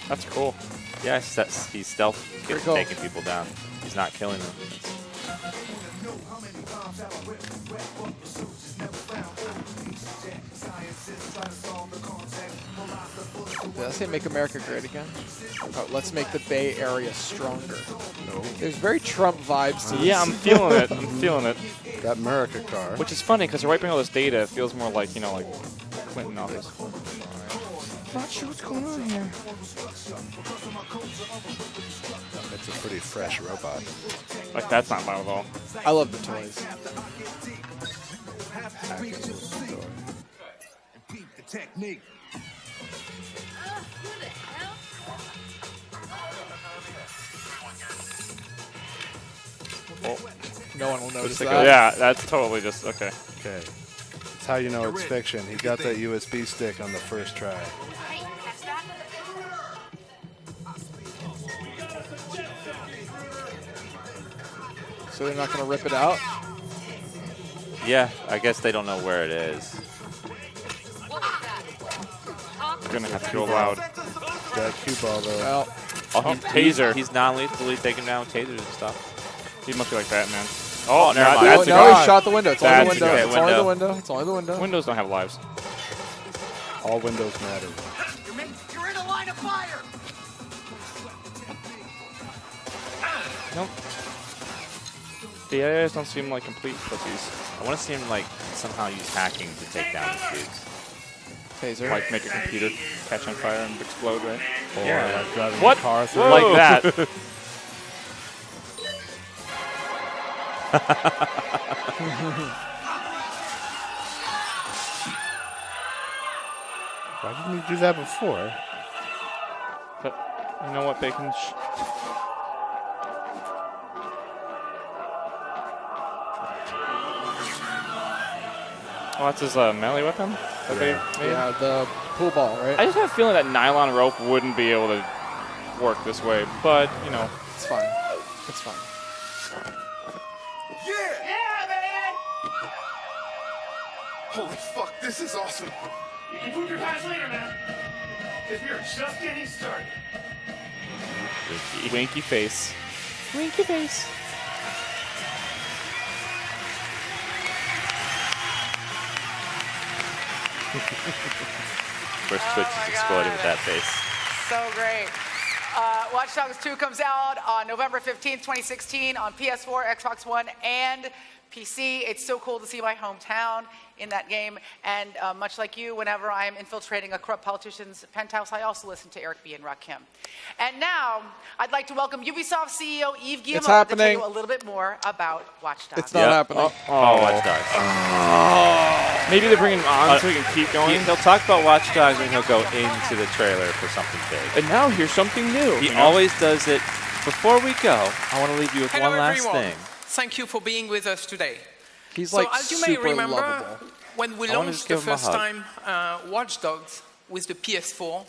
That's cool. Yeah, he's stealth cool. taking people down. He's not killing them. Did I say make America great again? Oh, let's make the Bay Area stronger. No. There's very Trump vibes to this. Yeah, I'm feeling it. I'm feeling it. That America car. Which is funny because they're wiping all this data. It feels more like, you know, like Clinton office. Not sure what's going on here. It's a pretty fresh robot. Like, that's not bad at all. I love the toys. Oh. No one will notice that. that. Yeah, that's totally just, okay. Okay. That's how you know it's fiction. He got that USB stick on the first try. So they're not going to rip it out? Yeah, I guess they don't know where it is. You're going to have to go loud. Got cue ball, though. Well, taser. He's non-lethally taking down tasers and stuff. He must be like Batman. Oh, never mind. That's a no, good. he shot the window. It's only the window. Okay, It's only the window. It's only the window. Windows don't have lives. All windows matter. You're in a line of fire! Nope. The AIs don't seem like complete pussies. I want to see him like somehow use hacking to take down the dudes. Taser. Like make a computer catch on fire and explode, right? Or Yeah. like driving What? a car through. Like that. Why didn't you do that before? But you know what? They can. Oh, that's his melee weapon that they made? Yeah, the pool ball, right? I just have a feeling that nylon rope wouldn't be able to work this way, but, you know. It's fine. It's fine. Yeah, man! Holy fuck, this is awesome. You can prove your past later, man. Because we're just getting started. Winky face. Winky face. First Twitch is exploding with that face. So great. Watch Dogs 2 comes out on November 15th, 2016 on PS4, Xbox One, and PC. It's so cool to see my hometown in that game. And much like you, whenever I am infiltrating a corrupt politician's penthouse, I also listen to Eric B. and Rakim. And now, I'd like to welcome Ubisoft CEO Yves Guillemot to tell you a little bit more about Watch Dogs. It's not happening. Watch Dogs. Maybe they're bringing him on so he can keep going. He'll talk about Watch Dogs and he'll go into the trailer for something big. And now here's something new. He always does it. Before we go, I want to leave you with Hello, one last everyone. thing. Thank you for being with us today. He's so like as you may super remember, lovable. when we I wanna launched just the give him a first hug. time Watch Dogs with the PS4,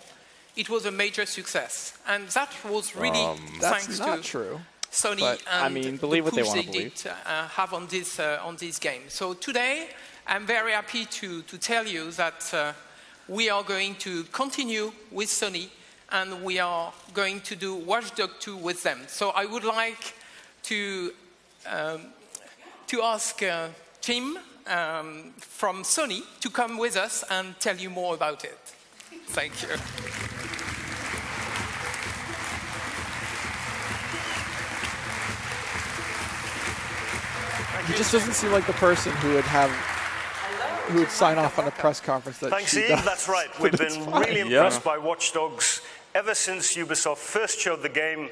it was a major success. And that was really That's thanks not to true. Sony But, I and mean, believe the what they push wanna they believe. did have on this game. So today, I'm very happy to tell you that we are going to continue with Sony and we are going to do Watch Dogs 2 with them. So I would like to ask Tim from Sony to come with us and tell you more about it. Thank you. He just doesn't seem like the person who would sign off on a press conference that Thanks, she Eve. does. That's right. We've been really impressed by Watch Dogs ever since Ubisoft first showed the game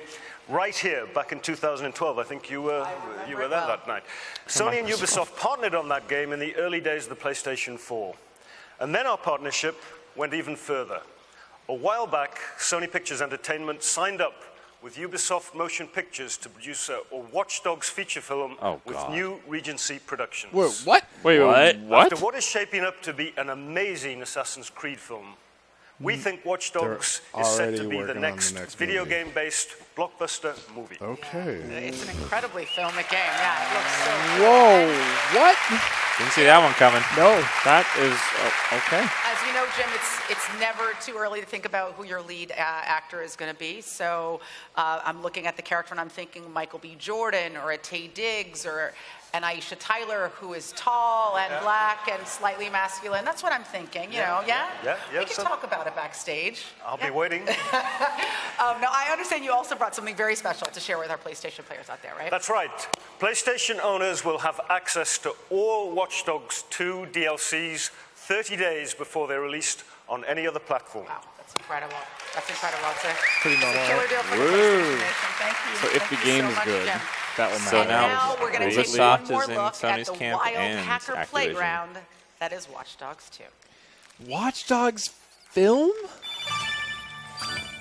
right here back in 2012. I think you were there that night. Sony and Ubisoft partnered on that game in the early days of the PlayStation 4. And then our partnership went even further. A while back, Sony Pictures Entertainment signed up with Ubisoft Motion Pictures to produce a Watch Dogs feature film with new Regency Productions. Whoa, what? Wait, what? After what is shaping up to be an amazing Assassin's Creed film, we think Watch Dogs is set to be the next video game-based blockbuster movie. Okay. It's an incredibly filmic game. Yeah, it looks so good. Whoa, what? Didn't see that one coming. No. That is okay. As you know, Jim, it's never too early to think about who your lead actor is going to be. So I'm looking at the character and I'm thinking Michael B. Jordan or a Taye Diggs or an Aisha Tyler who is tall and black and slightly masculine. That's what I'm thinking, you know, yeah? We can talk about it backstage. I'll be waiting. Now, I understand you also brought something very special to share with our PlayStation players out there, right? That's right. PlayStation owners will have access to all Watch Dogs 2 DLCs 30 days before they're released on any other platform. Wow, that's incredible. That's incredible. It's a pretty normal. killer deal for the PlayStation Nation. Thank you. So if the game is good, that will matter. So now we're going to take one more is in look at Sony's the camp wild and hacker Activision. playground that is Watch Dogs 2. Watch Dogs film?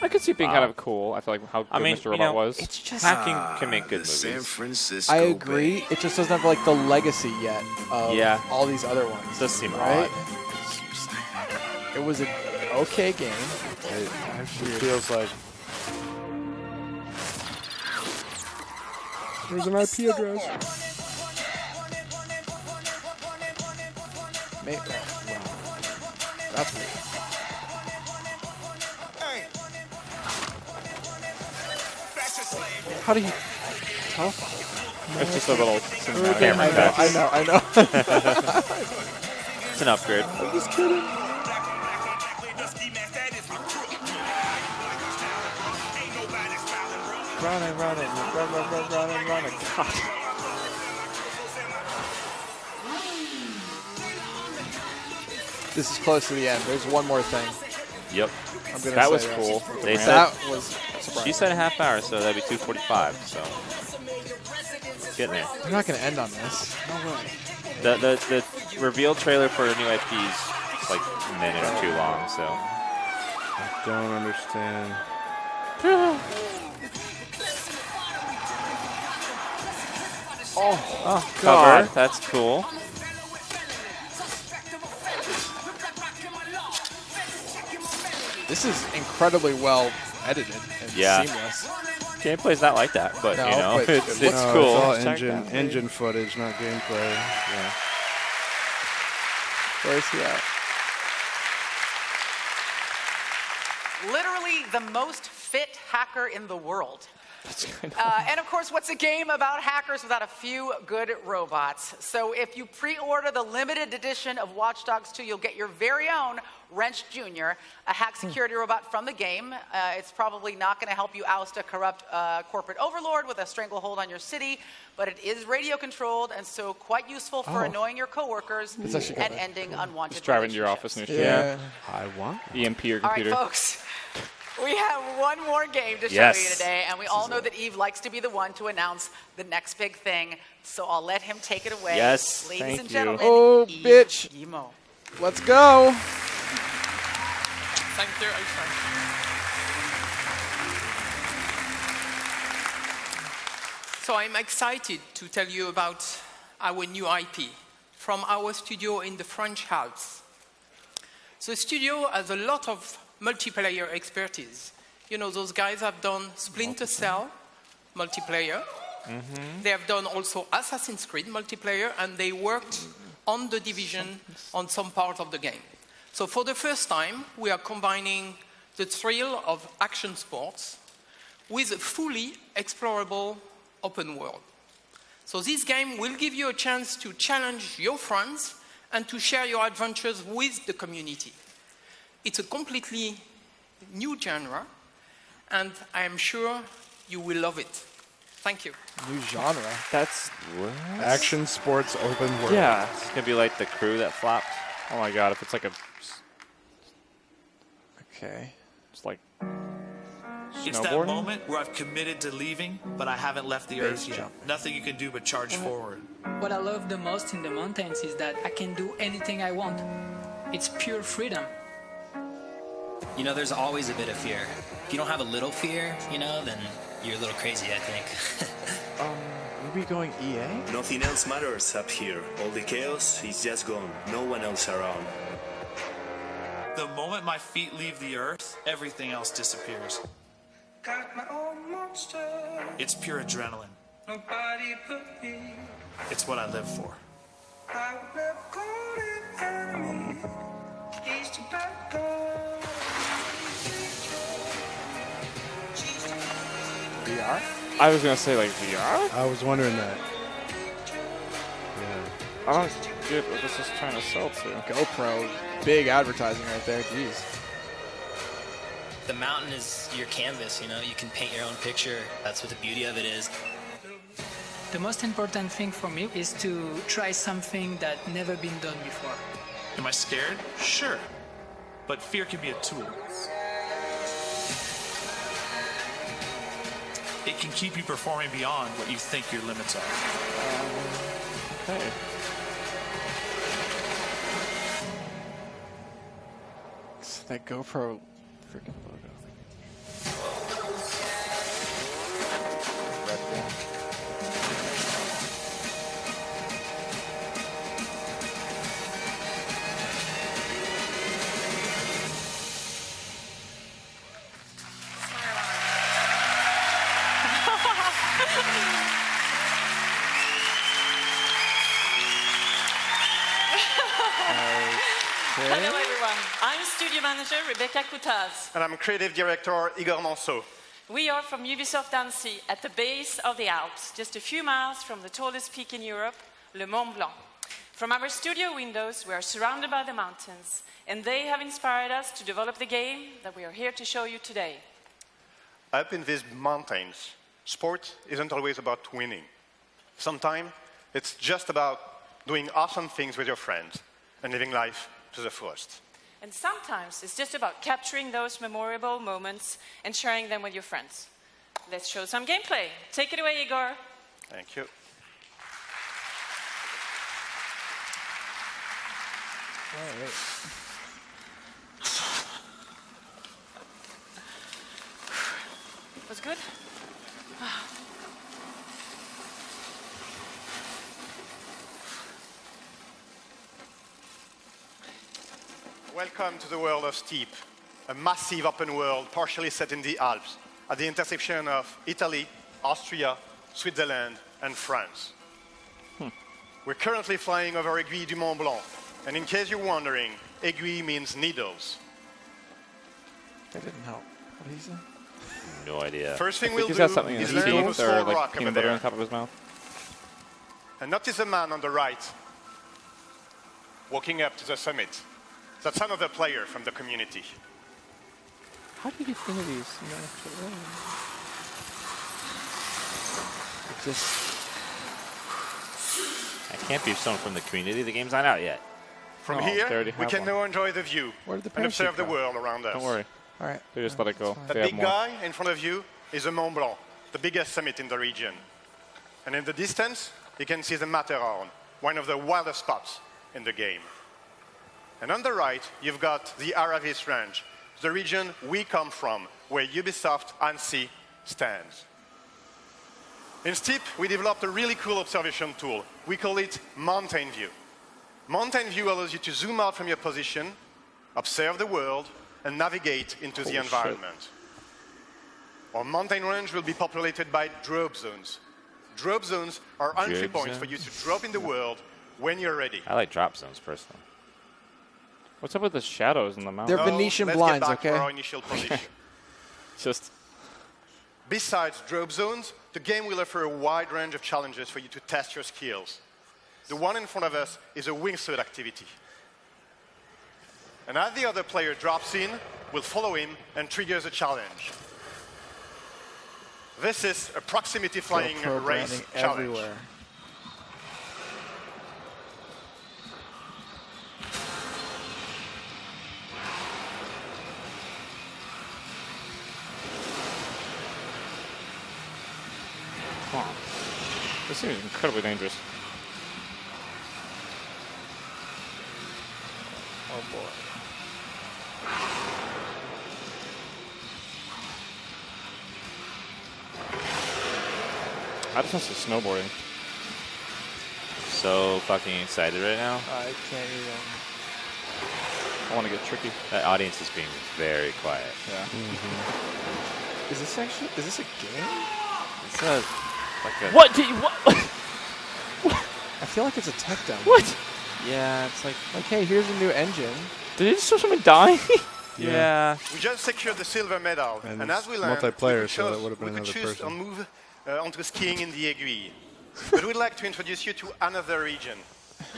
I could see it being kind of cool. I feel like how good Mr. Robot was. It's just hacking can make good San movies. Francisco. I agree. It just doesn't have like the legacy yet of all these other ones. It does seem right? odd. It was an okay game. It actually feels like there's an IP address. That's weird. How do you teleport? It's just a little camera I know. It's an upgrade. I'm just kidding. Running. God. This is close to the end. There's one more thing. Yep. I'm gonna That say was cool. They that said, was surprising. she said a half hour, so that'd be 2:45. So getting there. They're not going to end on this. No way. The reveal trailer for a new IP is like a minute or too long. So I don't understand. Oh, cover. That's cool. This is incredibly well edited and seamless. Gameplay's not like that, but No, you know, but it's it cool. It's all engine footage, not gameplay. Yeah. Where's he at? Literally the most fit hacker in the world. And of course, what's a game about hackers without a few good robots? So if you pre-order the limited edition of Watch Dogs 2, you'll get your very own Wrench Jr., a hack security robot from the game. It's probably not going to help you oust a corrupt corporate overlord with a stranglehold on your city, but it is radio controlled and so quite useful for annoying your coworkers and ending unwanted Just driving to your office and I want EMP your All right, computer. folks. We have one more game to show you today, and we all know that Eve likes to be the one to announce the next big thing, so I'll let him take it away. Yes, ladies and you. gentlemen. Oh, Eve bitch. Guillemot. Let's go. Thank you. So I'm excited to tell you about our new IP from our studio in the French Alps. The studio has a lot of multiplayer expertise. You know, those guys have done Splinter Cell multiplayer. They have done also Assassin's Creed multiplayer, and they worked on The Division on some part of the game. So for the first time, we are combining the thrill of action sports with a fully explorable open world. So this game will give you a chance to challenge your friends and to share your adventures with the community. It's a completely new genre, and I am sure you will love it. Thank you. New genre. That's what? Action sports open world. Yeah. It's gonna be like the crew that flopped. Oh my god, if it's like a okay, it's like It's that snowboarding? moment where I've committed to leaving, but I haven't left the earth yet. Nothing you can do but charge forward. What I love the most in the mountains is that I can do anything I want. It's pure freedom. You know, there's always a bit of fear. If you don't have a little fear, you know, then you're a little crazy, I think. Maybe going EA? Nothing else matters up here. All the chaos is just gone. No one else around. The moment my feet leave the earth, everything else disappears. Got my own monster. It's pure adrenaline. Nobody but me. It's what I live for. I would never call it enemy. He's too bad girl. VR? I was gonna say like VR. I was wondering that. I don't get what this is trying to sell to. GoPro, big advertising right there. Jeez. The mountain is your canvas, you know, you can paint your own picture. That's what the beauty of it is. The most important thing for me is to try something that never been done before. Am I scared? Sure. But fear can be a tool. It can keep you performing beyond what you think your limits are. Okay. It's that GoPro freaking logo. Red Bull. Hello everyone, I'm Studio Manager Rebecca Coutaz. And I'm Creative Director Igor Monceau. We are from Ubisoft Annecy at the base of the Alps, just a few miles from the tallest peak in Europe, Le Mont Blanc. From our studio windows, we are surrounded by the mountains, and they have inspired us to develop the game that we are here to show you today. Up in these mountains, sport isn't always about winning. Sometimes it's just about doing awesome things with your friends and living life to the fullest. And sometimes it's just about capturing those memorable moments and sharing them with your friends. Let's show some gameplay. Take it away, Igor. Thank you. All right. Was good? Welcome to the world of Steep, a massive open world partially set in the Alps, at the intersection of Italy, Austria, Switzerland, and France. We're currently flying over Aiguille du Mont Blanc, and in case you're wondering, aiguille means needles. That didn't help. What did he say? No idea. First thing I we'll think he's do got something in is his learn teeth the or small like rock over peanut butter there. on top of his mouth. And notice the man on the right, walking up to the summit. That's another player from the community. How do you get into these? It just... That can't be someone from the community. The game's not out yet. From here, we can now enjoy the view and observe the world around us. Don't worry. All right. They just let it go. That They have big more. guy in front of you is the Mont Blanc, the biggest summit in the region. And in the distance, you can see the Matterhorn, one of the wildest spots in the game. And on the right, you've got the Aravis Range, the region we come from, where Ubisoft Annecy stands. In Steep, we developed a really cool observation tool. We call it Mountain View. Mountain View allows you to zoom out from your position, observe the world, and navigate into the environment. Our mountain range will be populated by drop zones. Drop zones are entry Drop points for you to drop in the world when you're ready. I like drop zones personally. What's up with the shadows in the mountain? They're Venetian let's blinds, get back okay? to our initial position. Just Besides drop zones, the game will offer a wide range of challenges for you to test your skills. The one in front of us is a wingsuit activity. And as the other player drops in, we'll follow him and triggers a challenge. This is a proximity flying GoPro race branding challenge. everywhere. Come on. This seems incredibly dangerous. Oh boy. I just want to see snowboarding. So fucking excited right now. I can't even. I want to get tricky. That audience is being very quiet. Yeah. Is this a game? It's a, like a... What? Did you, what? I feel like it's a tech demo. What? Yeah, it's like, hey, here's a new engine. Did it just show someone dying? Yeah. We just secured the silver medal, and as we learned, multiplayer, so that would have been we could another choose person. to move onto skiing in the Aiguille. But we'd like to introduce you to another region.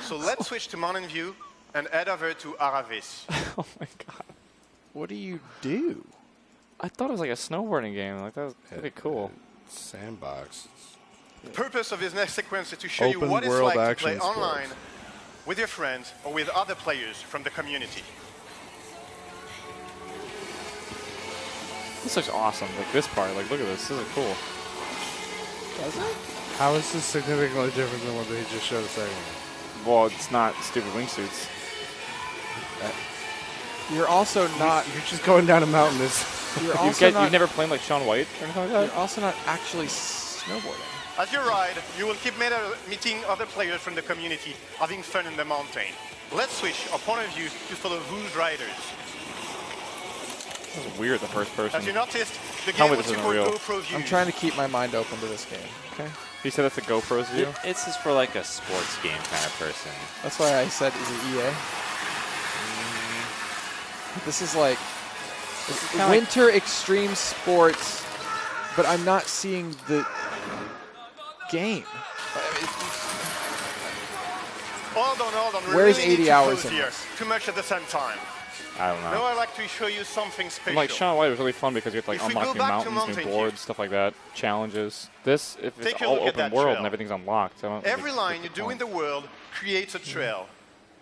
So let's switch to Mountain View and head over to Aravis. Oh my god. What do you do? I thought it was like a snowboarding game. Like that was pretty cool. Sandbox. The purpose of this next sequence is to show you Open what it's world like to action play sports. online with your friends or with other players from the community. This looks awesome. Like this part. Like look at this. This is cool. Does it? How is this significantly different than what they just showed a second ago? Well, it's not stupid wingsuits. You're also not. You're just going down a mountain. You're also not. You've never played like Shaun White or anything like that? You're also not actually snowboarding. As you ride, you will keep meeting other players from the community, having fun in the mountain. Let's switch our point of view to follow whose riders. This is weird, the first person. As you noticed, the Tell game me will this isn't support real. GoPro views. I'm trying to keep my mind open to this game. Okay. You said that's a GoPro's view? It's just for like a sports game kind of person. That's why I said, is it EA? This is like winter extreme sports, but I'm not seeing the game. Hold on. We Where's really need 80 to hours pause in here. this? Too much at the same time. I don't know. Now I'd like to show you something special. Like Shaun White was really fun because you have to like If we go unlock new back to mountains, Mountain new View. boards, stuff like that, challenges. This, if it's Take a all look at open that world trail. and everything's unlocked, I don't Every really line get you the do point. in the world creates a trail.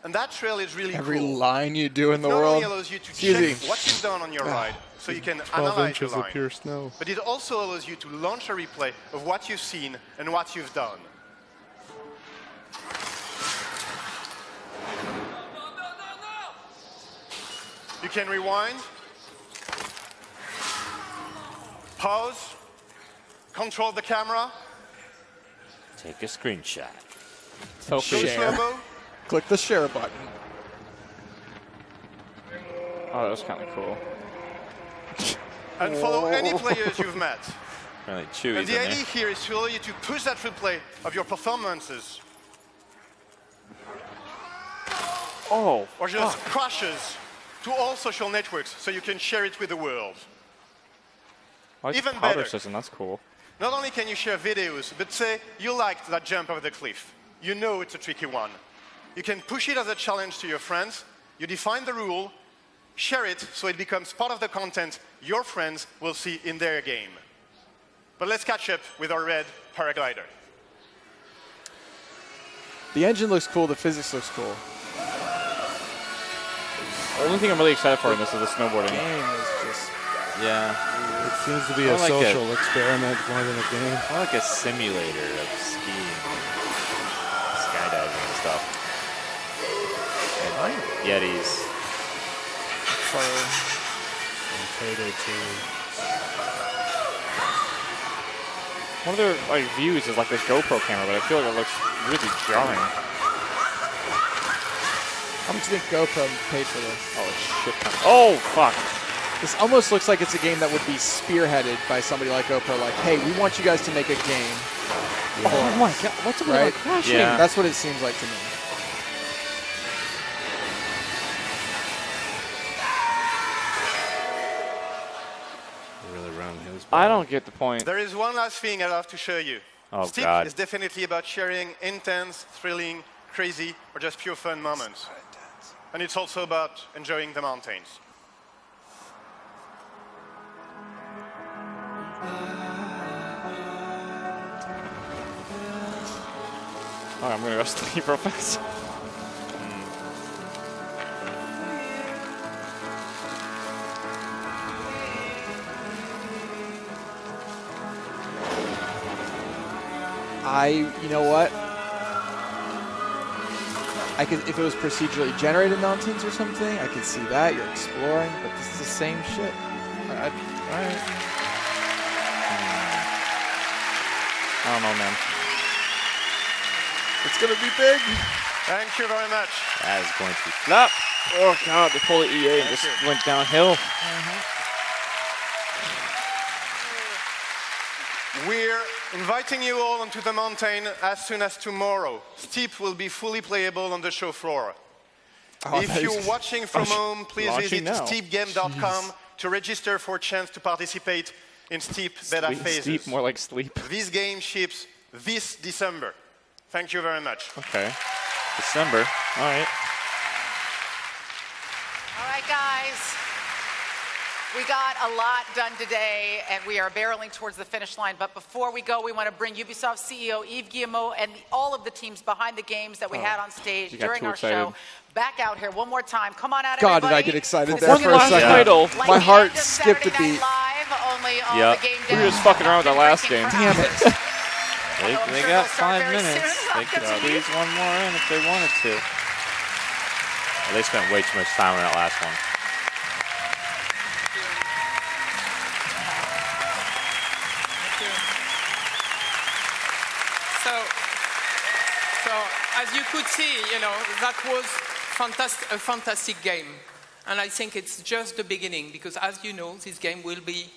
And that trail is really Every cool. line you do in the Not world. only allows you to Excuse check me. what you've done on your ride, so you can 12 analyze your inches of line. pure snow. But it also allows you to launch a replay of what you've seen and what you've done. You can rewind, pause, control the camera, Take a screenshot. go Selfie. slow-mo, Click the share button. Oh, that was kind of cool. and follow any players you've met. Really chewy. And the idea here is to allow you to push that replay of your performances Oh, or just crashes to all social networks so you can share it with the world. I like Even the powder better. system. That's cool. Not only can you share videos, but say you liked that jump over the cliff. You know it's a tricky one. You can push it as a challenge to your friends. You define the rule, share it so it becomes part of the content your friends will see in their game. But let's catch up with our red paraglider. The engine looks cool. The physics looks cool. The only thing I'm really excited for in this is the snowboarding. Game is just. Yeah. It seems to be More a like social experiment more than a game. More like a simulator of skiing, skydiving and stuff. And Yetis. And Payday 2. One of their like views is like this GoPro camera, but I feel like it looks really jarring. How much do you think GoPro paid for this? Oh shit! Oh fuck! This almost looks like it's a game that would be spearheaded by somebody like GoPro. Like, hey, we want you guys to make a game. Oh my god! What's up with Right? crashing? Yeah. That's what it seems like to me. Really round hills. I don't get the point. There is one last thing I'd love to show you. Oh, Stick God. is definitely about sharing intense, thrilling, crazy, or just pure fun moments. And it's also about enjoying the mountains. Oh, I'm gonna go sleep real fast. You know what? I could, if it was procedurally generated mountains or something, I could see that. You're exploring, but this is the same shit. All right. I I don't know, man. It's going to be big. Thank you very much. That is going to flop. Oh, God, they pulled the EA and just went downhill. We're inviting you all onto the mountain as soon as tomorrow. Steep will be fully playable on the show floor. If you're watching from home, please visit steepgame.com to register for a chance to participate in Steep beta phases. Steep, more like sleep. This game ships this December. Thank you very much. Okay. December. All right. All right, guys. We got a lot done today, and we are barreling towards the finish line. But before we go, we want to bring Ubisoft CEO Yves Guillemot and all of the teams behind the games that we had on stage during our show back out here one more time. Come on out, God, everybody. did I get excited there for a second. Title. Like My heart the end of skipped a Saturday beat. Night Live, only on the game We were just fucking around with that last game. Damn it. They got 5 minutes. They could squeeze one more in if they wanted to. Well, they spent way too much time on that last one. So as you could see, that was a fantastic game. And I think it's just the beginning, because as you know, this game will be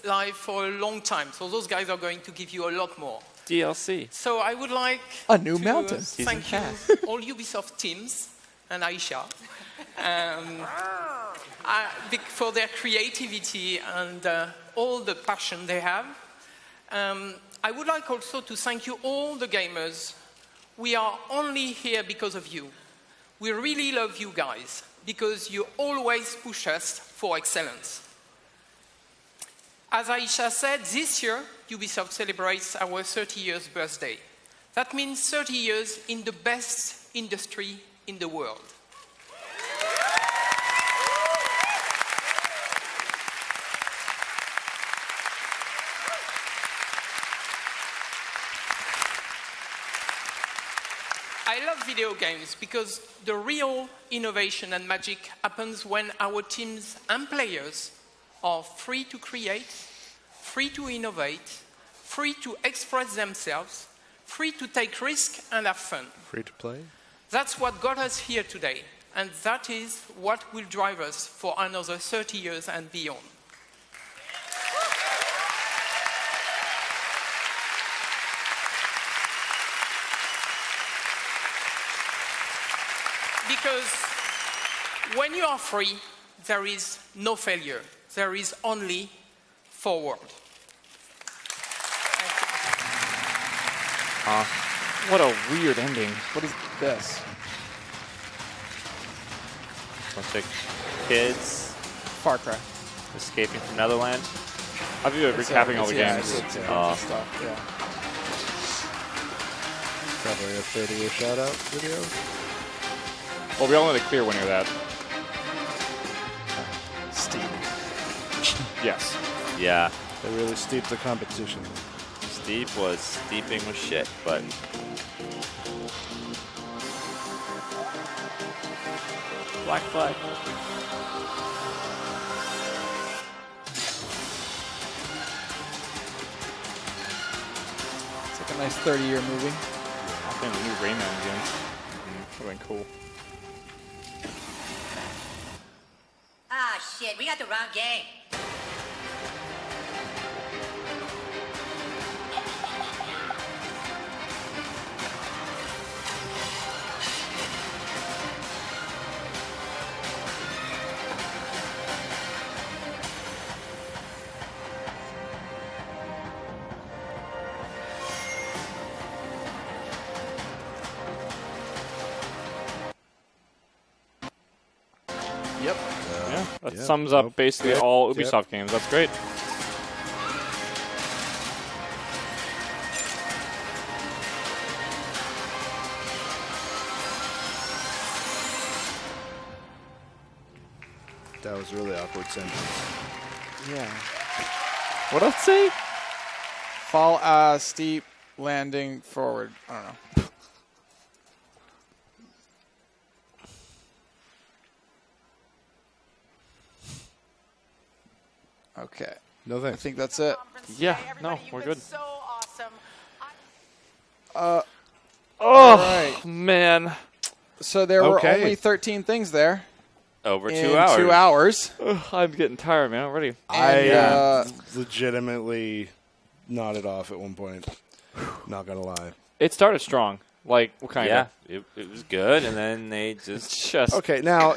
live for a long time. So those guys are going to give you a lot more. DLC. So I would like a new to mountain. Thank you, all Ubisoft teams and Aisha, for their creativity and all the passion they have. I would like also to thank you, all the gamers. We are only here because of you. We really love you guys, because you always push us for excellence. As Aisha said, this year, Ubisoft celebrates our 30 years birthday. That means 30 years in the best industry in the world. I love video games because the real innovation and magic happens when our teams and players are free to create, free to innovate, free to express themselves, free to take risks and have fun. Free to play? That's what got us here today, and that is what will drive us for another 30 years and beyond. Because when you are free, there is no failure. There is only forward. What a weird ending. What is this? Looks like kids. Far Cry. Escaping from Netherland. I view it recapping all the games. Stuff, yeah. Probably a 30-year shout-out video. Well, we all know the clear winner of that. Steep. Yes. Yeah. They really steeped the competition. Steep was steeping with shit, but Black Flag. It's like a nice 30-year movie. I think the new Rayman again. Would have been cool. Ah, shit, we got the wrong game. Yep. Yeah, that sums up basically all Ubisoft games. That's great. That was a really awkward sentence. Yeah. What else say? Fall, steep, landing, forward. I don't know. Okay. No thanks. I think that's it. Yeah, no, we're good. So awesome. awesome. Man. So there were only 13 things there. Over in 2 hours. 2 hours. I'm getting tired, man, already. I legitimately nodded off at one point. Not going to lie. It started strong. Like, what kind of? Yeah, it was good, and then they just... Okay, now,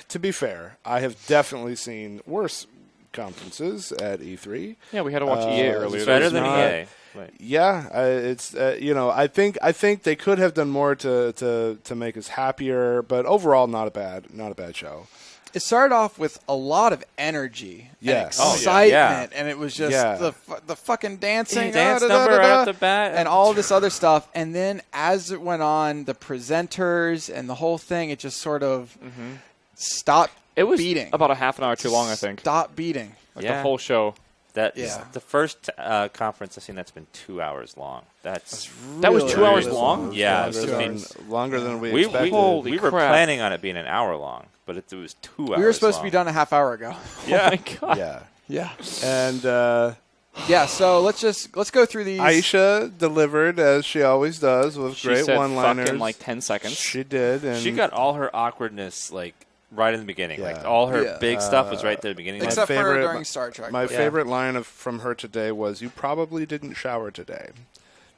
to be fair, I have definitely seen worse conferences at E3. Yeah, we had to watch EA earlier. It's better than EA. Right. Yeah, it's I think they could have done more to make us happier, but overall, not a bad show. It started off with a lot of energy, yes, and excitement, and it was just the fucking dancing, dance number out the bat, and all this other stuff. And then as it went on, the presenters and the whole thing, it just sort of stopped. It was beating. about a half an hour too long, I think. Stop beating. Like the whole show. That is the first conference I've seen that's been 2 hours long. That was 2 hours long? Yeah, longer than we expected. We were planning on it being an hour long, but it was 2 hours. We were supposed long. to be done a half hour ago. Yeah. Oh my God. Yeah. Yeah. And so let's go through these. Aisha delivered as she always does with She great said one-liners. fuck in like 10 seconds. She did, and she got all her awkwardness right in the beginning. Like all her big stuff was right at the beginning. Except for during Star Trek. My favorite line from her today was, "You probably didn't shower today,"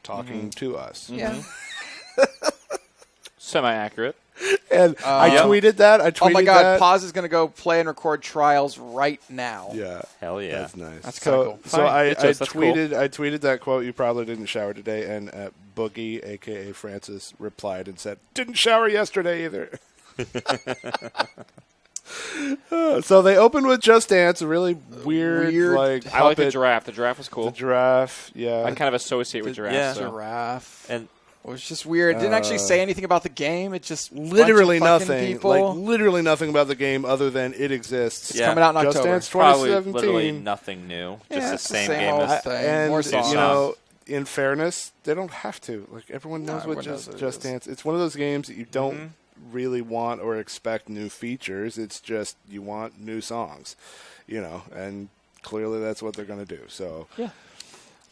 talking to us. Yeah. Semi-accurate. And I tweeted that. Oh my God! Paz is going to go play and record Trials right now. Yeah, hell yeah, that's nice. That's kind of cool. So I tweeted that quote. You probably didn't shower today, and Boogie, aka Francis, replied and said, "Didn't shower yesterday either." So they opened with Just Dance, a really weird. Like I like the giraffe. The giraffe was cool. The giraffe, yeah. I kind of associate with giraffes. Yeah, so. giraffe. And it was just weird. It didn't actually say anything about the game. It just literally bunch of nothing. people. Like literally nothing about the game other than it exists. It's coming out in Just October. Dance Probably 2017. literally nothing new. Just the same game. old thing. And More songs. you know, in fairness, they don't have to. Like everyone knows what Just Dance. It's one of those games that you don't really want or expect new features. It's just you want new songs, and clearly that's what they're going to do. So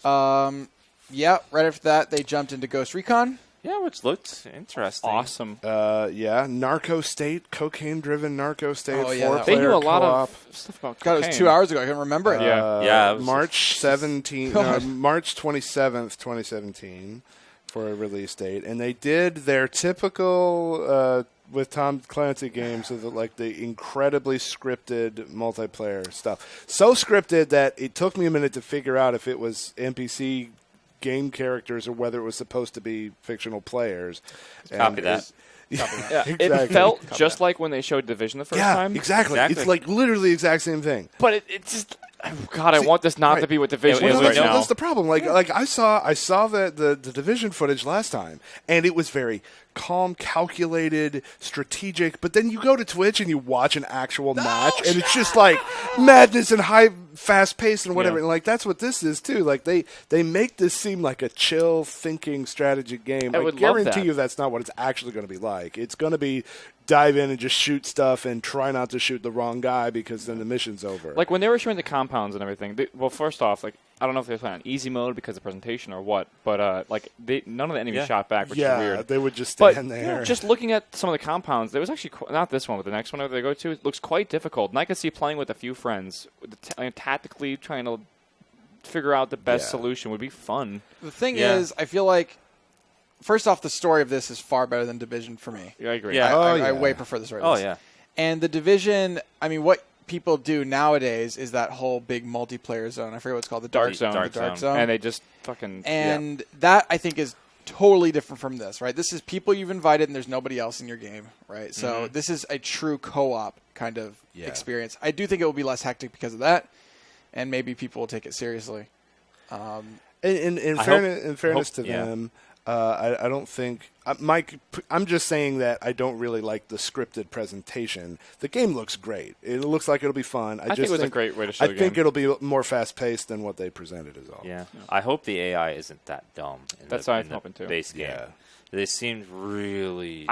right after that they jumped into Ghost Recon. Yeah, which looked interesting. Awesome. Narco State, cocaine-driven Narco State. Oh, yeah, they knew a lot co-op. of stuff about God, cocaine. it was 2 hours ago. I couldn't remember it. Yeah, it was March 27th, 2017 for a release date. And they did their typical, with Tom Clancy games, of the incredibly scripted multiplayer stuff. So scripted that it took me a minute to figure out if it was NPC game characters or whether it was supposed to be fictional players. Copy that. Exactly. It felt just like when they showed Division the first time. Exactly. It's like literally the exact same thing. But it just, God, I want this not to be what Division is right now. That's the problem. Like I saw the Division footage last time, and it was very calm, calculated, strategic. But then you go to Twitch and you watch an actual match, and it's just like madness and fast paced and whatever. Yeah. And that's what this is too. Like they make this seem like a chill, thinking strategy game. I guarantee you that's not what it's actually going to be like. It's going to be dive in and just shoot stuff and try not to shoot the wrong guy because then the mission's over. Like when they were showing the compounds and everything. First off, I don't know if they were playing on easy mode because of presentation or what, but none of the enemies shot back, which is weird. They would just stand there. Just looking at some of the compounds, there was actually not this one, but the next one they go to, it looks quite difficult. And I could see playing with a few friends, tactically trying to figure out the best solution would be fun. The thing is, I feel like, first off, the story of this is far better than Division for me. Yeah, I agree. Yeah, I way prefer the story of this. yeah. And the Division, I mean, what people do nowadays is that whole big multiplayer zone. I forget what it's called. The Dark Zone. And they just fucking... And that, I think, is totally different from this, right? This is people you've invited and there's nobody else in your game, right? So this is a true co-op kind of experience. I do think it will be less hectic because of that, and maybe people will take it seriously. In fairness to them, I don't think Mike. I'm just saying that I don't really like the scripted presentation. The game looks great. It looks like it'll be fun. I think it was a great way to show the I think it'll be more fast paced than what they presented. Is all. Yeah, I hope the AI isn't that dumb. That's what I'm hoping too. Base game. They seemed really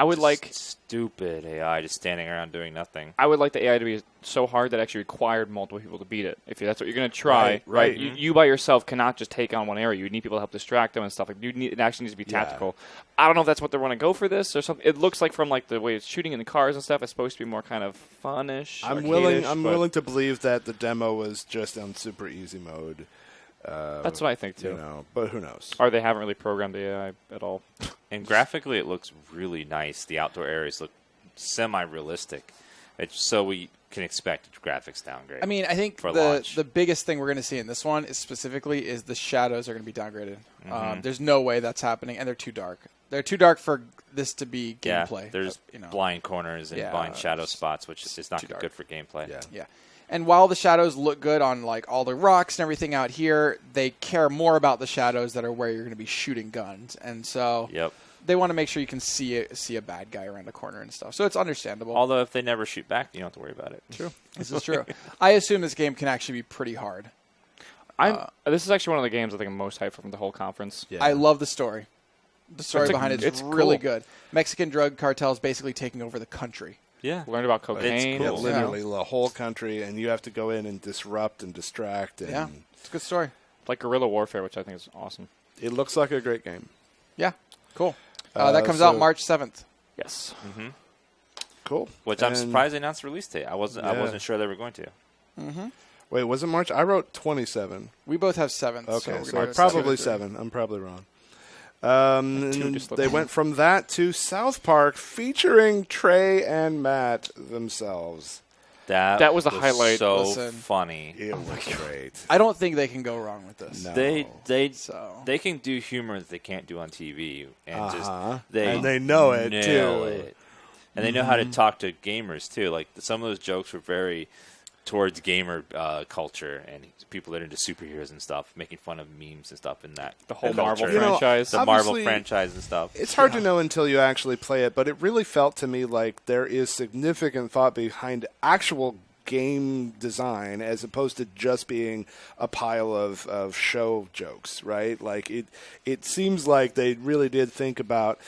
stupid AI just standing around doing nothing. I would like the AI to be so hard that it actually required multiple people to beat it. If that's what you're going to try, Right. You by yourself cannot just take on one area. You need people to help distract them and stuff. It actually needs to be tactical. I don't know if that's what they want to go for this or something. It looks like from like the way it's shooting in the cars and stuff, it's supposed to be more kind of funnish. I'm willing to believe that the demo was just on super easy mode. That's what I think too. But who knows? Or they haven't really programmed the AI at all. And graphically, it looks really nice. The outdoor areas look semi-realistic. So we can expect a graphics downgrade. I mean, I think the biggest thing we're going to see in this one is specifically is the shadows are going to be downgraded. There's no way that's happening, and they're too dark. They're too dark for this to be gameplay. There's blind corners and blind shadow spots, which is not good for gameplay. Yeah. And while the shadows look good on like all the rocks and everything out here, they care more about the shadows that are where you're going to be shooting guns. And so they want to make sure you can see a bad guy around a corner and stuff. So it's understandable. Although if they never shoot back, you don't have to worry about it. True. This is true. I assume this game can actually be pretty hard. This is actually one of the games I think I'm most hyped for from the whole conference. I love the story. The story behind it is really good. Mexican drug cartels basically taking over the country. Yeah. Learn about cocaine. It's cool. Literally the whole country, and you have to go in and disrupt and distract. And it's a good story. Like guerrilla warfare, which I think is awesome. It looks like a great game. Yeah, cool. That comes out March 7th. Yes. Mm-hmm. Cool. Which I'm surprised they announced the release date. I wasn't sure they were going to. Mm-hmm. Wait, was it March? I wrote 27. We both have 7th. Okay, so probably 7. I'm probably wrong. They went from that to South Park featuring Trey and Matt themselves. That was a highlight. So funny. It was great. I don't think they can go wrong with this. No. They can do humor that they can't do on TV, and they know it too. And they know how to talk to gamers too. Like some of those jokes were very towards gamer culture and people that are into superheroes and stuff, making fun of memes and stuff in that. The whole Marvel franchise. The Marvel franchise and stuff. It's hard to know until you actually play it, but it really felt to me like there is significant thought behind actual game design as opposed to just being a pile of show jokes, right? Like it seems like they really did think about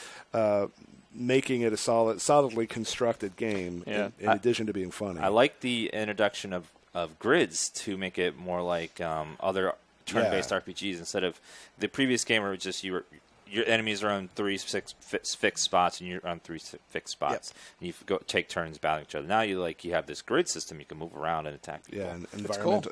making it a solidly constructed game in addition to being funny. I like the introduction of grids to make it more like other turn-based RPGs instead of the previous game where it was just your enemies are on 3 fixed spots and you're on 3 fixed spots. And you take turns battling each other. Now you have this grid system. You can move around and attack people. Yeah, and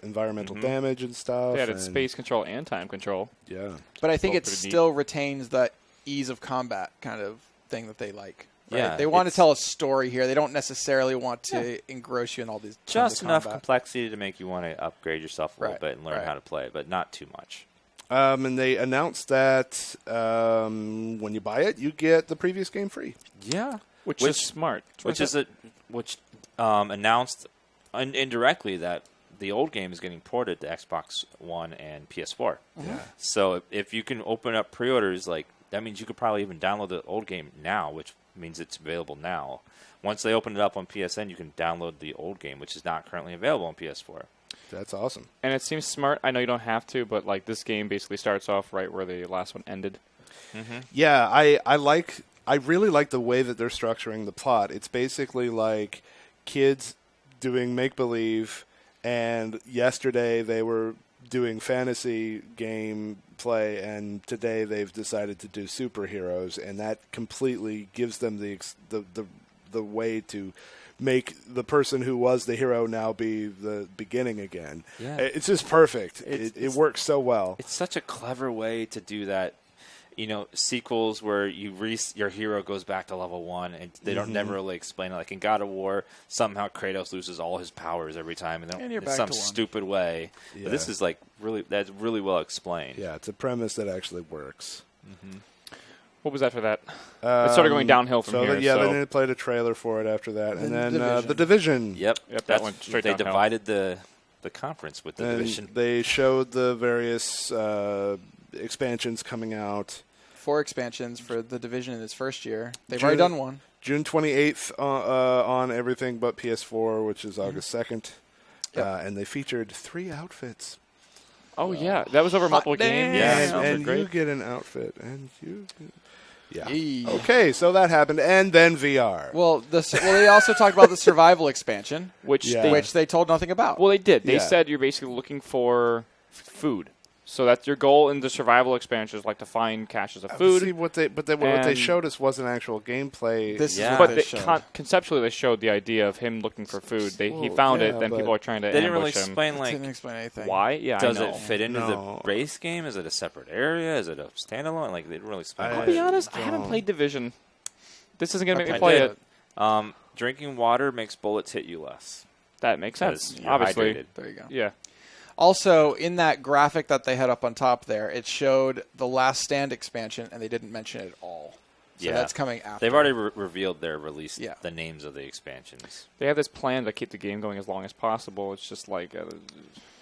environmental damage and stuff. Yeah, it's space control and time control. Yeah. But I think it still retains that ease of combat kind of thing that they like. Right? Yeah, they want to tell a story here. They don't necessarily want to engross you in all these. Just enough complexity to make you want to upgrade yourself a little bit and learn how to play, but not too much. And they announced that when you buy it, you get the previous game free. Yeah, which is smart. Which announced indirectly that the old game is getting ported to Xbox One and PS4. Yeah. So if you can open up pre-orders, that means you could probably even download the old game now, which means it's available now. Once they open it up on PSN, you can download the old game, which is not currently available on PS4. That's awesome. And it seems smart. I know you don't have to, but this game basically starts off right where the last one ended. Mm-hmm. Yeah, I really like the way that they're structuring the plot. It's basically like kids doing make-believe, and yesterday they were doing fantasy game play, and today they've decided to do superheroes, and that completely gives them the way to make the person who was the hero now be the beginning again. Yeah. It's just perfect. It works so well. It's such a clever way to do that. Sequels where your hero goes back to level 1 and they don't never really explain it. Like in God of War, somehow Kratos loses all his powers every time in some stupid way. Yeah. But this is that's really well explained. Yeah, it's a premise that actually works. Mm-hmm. What was after that? It started going downhill from here. They played a trailer for it after that, and then the Division. Yep, that went straight downhill. They divided the conference with the Division. They showed the various expansions coming out. 4 expansions for the Division in its first year. They've already done one. June 28th on everything but PS4, which is August 2nd. Yep. And they featured 3 outfits. Oh, yeah. That was over multiple games. Yeah, and you get an outfit. And you... Yeah. Yee. Okay, so that happened, and then VR. Well, they also talked about the survival expansion, which they told nothing about. Well, they did. They Yeah. said you're basically looking for food. So that's your goal in the survival expansion is like to find caches of food. See, what they showed us wasn't actual gameplay. But conceptually, they showed the idea of him looking for food. He found it, then people are trying to They didn't really ambush him. explain, like, didn't explain anything. Why? Yeah, does I know. it fit into No. the race game? Is it a separate area? Is it a standalone? Like, they didn't really explain. I'll be honest, I haven't played Division. This isn't going to make me play it. Drinking water makes bullets hit you less. That makes sense. Because you're Obviously. hydrated. There you go. Yeah. Also, in that graphic that they had up on top there, it showed the Last Stand expansion, and they didn't mention it at all. So that's coming after. They've already revealed their release, the names of the expansions. They have this plan to keep the game going as long as possible. It's just like...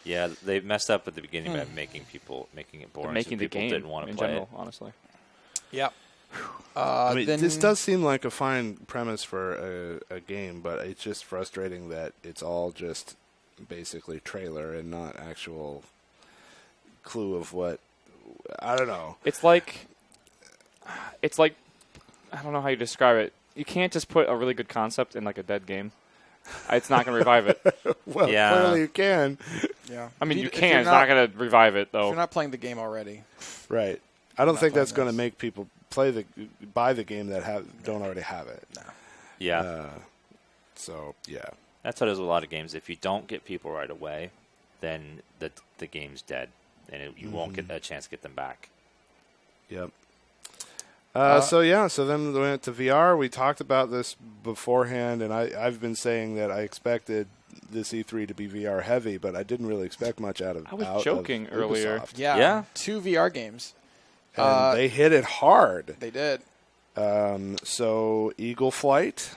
yeah, they messed up at the beginning by making it boring. Making so the people game didn't want to in play general, it. honestly. Yep. I mean, then- this does seem like a fine premise for a game, but it's just frustrating that it's all just basically trailer and not actual clue of what. I don't know. It's like I don't know how you describe it. You can't just put a really good concept in like a dead game. It's not going to revive it. Well, clearly you can. Yeah. I mean, If you you're can. It's not going to revive it, If though. you're not playing the game already. Right. I don't think playing that's going to make people buy the game that don't already have it. No. Yeah. So, yeah. That's what it is with a lot of games. If you don't get people right away, then the game's dead, and you won't get a chance to get them back. Yep. So then we went to VR. We talked about this beforehand, and I've been saying that I expected this E3 to be VR heavy, but I didn't really expect much out of. I was joking earlier. Ubisoft. Yeah. 2 VR games. And they hit it hard. They did. So Eagle Flight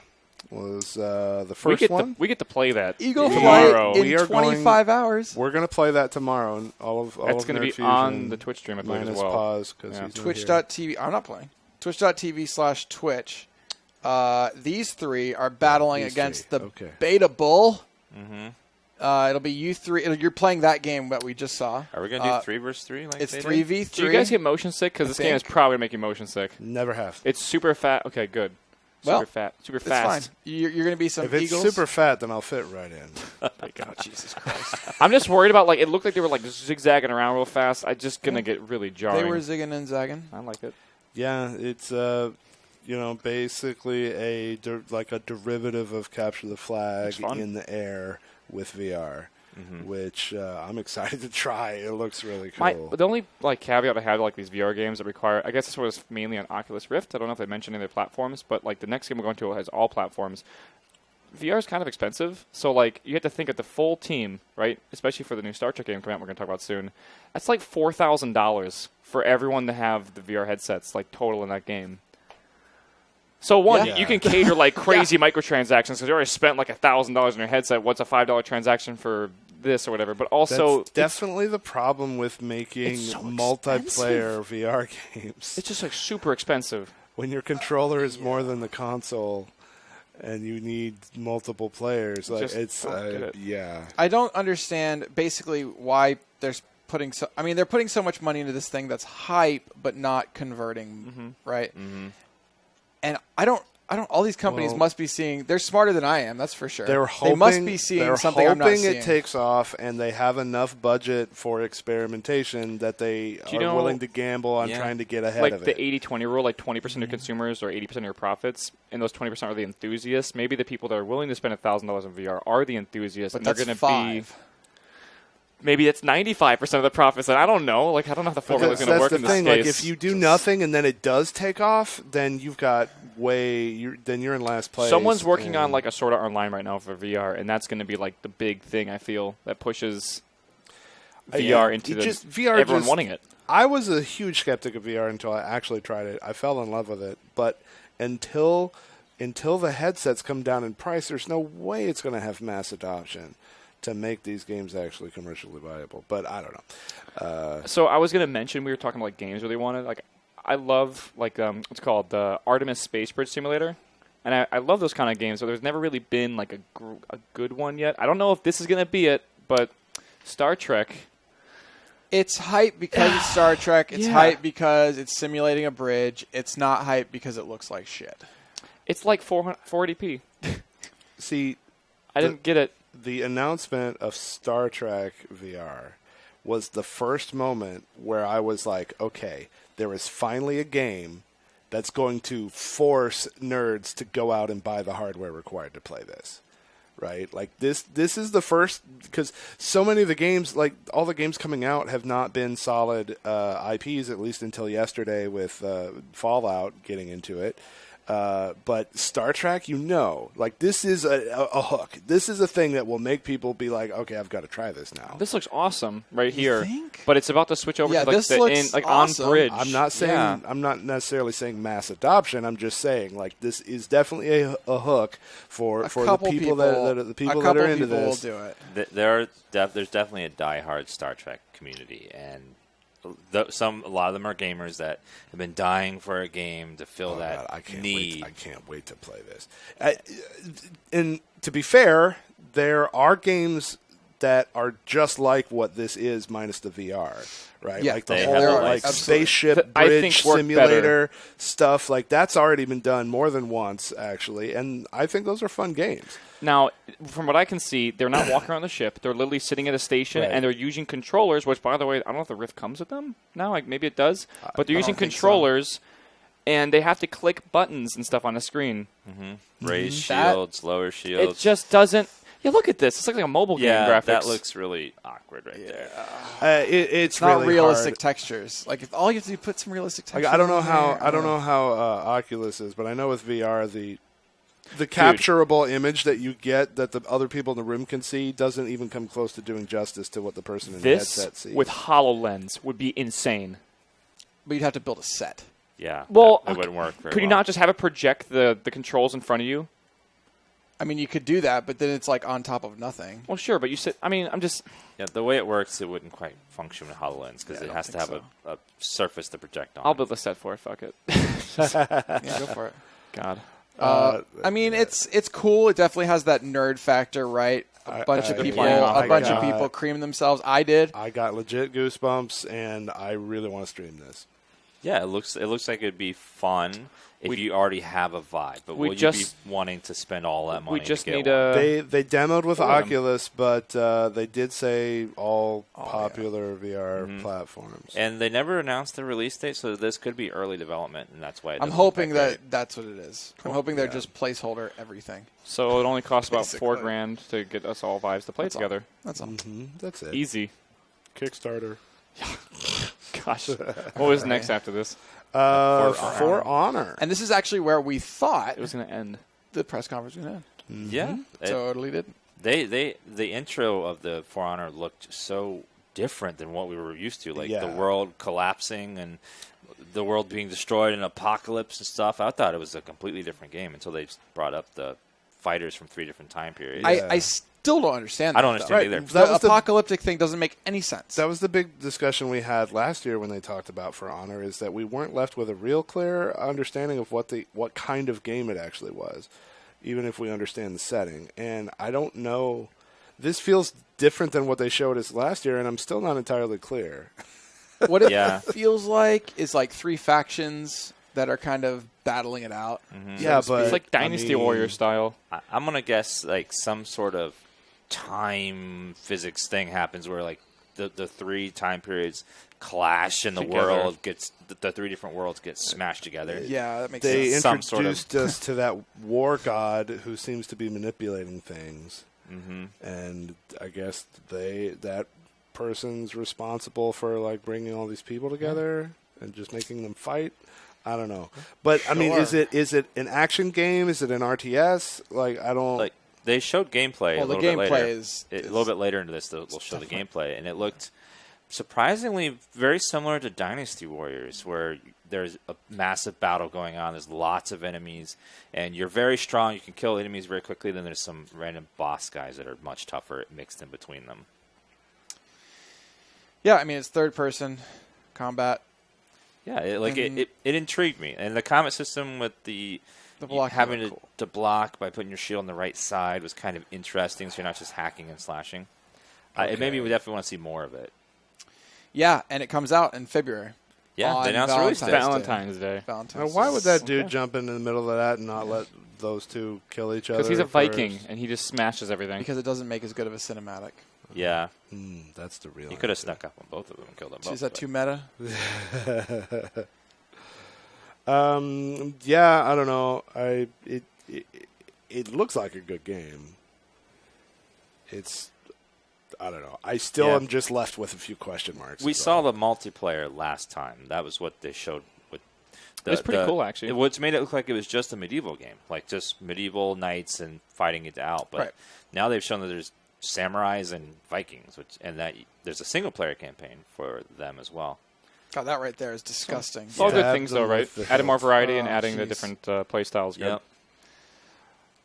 was the first one. We get to play that Eagle tomorrow. Flight in 25 hours. We're going to play that tomorrow, and all That's going to be on the Twitch stream, I believe, as well. Pause because he's Twitch.tv. I'm not playing. Twitch.tv/Twitch. These three are battling against the Beta Bull. Mm-hmm. It'll be you three. You're playing that game that we just saw. Are we going to do 3 versus 3? Like it's they 3v3. did? Do you guys get motion sick? Because this game is probably going to make you motion sick. Never have. It's super fat. Okay, good. Super fat. Super fast. Fine. You're going to be some If it's Eagles. super fat, then I'll fit right in. Oh my God, Jesus Christ! I'm just worried about it looked like they were zigzagging around real fast. I'm just gonna get really jarring. They were zigging and zagging. I like it. Yeah, it's basically a derivative of Capture the Flag in the air with VR, which I'm excited to try. It looks really cool. The only caveat I have to these VR games that require, I guess this was mainly on Oculus Rift. I don't know if they mentioned any other platforms, but the next game we're going to has all platforms. VR is kind of expensive, so you have to think of the full team, right? Especially for the new Star Trek game coming out, we're going to talk about soon. That's $4,000 for everyone to have the VR headsets total in that game. So you can cater crazy microtransactions because you already spent $1,000 on your headset. What's a $5 transaction for this or whatever? But also, that's definitely the problem with making multiplayer VR games. It's just super expensive when your controller is more than the console. And you need multiple players. I don't understand basically why they're putting they're putting so much money into this thing that's hype but not converting, right? Mm-hmm. And I don't. All these companies must be seeing. They're smarter than I am. That's for sure. They must be seeing something I'm not seeing. It takes off, and they have enough budget for experimentation that they are willing to gamble on trying to get ahead of it. The 80-20 rule, 20% of your consumers or 80% of your profits, and those 20% are the enthusiasts. Maybe the people that are willing to spend $1,000 on VR are the enthusiasts, but and they're going to be. Maybe it's 95% of the profits, and I don't know. I don't know how the formula is going to work in this case. That's the thing. If you do nothing and then it does take off, then you've got then you're in last place. Someone's working on a Sword Art Online right now for VR, and that's going to be the big thing. I feel that pushes VR into everyone wanting it. I was a huge skeptic of VR until I actually tried it. I fell in love with it, but until the headsets come down in price, there's no way it's going to have mass adoption to make these games actually commercially viable. But I don't know. So I was going to mention, we were talking about games really wanted. I love what's called the Artemis Space Bridge Simulator, and I love those kind of games. So there's never really been a good one yet. I don't know if this is going to be it, but Star Trek It's hype because it's Star Trek. It's hype because it's simulating a bridge. It's not hype because it looks like shit. It's like 480p. See, I didn't get it. The announcement of Star Trek VR was the first moment where I was like, okay, there is finally a game that's going to force nerds to go out and buy the hardware required to play this. Right? Like this is the first, because so many of the games, like all the games coming out have not been solid IPs, at least until yesterday with Fallout getting into it. But Star Trek, like this is a hook. This is a thing that will make people be like, okay, I've got to try this now. This looks awesome right here. But it's about to switch over to like this looks awesome. on bridge. I'm not saying I'm not necessarily saying mass adoption. I'm just saying like this is definitely a hook for the people that are into this. Will do it. There's definitely a diehard Star Trek community, and a lot of them are gamers that have been dying for a game to fill that need. I can't wait to play this. And to be fair, there are games that are just like what this is, minus the VR, right? Yeah, like the whole spaceship bridge simulator stuff. Like that's already been done more than once, actually, and I think those are fun games. Now, from what I can see, they're not walking around the ship. They're literally sitting at a station, and they're using controllers, which, by the way, I don't know if the Rift comes with them now. Like, maybe it does. But they're using controllers, and they have to click buttons and stuff on the screen. Mm-hmm. Raise shields, lower shields. It just doesn't... Yeah, look at this. It's like a mobile game graphics. That looks really awkward right there. It's not really realistic hard. textures. Like, if all you have to do is put some realistic textures. Like, I don't know how Oculus is, but I know with VR the capturable image that you get that the other people in the room can see doesn't even come close to doing justice to what the person in the headset sees. This with HoloLens would be insane. But you'd have to build a set. Yeah. Well, it wouldn't work very could you well. not just have it project the controls in front of you? I mean, you could do that, but then it's like on top of nothing. Well, sure, but you said. I mean, I'm just. Yeah, the way it works, it wouldn't quite function with HoloLens because it has to have a surface to project on. I'll build a set for it. Fuck it. Yeah, go for it. God. I mean, it's cool. It definitely has that nerd factor, right? A bunch of people cream themselves. I did. I got legit goosebumps, and I really want to stream this. Yeah, it looks like it'd be fun if you already have a Vive, but will you be wanting to spend all that money? We just to get need a. They demoed with Oculus, but they did say all popular VR platforms. And they never announced the release date, so this could be early development, and that's why it I'm doesn't hoping look that that's what it is. I'm hoping they're just placeholder everything. So it only costs about $4,000 to get us all Vives to play together. That's all. That's it. Easy. Kickstarter. Gosh. What was next after this? For Honor. And this is actually where we thought it was going to end. The press conference was going to end. Yeah. Totally did. The intro of the For Honor looked so different than what we were used to. Like the world collapsing and the world being destroyed in apocalypse and stuff. I thought it was a completely different game until they brought up the fighters from 3 different time periods. I still don't understand that. I don't understand either. The apocalyptic thing doesn't make any sense. That was the big discussion we had last year when they talked about For Honor, is that we weren't left with a real clear understanding of what kind of game it actually was, even if we understand the setting. And I don't know. This feels different than what they showed us last year, and I'm still not entirely clear. What it feels like is like 3 factions that are kind of battling it out. Mm-hmm. Yeah, but it's like Dynasty Warrior style. I'm gonna guess like some sort of time physics thing happens where like the 3 time periods clash and the 3 different worlds get smashed together. Yeah, that makes they sense. They introduced us to that war god who seems to be manipulating things, and I guess that person's responsible for like bringing all these people together and just making them fight. I don't know, but I mean, is it an action game? Is it an RTS? Like I don't. Like they showed gameplay a little bit later. A little bit later into this, they'll show the gameplay, and it looked surprisingly very similar to Dynasty Warriors, where there's a massive battle going on. There's lots of enemies, and you're very strong. You can kill enemies very quickly. Then there's some random boss guys that are much tougher mixed in between them. Yeah, I mean, it's third-person combat. Yeah, it intrigued me. And the combat system with the having to block by putting your shield on the right side was kind of interesting, so you're not just hacking and slashing. It made me definitely want to see more of it. Yeah, and it comes out in February. Yeah, on they announced the release date. Valentine's Day. Valentine's Now, why Day. would that dude jump in the middle of that and not let those two kill each other? Because he's a Viking, first? and he just smashes everything. Because it doesn't make as good of a cinematic. Yeah. That's the real. You could have snuck up on both of them and killed them both. Is that too meta? Yeah, I don't know. It looks like a good game. I don't know. I still am just left with a few question marks. We saw the multiplayer last time. That was what they showed. With it was pretty cool, actually. Which made it look like it was just a medieval game, like just medieval knights and fighting it out. But now they've shown that there's samurais and Vikings, and that there's a single-player campaign for them as well. God, that right there is disgusting. It's all good things, though, right? Adding more variety and adding the different play styles. Good.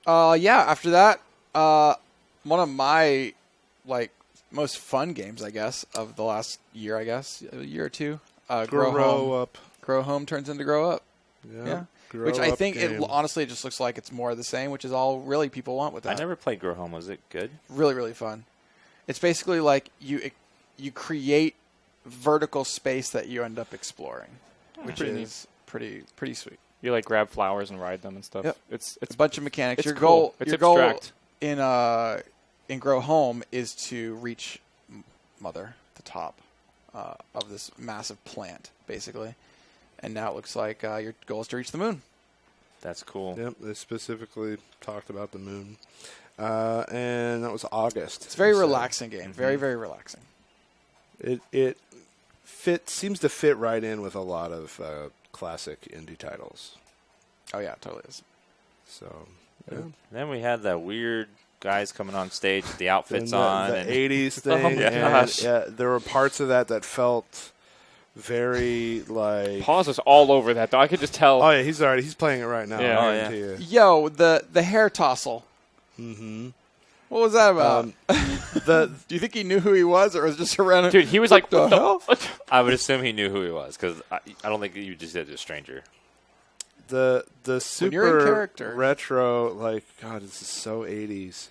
Yeah. After that, one of my most fun games, I guess, of the last year. I guess a year or two. Grow Home turns into Grow Up. Yeah. Which I think honestly it just looks like it's more of the same, which is all really people want with that. I never played Grow Home. Was it good? Really, really fun. It's basically like you create vertical space that you end up exploring, which is pretty sweet. You grab flowers and ride them and stuff. Yep. It's a bunch of mechanics. It's Your cool. goal in Grow Home is to reach Mother, the top of this massive plant, basically. And now it looks like your goal is to reach the moon. That's cool. Yep, they specifically talked about the moon. And that was August. It's a very relaxing game. Very, very relaxing. It seems to fit right in with a lot of classic indie titles. Oh, yeah, it totally is. So, Then we had that weird guys coming on stage with the outfits and on. The and 80s thing. There were parts of that felt very Pause is all over that, though. I could just tell. Oh, yeah, he's playing it right now. Yeah. Yo, the hair tossle. Mm-hmm. What was that about? Do you think he knew who he was, or was it just a random? Dude, he was like, "What the hell?" I would assume he knew who he was because I don't think you just did a stranger. The super in character. retro, God, this is so 80s.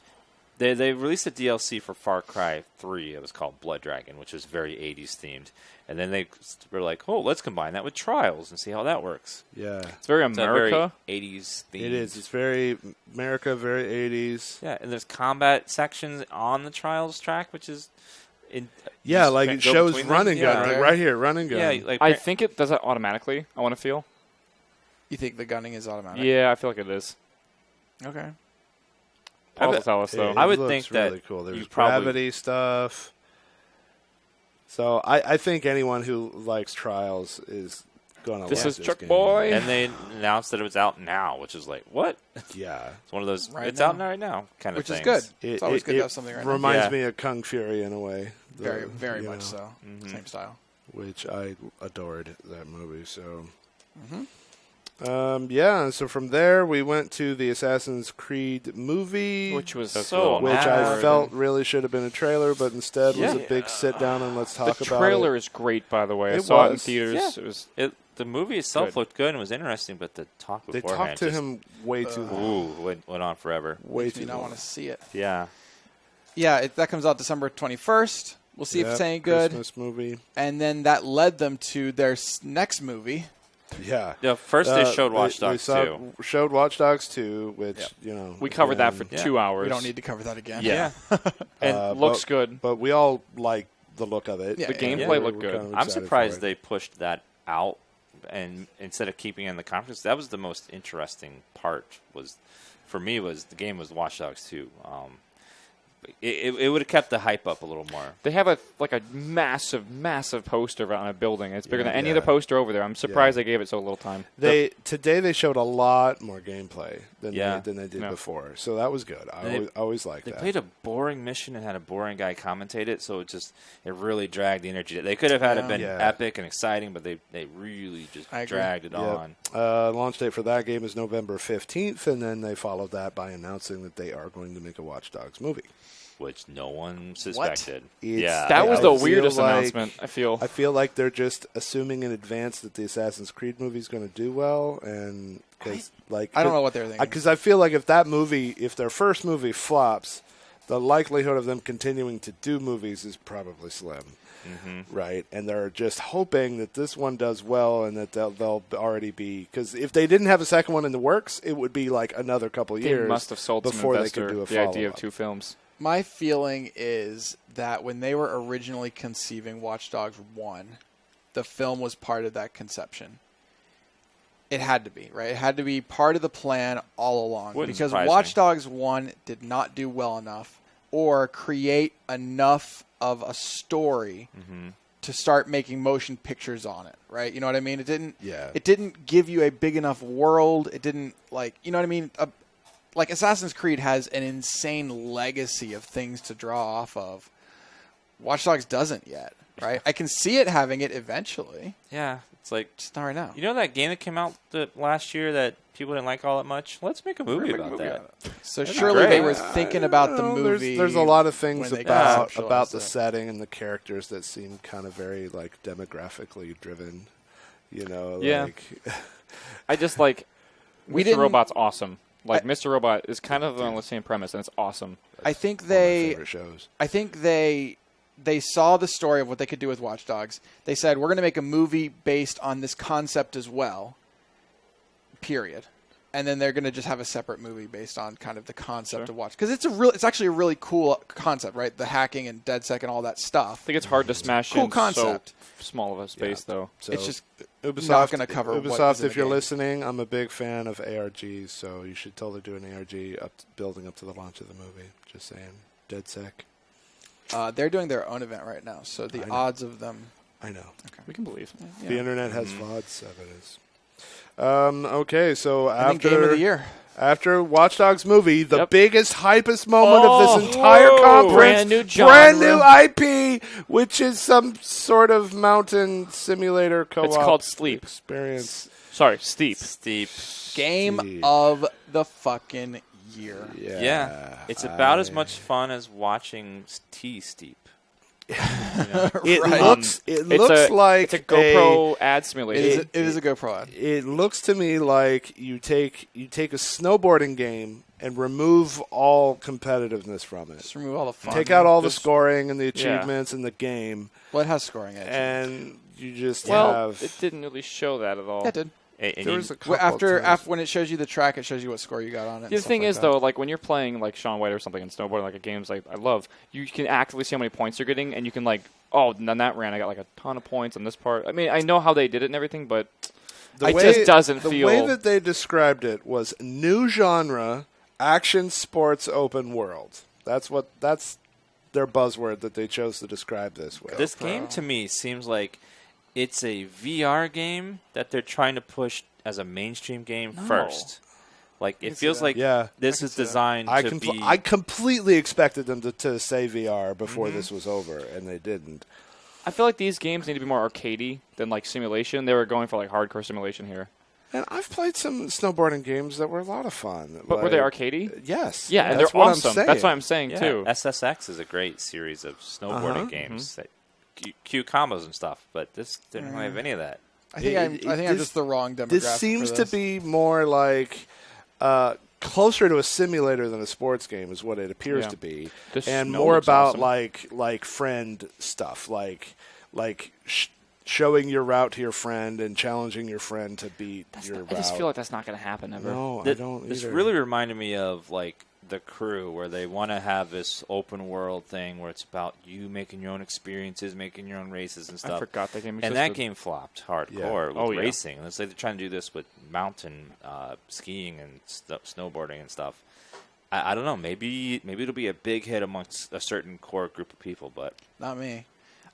They released a DLC for Far Cry 3. It was called Blood Dragon, which was very 80s themed. And then they were like, "Oh, let's combine that with Trials and see how that works." Yeah, it's very America, very 80s themed. It is. It's very America, very 80s. Yeah, and there's combat sections on the Trials track, which is it shows run and gun right here, run and gun. Yeah, I think it does that automatically. I want to feel. You think the gunning is automatic? Yeah, I feel like it is. Okay. Paul will tell us though. I would think that really cool. There's gravity stuff. So I think anyone who likes Trials is going to like this Chuck game. Boy. And they announced that it was out now, which is like, what? Yeah. It's one of those, it's out right now kind of things. Which is good. It's always good to have something right now. Reminds me of Kung Fury in a way. Very, very much so. Same style. Which I adored that movie, so... Mm-hmm. So from there we went to the Assassin's Creed movie, which was which I felt really should have been a trailer, but instead was a big sit down and let's talk about it. The trailer is great, by the way. I saw it in theaters. Yeah. The movie itself looked good and was interesting, but the talk beforehand, they talked to him way too long. Went on forever. Way too long. I want to see it. Yeah. Yeah, that comes out December 21st. We'll see if it's any good. Christmas movie. And then that led them to their next movie. Yeah. Yeah. First, they showed Watch Dogs 2. Showed Watch Dogs 2, which we covered that for 2 hours. We don't need to cover that again. Yeah. And looks good. But we all like the look of it. The gameplay looked good. I'm surprised they pushed that out, and instead of keeping it in the conference, that was the most interesting part. For me, the game was Watch Dogs 2. It would have kept the hype up a little more. They have a massive, massive poster on a building. It's bigger than any other poster over there. I'm surprised they gave it so little time. Today they showed a lot more gameplay than they did before, so that was good. I always liked that. They played a boring mission and had a boring guy commentate it, so it really dragged the energy. They could have had it been epic and exciting, but they really just dragged it on. Launch date for that game is November 15th, and then they followed that by announcing that they are going to make a Watch Dogs movie. Which no one suspected. That was the weirdest announcement, I feel. I feel like they're just assuming in advance that the Assassin's Creed movie is going to do well, and I don't know what they're thinking. Because I feel like if their first movie flops, the likelihood of them continuing to do movies is probably slim. right? And they're just hoping that this one does well and that they'll already be, because if they didn't have a second one in the works, it would be like another couple They years must have sold before some they could investor do a the follow-up. idea of 2 films. My feeling is that when they were originally conceiving Watch Dogs 1, the film was part of that conception. It had to be, right? It had to be part of the plan all along. Wouldn't because surprise Watch me. Dogs 1 did not do well enough or create enough of a story to start making motion pictures on it, right? You know what I mean? It didn't. Yeah. It didn't give you a big enough world. It didn't you know what I mean? Like Assassin's Creed has an insane legacy of things to draw off of. Watch Dogs doesn't yet, right? I can see it having it eventually. Yeah, it's like just not right now. You know that game that came out last year that people didn't like all that much? Let's make a movie about that. So That'd be surely great. they were thinking about the movie. There's a lot of things when they about conceptualized the it. setting and the characters that seem kind of very like demographically driven. You know, Yeah. like I just like We Mr. didn't- Robot's awesome. Like Mr. Robot is kind of on the same premise, and it's awesome. I think one of my they. favorite shows. I think they saw the story of what they could do with Watch Dogs. They said, we're going to make a movie based on this concept as well, period. And then they're going to just have a separate movie based on kind of the concept of Watch. Because it's actually a really cool concept, right? The hacking and DedSec and all that stuff. I think it's hard to smash cool in concept. so small of a space, though. So It's just Ubisoft, not going to cover what Ubisoft, is in if the you're game. listening, I'm a big fan of ARGs, so you should totally do an ARG building up to the launch of the movie. Just saying. DedSec. They're doing their own event right now, so the odds of them. I know. Okay. We can believe. The internet has VODs, so it is. Okay, so And then after Game of the Year. After Watch Dogs movie, the Yep. biggest, hypest moment of this entire whoa. conference, Brand new brand genre. new IP, which is some sort of mountain simulator co-op. It's called Sleep. Experience. Sorry, Steep. Game of the fucking year. Yeah. It's about as much fun as watching T-Steep. It Right. looks. It looks like it's a GoPro ad simulation. It is a GoPro ad. It looks to me like you take a snowboarding game and remove all competitiveness from it. Just remove all the fun. Take out all the Just- scoring and the achievements in the game. Well, it has scoring edge. And you just Well, have. it didn't really show that at all. Yeah, it did. There was a couple After times. when it shows you the track, it shows you what score you got on it. The other thing is, though, like when you're playing like Shaun White or something in snowboarding, like a games like I love, you can actively see how many points you're getting, and you can like, oh, on that ran, I got like a ton of points on this part. I mean, I know how they did it and everything, but it just doesn't feel. The way that they described it was new genre, action sports open world. That's their buzzword that they chose to describe this with. This game to me seems like it's a VR game that they're trying to push as a mainstream game first. Like it feels like this is designed to be. I completely expected them to say VR before this was over, and they didn't. I feel like these games need to be more arcadey than like simulation. They were going for like hardcore simulation here. And I've played some snowboarding games that were a lot of fun. But were they arcadey? Yes. Yeah, and That's they're what I'm awesome. saying. That's what I'm saying Yeah, too. SSX is a great series of snowboarding games that cue combos and stuff, but this didn't really have any of that. I think I'm just the wrong demographic. This seems for to this. be more like closer to a simulator than a sports game, is what it appears Yeah. to be, The and snow more looks about awesome. like friend stuff, like showing your route to your friend and challenging your friend to beat your route. I just feel like that's not going to happen ever. No, I don't This either. really reminded me of like The Crew, where they want to have this open world thing where it's about you making your own experiences, making your own races and stuff. forgot that game And that existed. game flopped hardcore with Oh, yeah. racing. It's like they're trying to do this with mountain skiing and snowboarding and stuff. I don't know. Maybe it'll be a big hit amongst a certain core group of people, but Not me.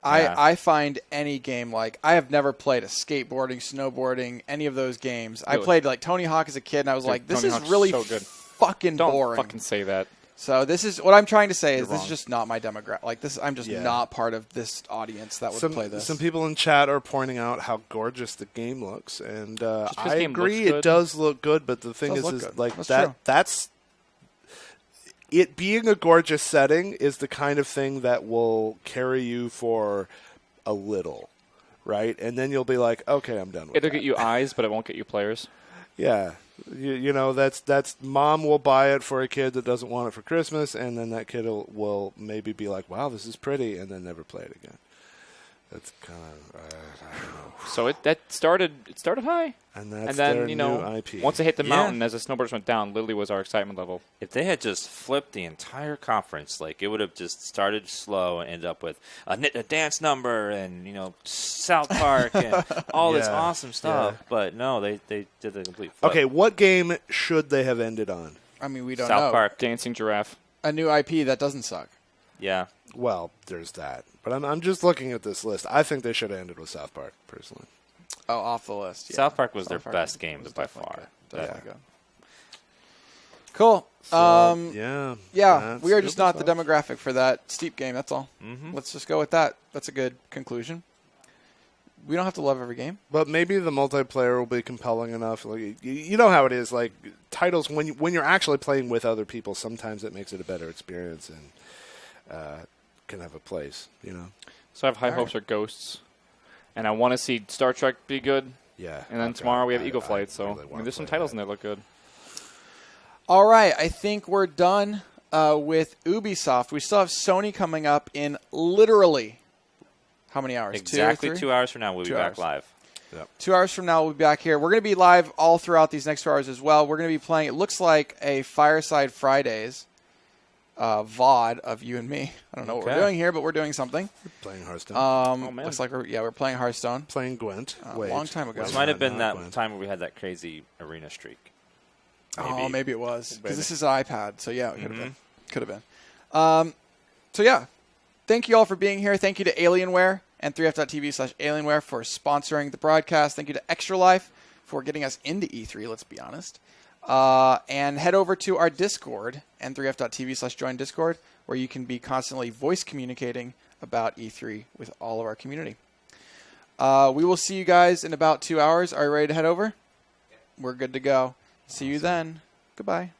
Yeah. I find any game like I have never played a skateboarding, snowboarding, any of those games. I Really? played like Tony Hawk as a kid, and I was Dude, like, this Tony is Hawk's really so good. fucking Don't boring. fucking say that. So this is what I'm trying to say is You're this is wrong. just not my demographic. Like this, I'm just Yeah. not part of this audience that would play this. Some people in chat are pointing out how gorgeous the game looks, and 'cause I the game agree looks it good. does look good. But the thing Does is look good. like That's that. true. That's it. Being a gorgeous setting is the kind of thing that will carry you for a little, right? And then you'll be like, okay, I'm done with It'll that. get you eyes, but it won't get you players. Yeah. You know, that's mom will buy it for a kid that doesn't want it for Christmas, and then that kid will maybe be like, wow, this is pretty, and then never play it again. That's kind of I don't know. So it started high, and then their new IP. Once it hit the mountain, as the snowboarders went down, literally was our excitement level. If they had just flipped the entire conference, like it would have just started slow and ended up with a dance number and South Park and all this awesome stuff. Yeah. But no, they did the complete flip. Okay, what game should they have ended on? I mean, we don't South know. Park. Dancing Giraffe. A new IP that doesn't suck. Yeah. Well, there's that. But I'm just looking at this list. I think they should have ended with South Park, personally. Oh, off the list. Yeah. South Park was South their Park best game was by definitely far. good. Definitely good. Cool. So, yeah. We are just not the Ubisoft. demographic for that steep game. That's all. Mhm. Let's just go with that. That's a good conclusion. We don't have to love every game. But maybe the multiplayer will be compelling enough. Like, you know how it is. Like titles, when you're actually playing with other people, sometimes it makes it a better experience and can have a place. So I have high hopes for Ghosts, and I want to see Star Trek be good. Yeah. And then tomorrow we have Eagle Flight. So there's some titles in there that look good. All right. I think we're done with Ubisoft. We still have Sony coming up in literally how many hours? Exactly 2 or 3? 2 hours from now, we'll be 2 back hours. live. Yep. 2 hours from now, we'll be back here. We're going to be live all throughout these next 2 hours as well. We're going to be playing, it looks like a Fireside Fridays VOD of you and me. I don't know what we're doing here, but we're doing something. Playing Hearthstone. Looks like we're playing Hearthstone. Playing Gwent. A long time ago. This might have been that time where we had that crazy arena streak. Oh, maybe it was. Maybe. Because this is an iPad, so yeah, it could have been. Could have been. So yeah, thank you all for being here. Thank you to Alienware and 3f.tv/Alienware for sponsoring the broadcast. Thank you to Extra Life for getting us into E3, let's be honest. And head over to our Discord and 3f.tv/join Discord, where you can be constantly voice communicating about E3 with all of our community. We will see you guys in about 2 hours. Are you ready to head over? We're good to go. See you then. Goodbye.